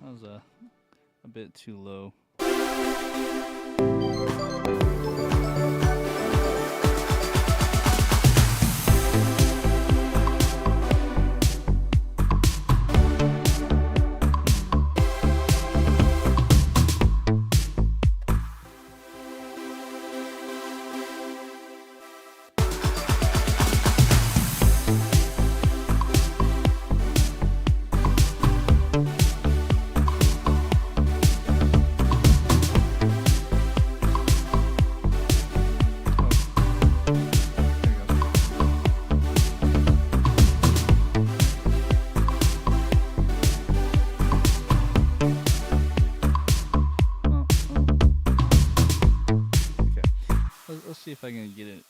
That was a bit too low. I can get it.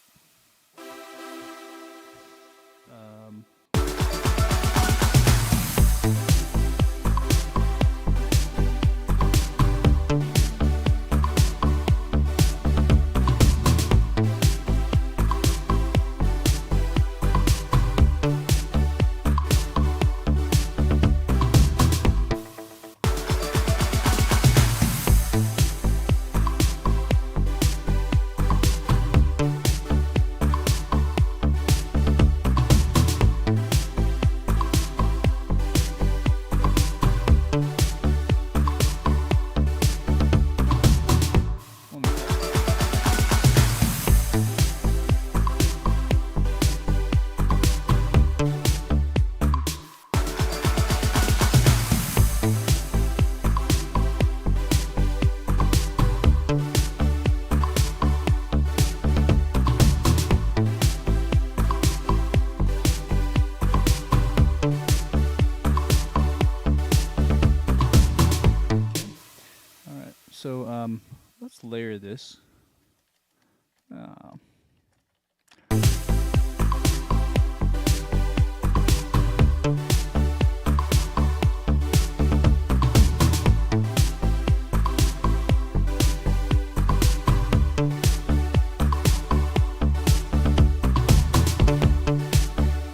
So let's layer this.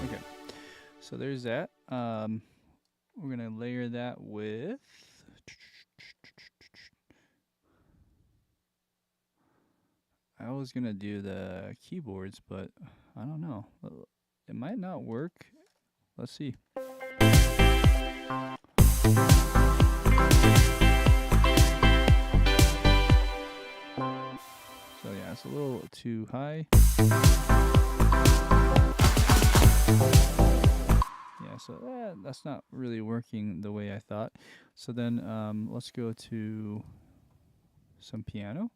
Okay, so there's that. We're gonna layer that with. I was gonna do the keyboards, but I don't know. It might not work. Let's see. So yeah, it's a little too high. Yeah, so that's not really working the way I thought. So then let's go to some piano.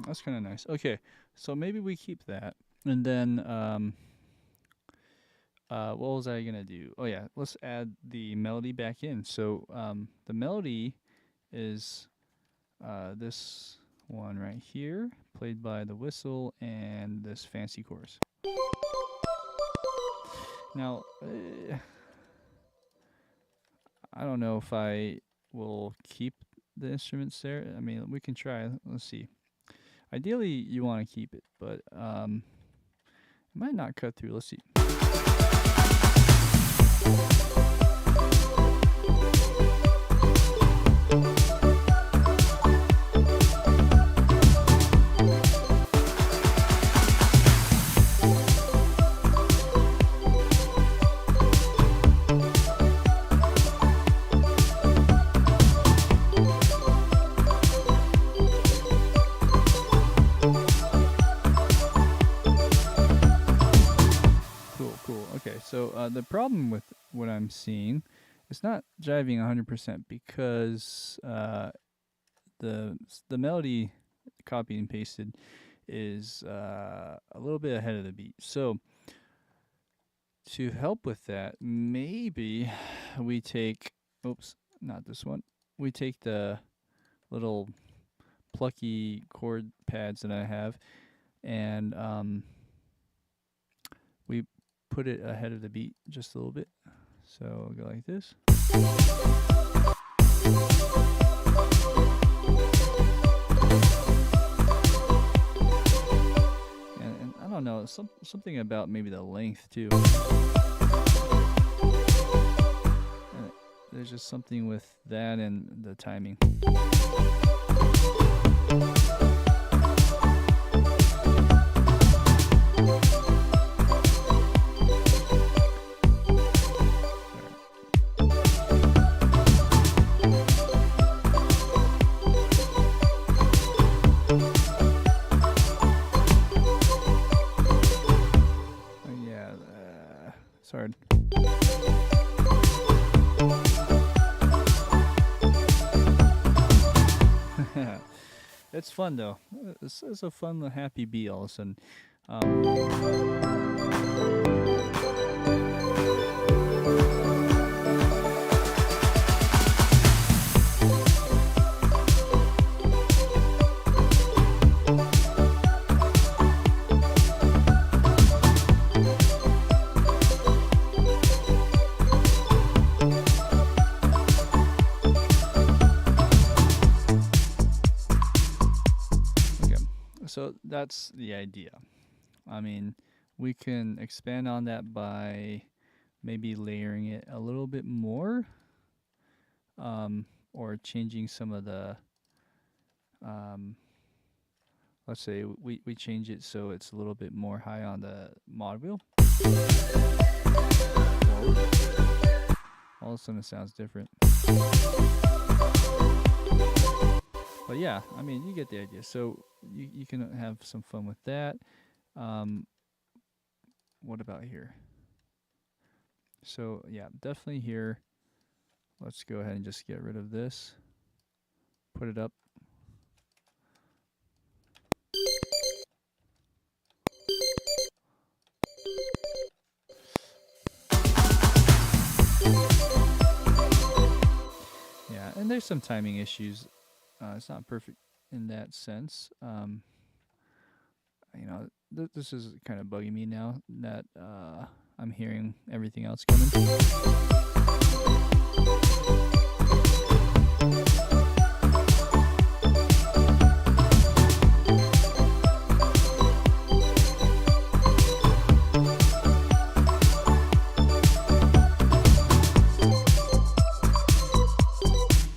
That's kind of nice. Okay, so maybe we keep that. And then, what was I going to do? Oh, yeah, let's add the melody back in. So the melody is this one right here, played by the whistle and this fancy chorus. Now, I don't know if I will keep the instruments there. I mean, we can try. Let's see. Ideally, you want to keep it, but it might not cut through. Let's see. So the problem with what I'm seeing, it's not jiving 100% because the melody copied and pasted is a little bit ahead of the beat. So to help with that, maybe we take, oops, not this one. We take the little plucky chord pads that I have, and we put it ahead of the beat just a little bit. So we'll go like this. And I don't know, something about maybe the length too. And there's just something with that and the timing. It's hard. it's fun though. It's a fun, happy beat all of a sudden. So that's the idea. I mean, we can expand on that by maybe layering it a little bit more, or changing some of the, let's say we change it so it's a little bit more high on the mod wheel. All of a sudden it sounds different. But yeah, I mean, you get the idea. So you can have some fun with that. What about here? So yeah, definitely here. Let's go ahead and just get rid of this. Put it up. Yeah, and there's some timing issues. It's not perfect in that sense. You know, this is kind of bugging me now that I'm hearing everything else coming.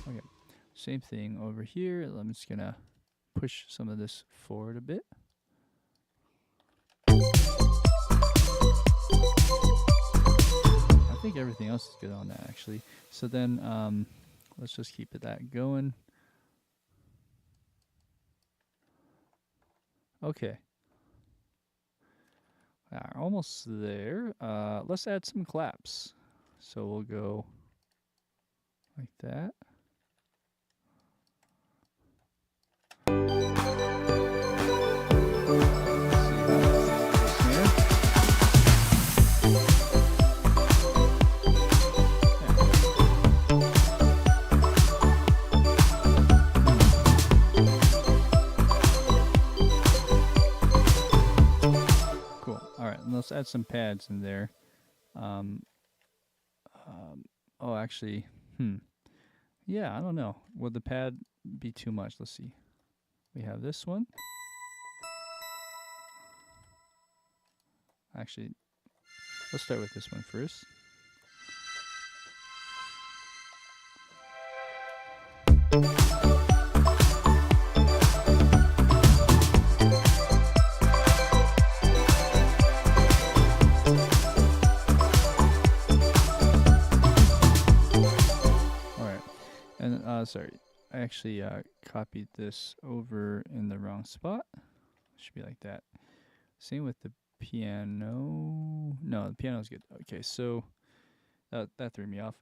Okay, same thing over here. I'm just gonna push some of this forward a bit. I think everything else is good on that actually. So then let's just keep that going. Okay. Almost there. Let's add some claps. So we'll go like that. Let's add some pads in there. Oh, actually, yeah, I don't know. Would the pad be too much? Let's see. We have this one. Actually, let's start with this one first. Sorry, I actually copied this over in the wrong spot. Should be like that. Same with the piano. No, the piano's good. Okay, so that threw me off.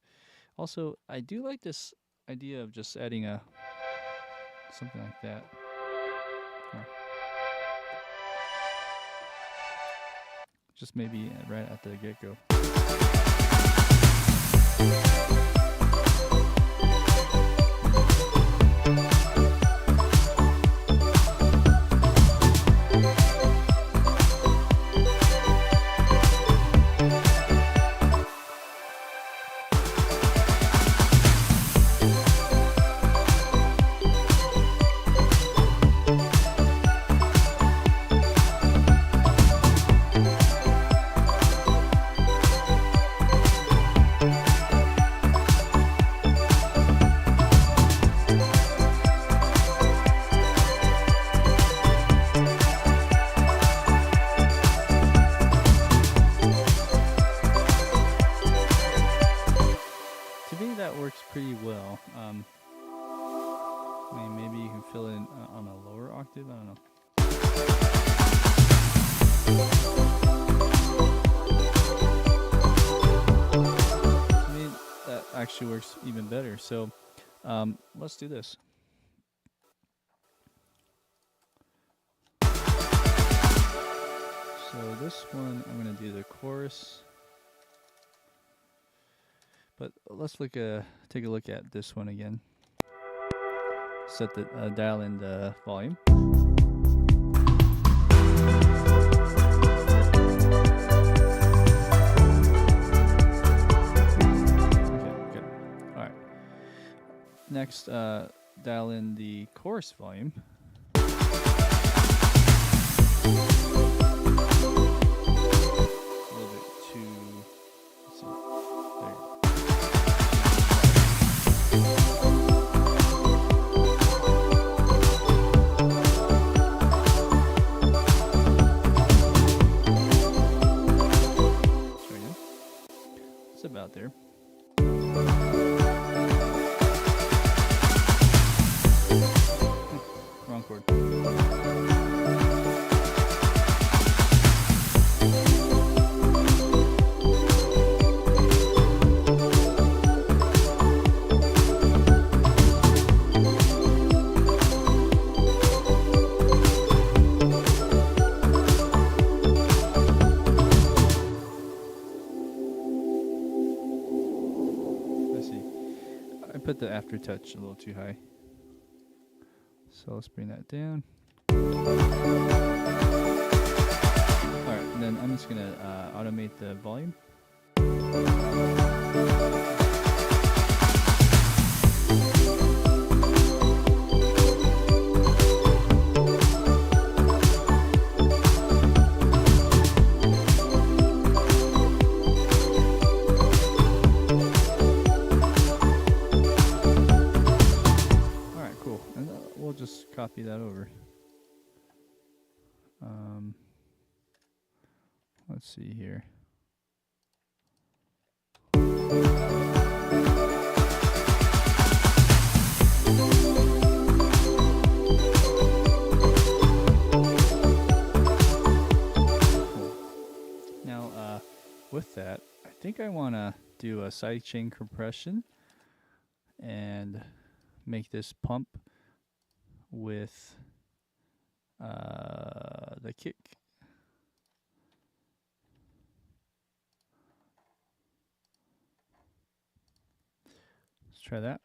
Also, I do like this idea of just adding a something like that. Just maybe right at the get-go. Pretty well. I mean, maybe you can fill in on a lower octave. I don't know. To me, that actually works even better. So let's do this. So this one, I'm going to do the chorus. But let's take a look at this one again. Set the dial in the volume. Okay, good. All right. Next, dial in the chorus volume. About there. Wrong chord. Put the aftertouch a little too high. So let's bring that down. Alright, and then I'm just going to automate the volume. Just copy that over. Let's see here. Now, with that, I think I want to do a sidechain compression and make this pump with the kick. Let's try that.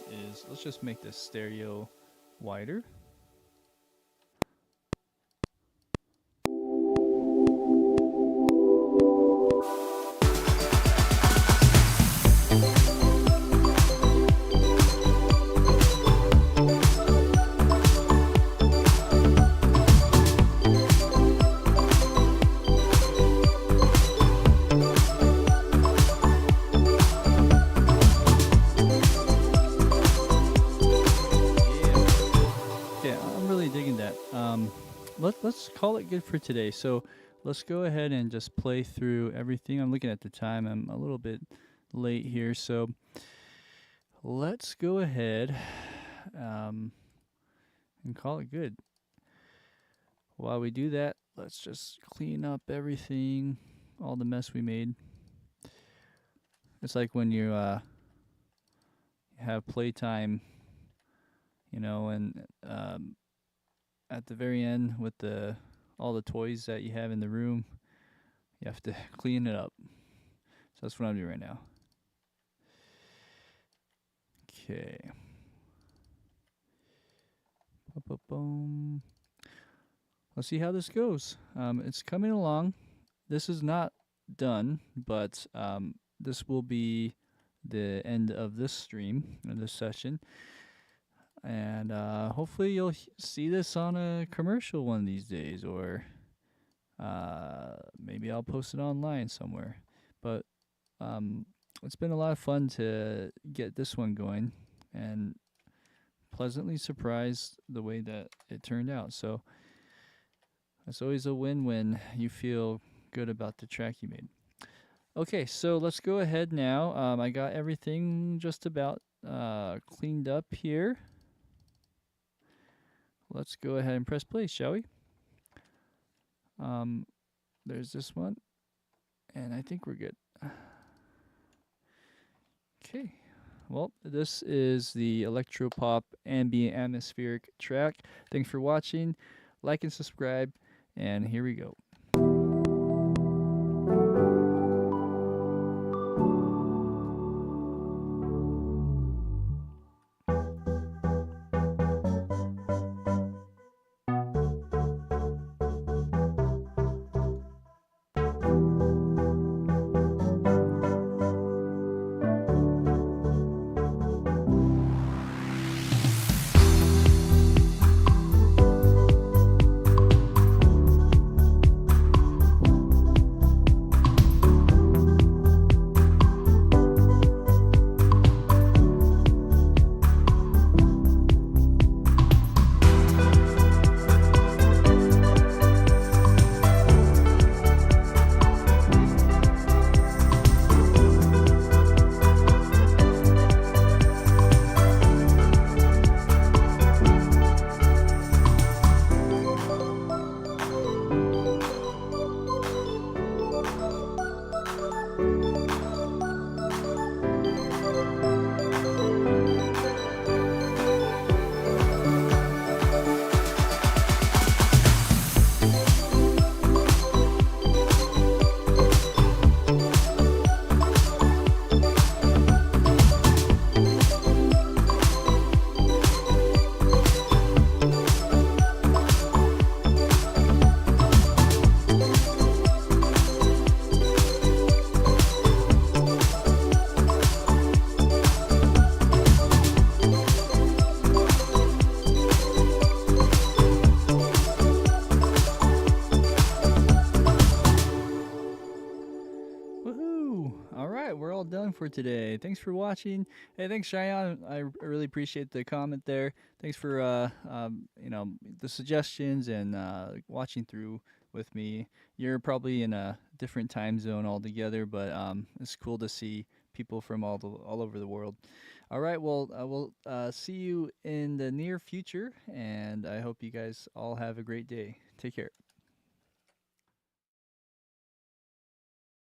Is let's just make this stereo wider. Let's call it good for today. So let's go ahead and just play through everything. I'm looking at the time. I'm a little bit late here. So let's go ahead and call it good. While we do that, let's just clean up everything, all the mess we made. It's like when you have playtime, you know, and at the very end with all the toys that you have in the room, you have to clean it up. So that's what I'm doing right now. Okay. Boom. Let's see how this goes. It's coming along. This is not done, but this will be the end of this stream, of this session. And hopefully you'll see this on a commercial one of these days, or maybe I'll post it online somewhere. But it's been a lot of fun to get this one going, and pleasantly surprised the way that it turned out. So it's always a win when you feel good about the track you made. Okay, so let's go ahead now. I got everything just about cleaned up here. Let's go ahead and press play, shall we? There's this one, and I think we're good. Okay. Well, this is the electropop ambient atmospheric track. Thanks for watching. Like and subscribe, and here we go. Woohoo! All right, we're all done for today. Thanks for watching. Hey, thanks, Cheyenne. I really appreciate the comment there. Thanks for the suggestions and watching through with me. You're probably in a different time zone altogether, but it's cool to see people from all over the world. All right, well, we'll see you in the near future, and I hope you guys all have a great day. Take care.